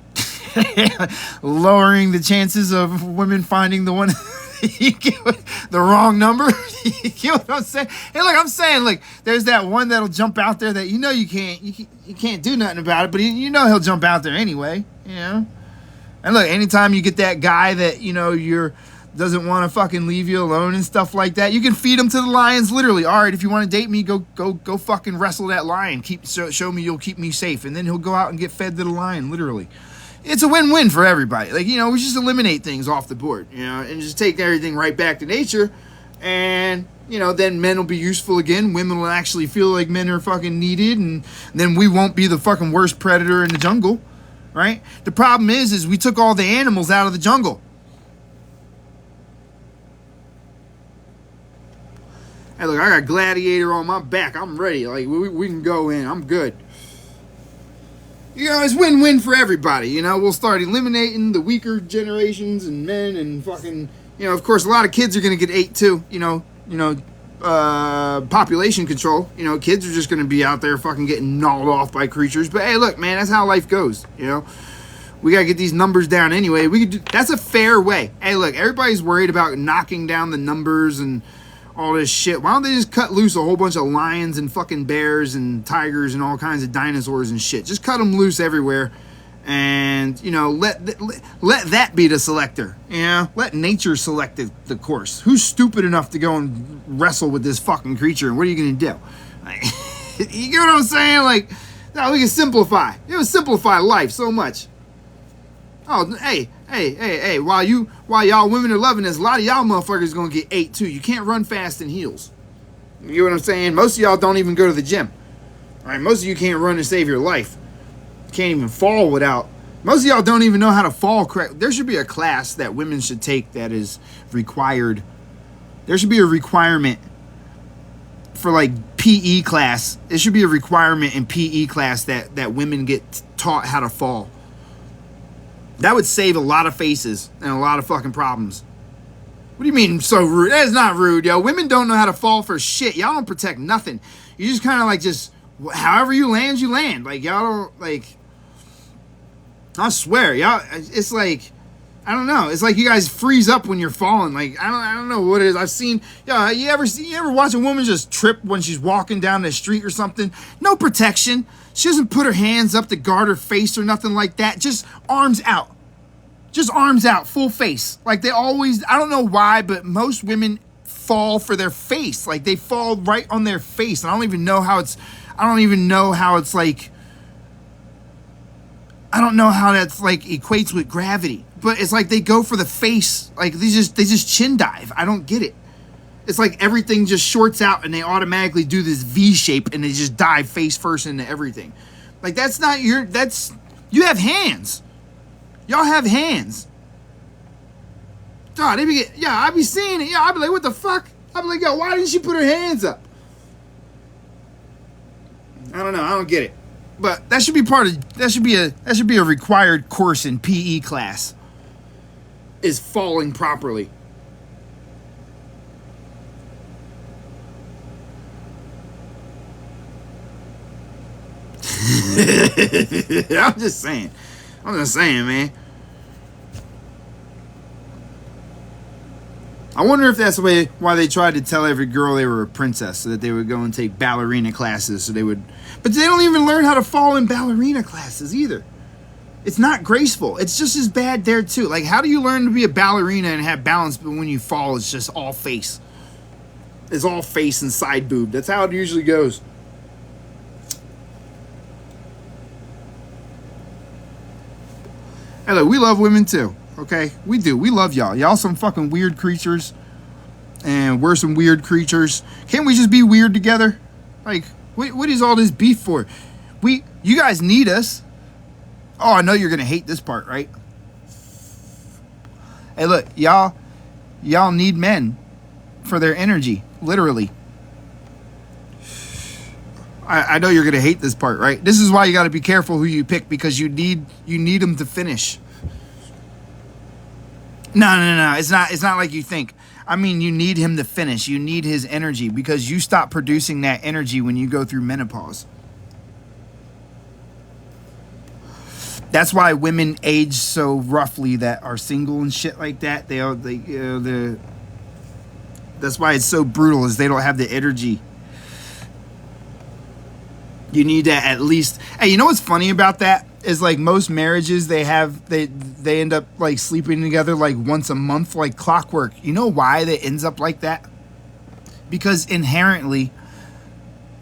Lowering the chances of women finding the one, the wrong number. You get what I'm saying? Hey, look, I'm saying, there's that one that'll jump out there that you can't do nothing about it, but he'll jump out there anyway, And look, anytime you get that guy that, doesn't want to fucking leave you alone and stuff like that, you can feed them to the lions, literally. All right, if you want to date me, go fucking wrestle that lion. Show me you'll keep me safe, and then he'll go out and get fed to the lion, literally. It's a win-win for everybody. Like, you know, we just eliminate things off the board, you know, and just take everything right back to nature, and, you know, then men will be useful again. Women will actually feel like men are fucking needed, and then we won't be the fucking worst predator in the jungle, right? The problem is we took all the animals out of the jungle. Hey, look, I got Gladiator on my back. I'm ready. Like, we can go in. I'm good. You know, it's win-win for everybody. You know, we'll start eliminating the weaker generations and men and fucking, you know, of course, a lot of kids are going to get ate too. You know, population control. You know, kids are just going to be out there fucking getting gnawed off by creatures. But hey, look, man, that's how life goes. You know, we got to get these numbers down anyway. That's a fair way. Hey, look, everybody's worried about knocking down the numbers and all this shit. Why don't they just cut loose a whole bunch of lions and fucking bears and tigers and all kinds of dinosaurs and shit? Just cut them loose everywhere, and, you know, let that be the selector. You know, let nature select the course. Who's stupid enough to go and wrestle with this fucking creature? And what are you gonna do? Like, you get what I'm saying? Like, no, we can simplify. You know, simplify life so much. Oh, hey, while y'all women are loving this, a lot of y'all motherfuckers gonna get ate too. You can't run fast in heels. You know what I'm saying? Most of y'all don't even go to the gym. All right, most of you can't run to save your life. Can't even fall without. Most of y'all don't even know how to fall correct. There should be a class that women should take that is required. There should be a requirement for, like, PE class. It should be a requirement in PE class that women get taught how to fall. That would save a lot of faces and a lot of fucking problems. What do you mean so rude? That is not rude, yo. Women don't know how to fall for shit. Y'all don't protect nothing. You just kind of like just, however you land, you land. Like, y'all don't, like, I swear, y'all, it's like, I don't know. It's like you guys freeze up when you're falling. Like, I don't know what it is. I've seen, yeah, you ever watch a woman just trip when she's walking down the street or something? No protection. She doesn't put her hands up to guard her face or nothing like that. Just arms out. Just arms out, full face. Like, they always, I don't know why, but most women fall for their face. Like, they fall right on their face. And I don't even know how it's like, I don't know how that's like equates with gravity. But it's like they go for the face. Like, they just chin dive. I don't get it. It's like everything just shorts out and they automatically do this V shape and they just dive face first into everything. Like, you have hands. Y'all have hands. God, I be seeing it. Yeah, I be like, what the fuck? I be like, yo, why didn't she put her hands up? I don't know. I don't get it. But that should be a required course in PE class. Is falling properly. I'm just saying, man. I wonder if that's why they tried to tell every girl they were a princess, so that they would go and take ballerina classes, but they don't even learn how to fall in ballerina classes either. It's not graceful. It's just as bad there too. Like, how do you learn to be a ballerina and have balance, but when you fall, it's just all face? It's all face and side boob. That's how it usually goes. Hey, look, we love women too, okay? We do. We love y'all. Y'all some fucking weird creatures, and we're some weird creatures. Can't we just be weird together? Like, what is all this beef for? You guys need us. Oh, I know you're gonna hate this part, right? Hey, look, y'all need men for their energy, literally. I know you're gonna hate this part, right? This is why you got to be careful who you pick, because you need them to finish. No. It's not like you think. I mean, you need him to finish. You need his energy, because you stop producing that energy when you go through menopause. That's why women age so roughly that are single and shit like that. That's why it's so brutal, is they don't have the energy. You need that at least. Hey, you know what's funny about that? is like most marriages they end up like sleeping together like once a month, like clockwork. You know why that ends up like that? Because inherently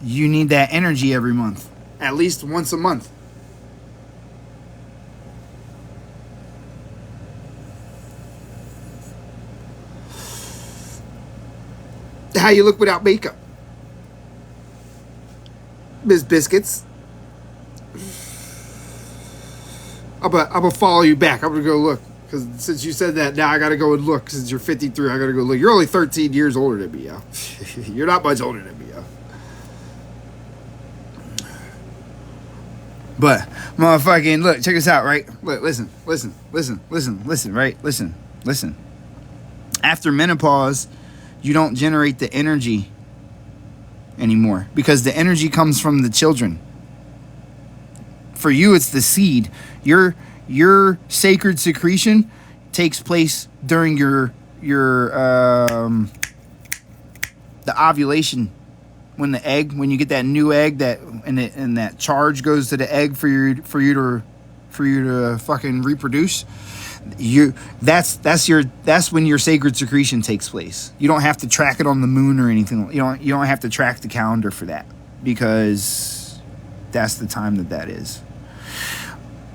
you need that energy every month, at least once a month. How you look without makeup, Miss Biscuits? I'm gonna follow you back. I'm gonna go look, because since you said that, now I gotta go and look. Since you're 53, I gotta go look. You're only 13 years older than me, yo. You're not much older than me, yo. But motherfucking look, check this out, right? Look, listen, right? Listen. After menopause, you don't generate the energy anymore because the energy comes from the children. For you, it's the seed. Your sacred secretion takes place during the ovulation, when you get that new egg, and that charge goes to the egg for you to fucking reproduce. That's when your sacred secretion takes place. You don't have to track it on the moon or anything. You don't have to track the calendar for that, because that's the time that is.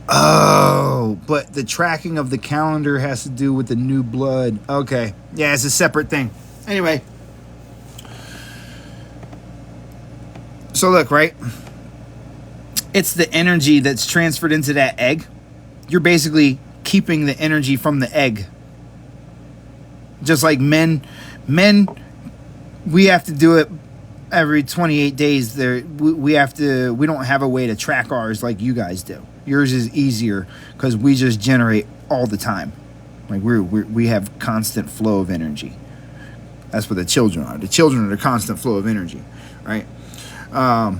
Oh, but the tracking of the calendar has to do with the new blood. Okay. Yeah, it's a separate thing. Anyway. So look, right? It's the energy that's transferred into that egg. You're basically keeping the energy from the egg. Just like men, we have to do it every 28 days. We don't have a way to track ours like you guys do. Yours is easier because we just generate all the time. Like we have constant flow of energy. That's what the children are. The children are the constant flow of energy, right? But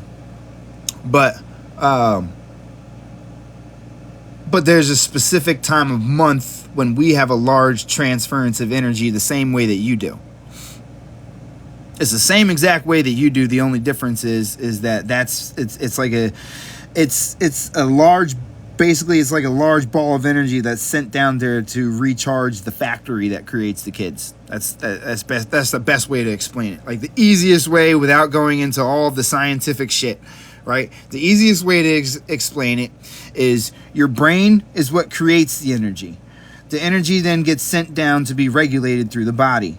there's a specific time of month when we have a large transference of energy the same way that you do. It's the same exact way that you do. The only difference is that it's like a large, basically it's like a large ball of energy that's sent down there to recharge the factory that creates the kids. That's the best way to explain it. Like the easiest way without going into all of the scientific shit, right? The easiest way to explain it is your brain is what creates the energy. The energy then gets sent down to be regulated through the body.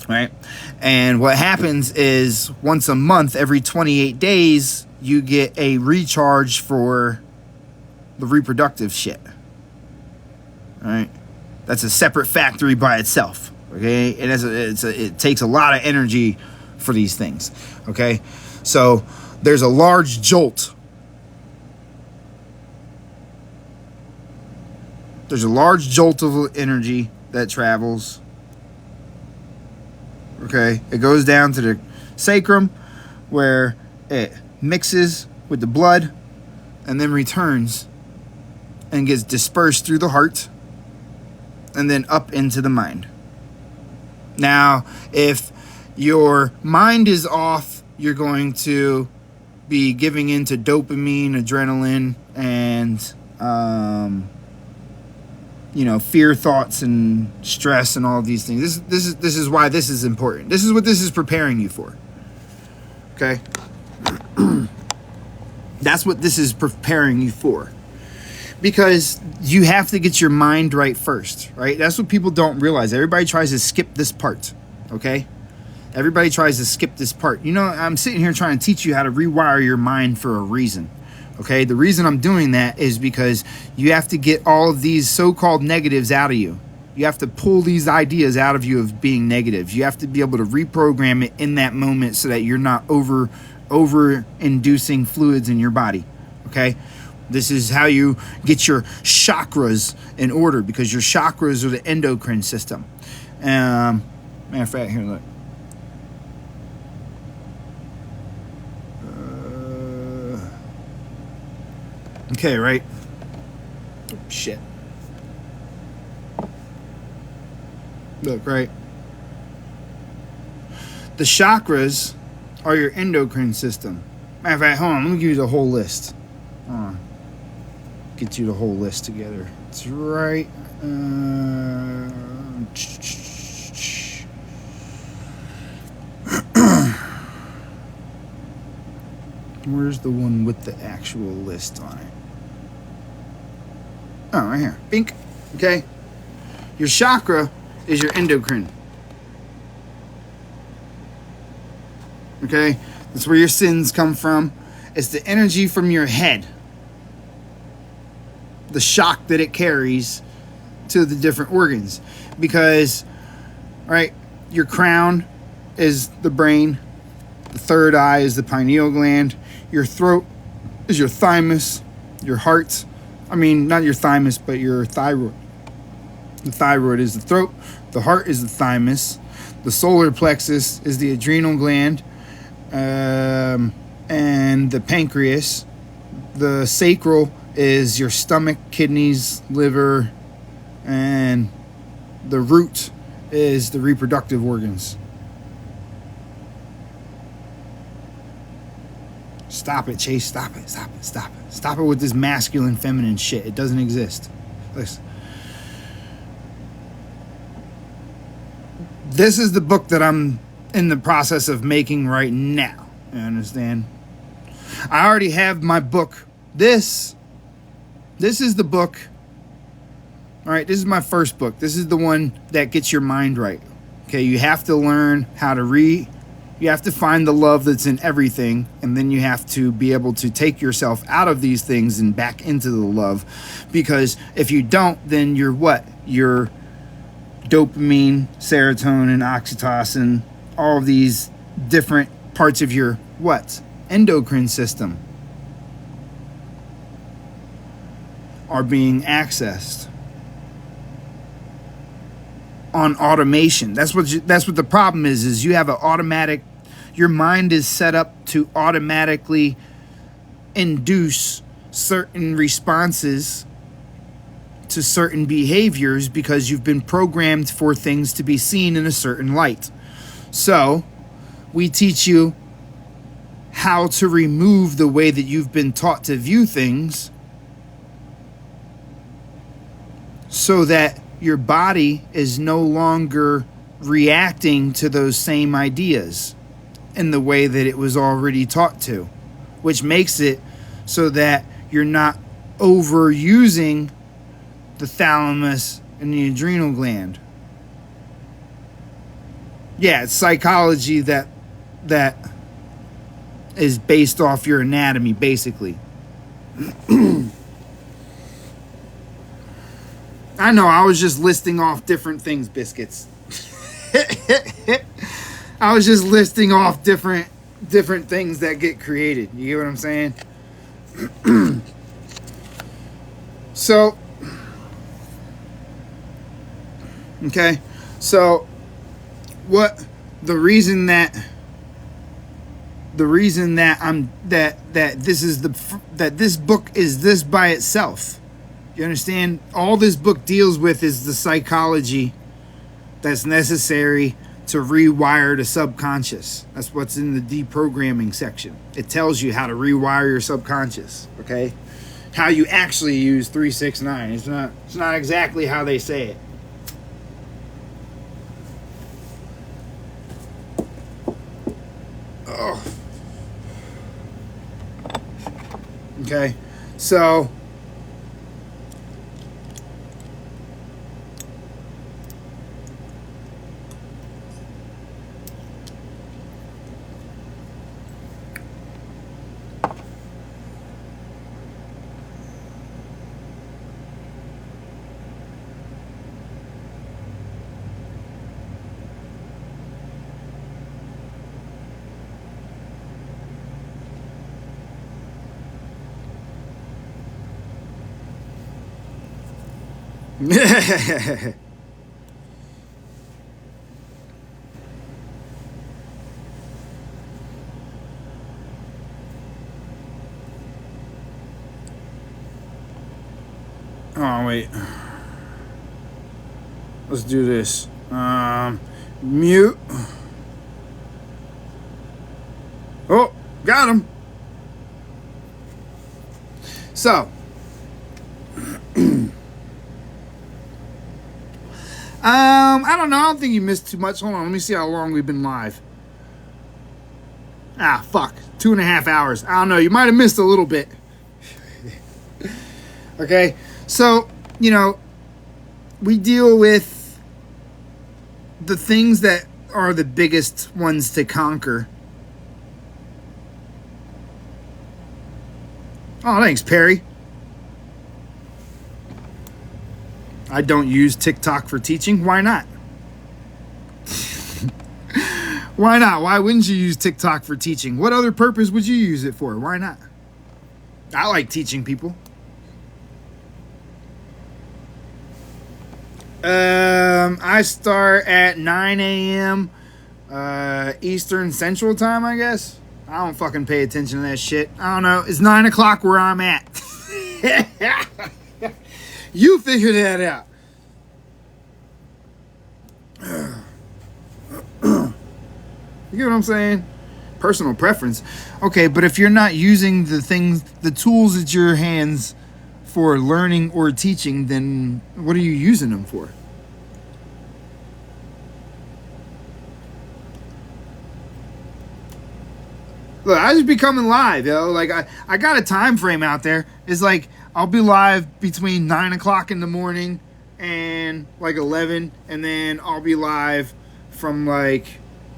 Right? And what happens is once a month, every 28 days, you get a recharge for the reproductive shit. All right? That's a separate factory by itself. Okay? It takes a lot of energy for these things. Okay? So there's a large jolt. There's a large jolt of energy that travels. Okay, it goes down to the sacrum where it mixes with the blood and then returns and gets dispersed through the heart and then up into the mind. Now, if your mind is off, you're going to be giving into dopamine, adrenaline, and fear thoughts and stress and all of these things. This is why this is important. This is what this is preparing you for. Okay? That's what this is preparing you for. Because you have to get your mind right first, right? That's what people don't realize. Everybody tries to skip this part, okay? Everybody tries to skip this part. I'm sitting here trying to teach you how to rewire your mind for a reason. Okay, the reason I'm doing that is because you have to get all of these so-called negatives out of you. You have to pull these ideas out of you of being negatives. You have to be able to reprogram it in that moment so that you're not over-inducing fluids in your body. Okay, this is how you get your chakras in order, because your chakras are the endocrine system. Matter of fact, here, look. Okay, right? Shit. Look, right? The chakras are your endocrine system. Matter of fact, hold on, let me give you the whole list. Hold on. get you the whole list together. It's right. Where's the one with the actual list on it? Oh, right here. Bink. Okay. Your chakra is your endocrine. Okay? That's where your sins come from. It's the energy from your head. The shock that it carries to the different organs. Because, right, your crown is the brain. The third eye is the pineal gland. Your throat is your thymus. Your heart, I mean, not your thymus, but your thyroid. The thyroid is the throat. The heart is the thymus. The solar plexus is the adrenal gland. And the pancreas. The sacral is your stomach, kidneys, liver, and the root is the reproductive organs. Stop it, Chase. Stop it. Stop it. Stop it. Stop it with this masculine, feminine shit. It doesn't exist. Listen. This is the book that I'm in the process of making right now. You understand? I already have my book. This is the book. All right, this is my first book. This is the one that gets your mind right. Okay, you have to learn how to read. You have to find the love that's in everything, and then you have to be able to take yourself out of these things and back into the love. Because if you don't, then you're what? You're dopamine, serotonin, oxytocin, all of these different parts of your what? Endocrine system are being accessed on automation. That's what the problem is you have an automatic, your mind is set up to automatically induce certain responses to certain behaviors because you've been programmed for things to be seen in a certain light. So we teach you how to remove the way that you've been taught to view things so that your body is no longer reacting to those same ideas in the way that it was already taught to, which makes it so that you're not overusing the thalamus and the adrenal gland. Yeah, it's psychology that is based off your anatomy, basically. I know, I was just listing off different things, Biscuits. I was just listing off different things that get created. You get what I'm saying? So, okay. So, what the reason that this book is this by itself. You understand? All this book deals with is the psychology that's necessary to rewire the subconscious. That's what's in the deprogramming section. It tells you how to rewire your subconscious, okay? How you actually use 369. It's not exactly how they say it. Oh. Okay. So oh, wait. Let's do this. Mute. Oh, got him. So, I don't know. I don't think you missed too much. Hold on. Let me see how long we've been live. Ah, fuck. 2.5 hours. I don't know. You might have missed a little bit. Okay. So, you know, we deal with the things that are the biggest ones to conquer. Oh, thanks, Perry. I don't use TikTok for teaching. Why not? Why not? Why wouldn't you use TikTok for teaching? What other purpose would you use it for? Why not? I like teaching people. I start at 9 a.m. Eastern Central Time, I guess. I don't fucking pay attention to that shit. I don't know. It's 9 o'clock where I'm at. You figure that out. You get what I'm saying? Personal preference. Okay, but if you're not using the tools at your hands for learning or teaching, then what are you using them for? Look, I just be coming live, yo. Like, I got a time frame out there. It's like, I'll be live between 9 o'clock in the morning and like 11, and then I'll be live from like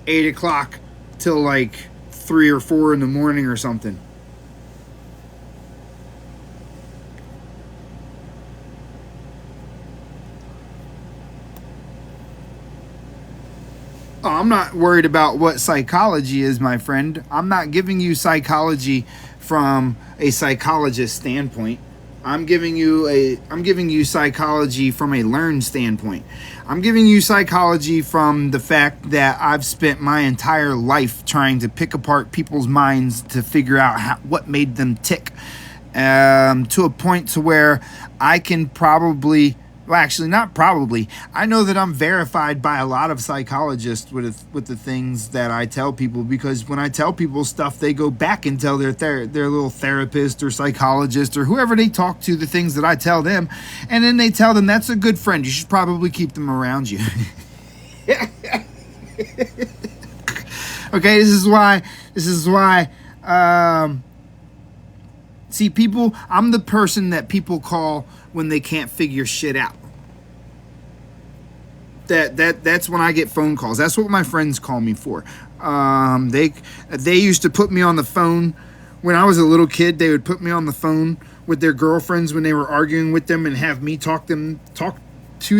8 o'clock till like 3 or 4 in the morning or something. Oh, I'm not worried about what psychology is, my friend. I'm not giving you psychology from a psychologist standpoint. I'm giving you psychology from a learned standpoint. I'm giving you psychology from the fact that I've spent my entire life trying to pick apart people's minds to figure out what made them tick, to a point to where I can probably, well, actually not probably, I know that I'm verified by a lot of psychologists with the things that I tell people, because when I tell people stuff, they go back and tell their little therapist or psychologist or whoever they talk to the things that I tell them, and then they tell them, that's a good friend, you should probably keep them around you. Okay, this is why see, people, I'm the person that people call when they can't figure shit out. That's when I get phone calls. That's what my friends call me for. They used to put me on the phone when I was a little kid. They would put me on the phone with their girlfriends when they were arguing with them and have me talk to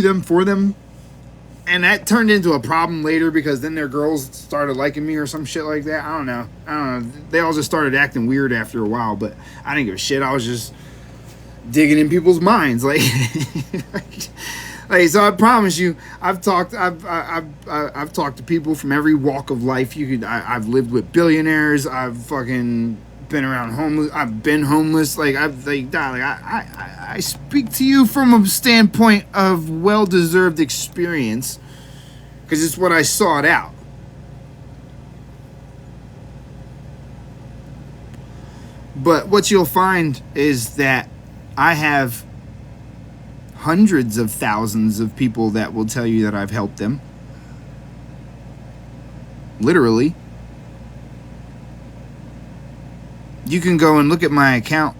them for them. And that turned into a problem later, because then their girls started liking me or some shit like that. I don't know. They all just started acting weird after a while, but I didn't give a shit. I was just digging in people's minds, like, so I promise you, I've talked to people from every walk of life. I've lived with billionaires. I've fucking been around homeless. I've been homeless. I speak to you from a standpoint of well-deserved experience, because it's what I sought out. But what you'll find is that I have hundreds of thousands of people that will tell you that I've helped them. Literally. You can go and look at my account.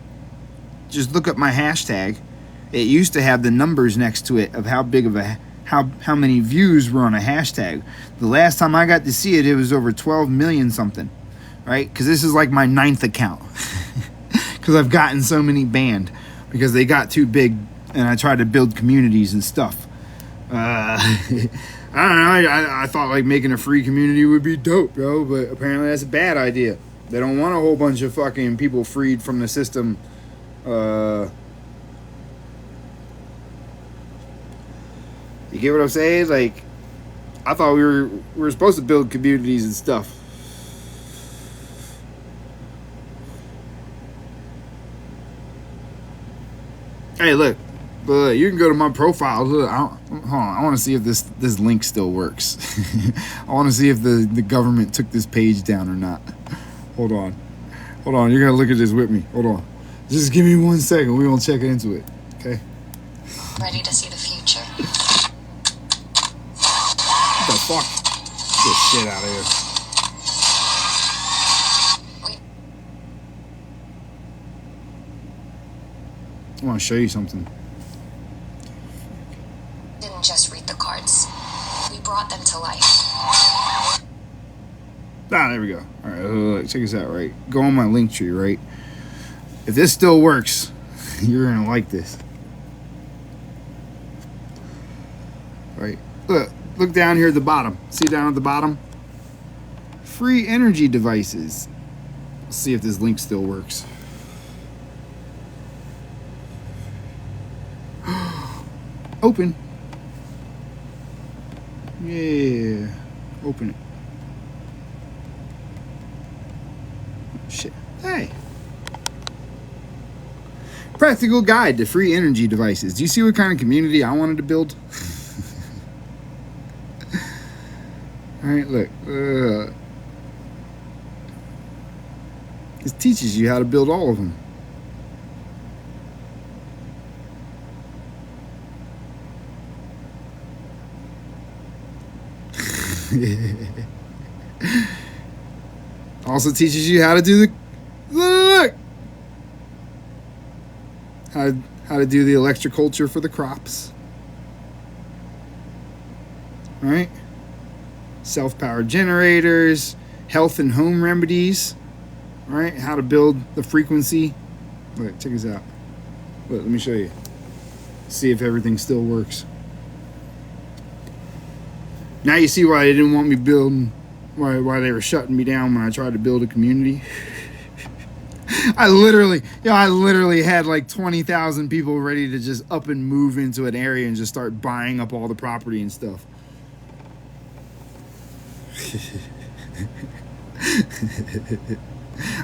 Just look up my hashtag. It used to have the numbers next to it of how big of how many views were on a hashtag. The last time I got to see it, it was over 12 million something, right? Because this is like my 9th account, because I've gotten so many banned because they got too big, and I tried to build communities and stuff. I don't know. I thought like making a free community would be dope, yo, but apparently that's a bad idea. They don't want a whole bunch of fucking people freed from the system. You get what I'm saying? Like, I thought we were supposed to build communities and stuff. Hey, look, you can go to my profile. Look, hold on, I want to see if this link still works. I want to see if the government took this page down or not. Hold on, you're gonna look at this with me. Hold on, just give me 1 second. We're gonna check into it, okay? Ready to see the future. fuck this shit out of here. I want to show you something. Didn't just read the cards. We brought them to life. Ah, there we go. All right, look, check this out, right? Go on my link tree, right? If this still works, you're going to like this. Right? Look down here at the bottom. See down at the bottom? Free energy devices. Let's see if this link still works. Open. Yeah. Open it. Shit. Hey. Practical guide to free energy devices. Do you see what kind of community I wanted to build? Alright, look. This teaches you how to build all of them. Also teaches you how to do the look. How to do the electroculture for the crops. All right. Self-powered generators, health and home remedies. All right, how to build the frequency. Look, check this out. Look, let me show you. See if everything still works. Now you see why they didn't want me building, why they were shutting me down when I tried to build a community. I literally had like 20,000 people ready to just up and move into an area and just start buying up all the property and stuff.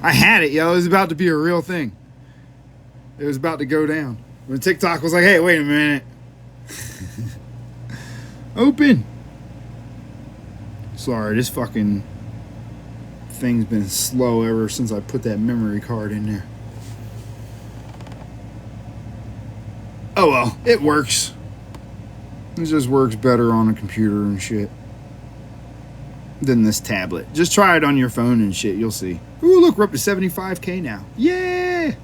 I had it, yo. It was about to be a real thing. It was about to go down. When TikTok was like, hey, wait a minute. Open. Sorry, this fucking thing's been slow ever since I put that memory card in there. Oh well, it works. It just works better on a computer and shit than this tablet. Just try it on your phone and shit, you'll see. Ooh, look, we're up to 75K now. Yeah!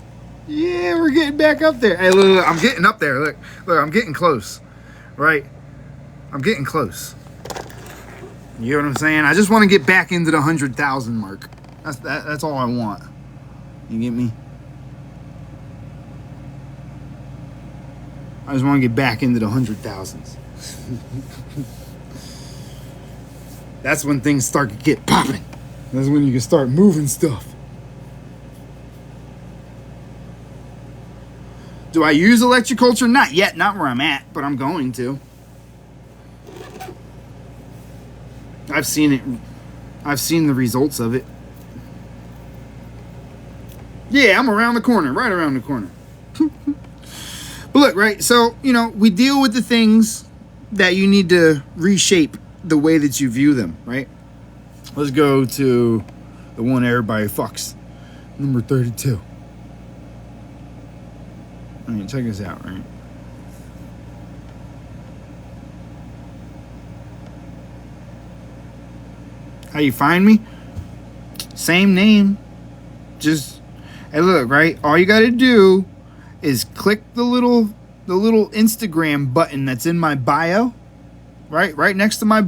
Yeah, we're getting back up there. Hey, look, I'm getting up there. Look, I'm getting close. Right? I'm getting close. You know what I'm saying? I just want to get back into the 100,000 mark. That's all I want. You get me? I just want to get back into the 100,000s. That's when things start to get popping. That's when you can start moving stuff. Do I use electroculture? Not yet, not where I'm at, but I'm going to. I've seen it. I've seen the results of it. Yeah, I'm around the corner, right around the corner. But look, right, so, you know, we deal with the things that you need to reshape the way that you view them, right? Let's go to the one everybody fucks. Number 32. I mean, check this out, right? How you find me? Same name. Just, hey, look, right? All you got to do is click the little Instagram button that's in my bio. Right next to my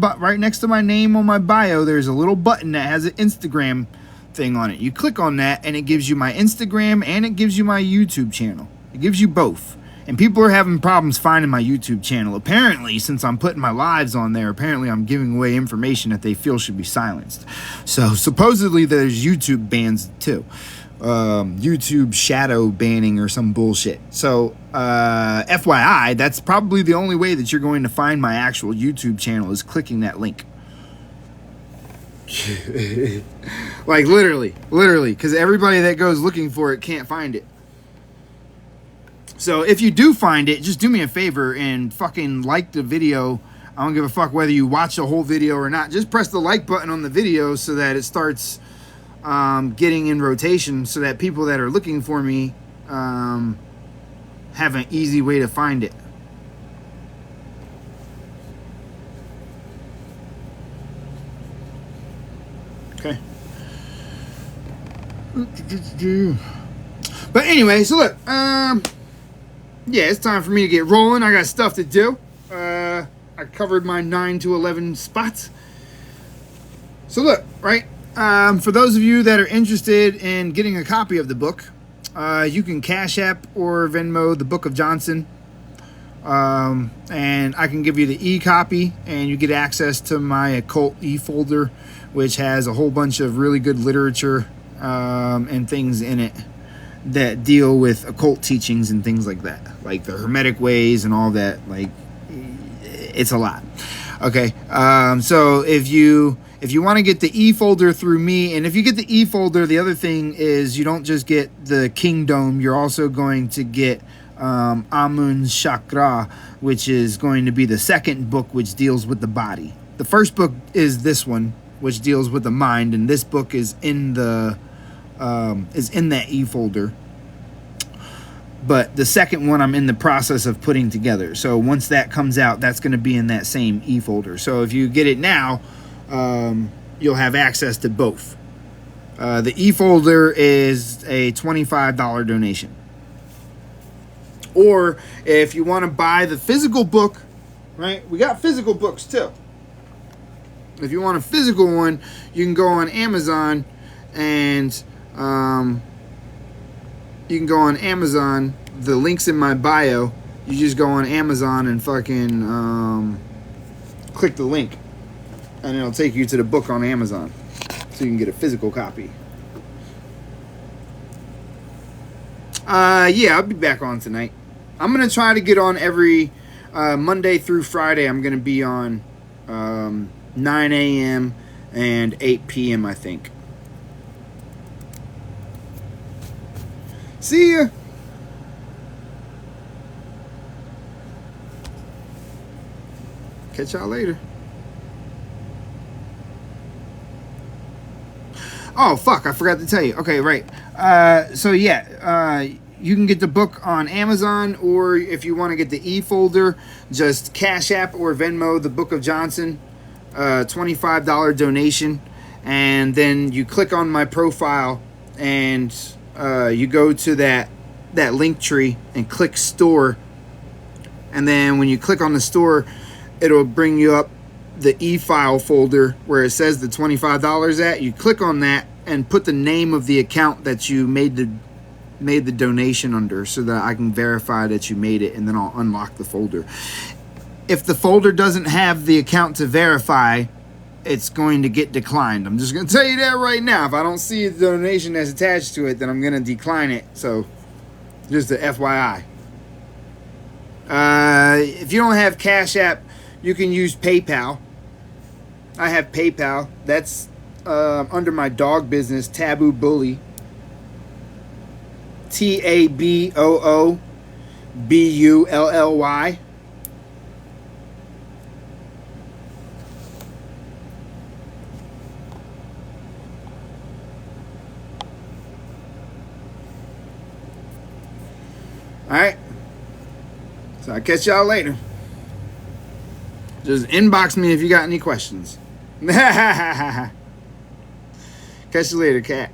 name on my bio, there's a little button that has an Instagram thing on it. You click on that and it gives you my Instagram and it gives you my YouTube channel. It gives you both. And people are having problems finding my YouTube channel. Apparently, since I'm putting my lives on there, apparently I'm giving away information that they feel should be silenced. So supposedly there's YouTube bans too. YouTube shadow banning or some bullshit. So FYI, that's probably the only way that you're going to find my actual YouTube channel is clicking that link. Like literally, because everybody that goes looking for it can't find it. So if you do find it, just do me a favor and fucking like the video. I don't give a fuck whether you watch the whole video or not. Just press the like button on the video so that it starts getting in rotation so that people that are looking for me have an easy way to find it. But anyway, so look, yeah, it's time for me to get rolling. I got stuff to do. I covered my 9 to 11 spots. So look, right, for those of you that are interested in getting a copy of the book, you can Cash App or Venmo the Book of Johnson, and I can give you the e-copy, and you get access to my occult e-folder, which has a whole bunch of really good literature and things in it that deal with occult teachings and things like that, like the Hermetic ways and all that. Like, it's a lot. Okay, so if you want to get the e-folder through me, and if you get the e-folder, the other thing is you don't just get the Kingdom, you're also going to get Kn្��едge, which is going to be the second book, which deals with the body. The first book is this one, which deals with the mind, and this book is in the that e-folder. But the second one I'm in the process of putting together. So once that comes out, that's going to be in that same e-folder. So if you get it now, you'll have access to both. The e-folder is a $25 donation. Or if you want to buy the physical book, right? We got physical books too. If you want a physical one, you can go on Amazon and the link's in my bio. You just go on Amazon and fucking click the link, and it'll take you to the book on Amazon, so you can get a physical copy. Yeah, I'll be back on tonight. I'm gonna try to get on every Monday through Friday. I'm gonna be on 9 a.m. and 8 p.m. I think. See ya. Catch y'all later. Oh, fuck, I forgot to tell you. Okay, right. So, yeah, you can get the book on Amazon, or if you want to get the e-folder, just Cash App or Venmo the Book of Johnson, $25 donation, and then you click on my profile, and you go to that link tree and click store, and then when you click on the store, it'll bring you up the e-file folder where it says the $25 at. You click on that and put the name of the account that you made the donation under, so that I can verify that you made it, and then I'll unlock the folder. If the folder doesn't have the account to verify, it's going to get declined. I'm just going to tell you that right now. If I don't see the donation that's attached to it, then I'm going to decline it. So, just a FYI. If you don't have Cash App, you can use PayPal. I have PayPal. That's under my dog business, Taboo Bully. TABOOBULLY. Alright. So I'll catch y'all later. Just inbox me if you got any questions. Catch you later, cat.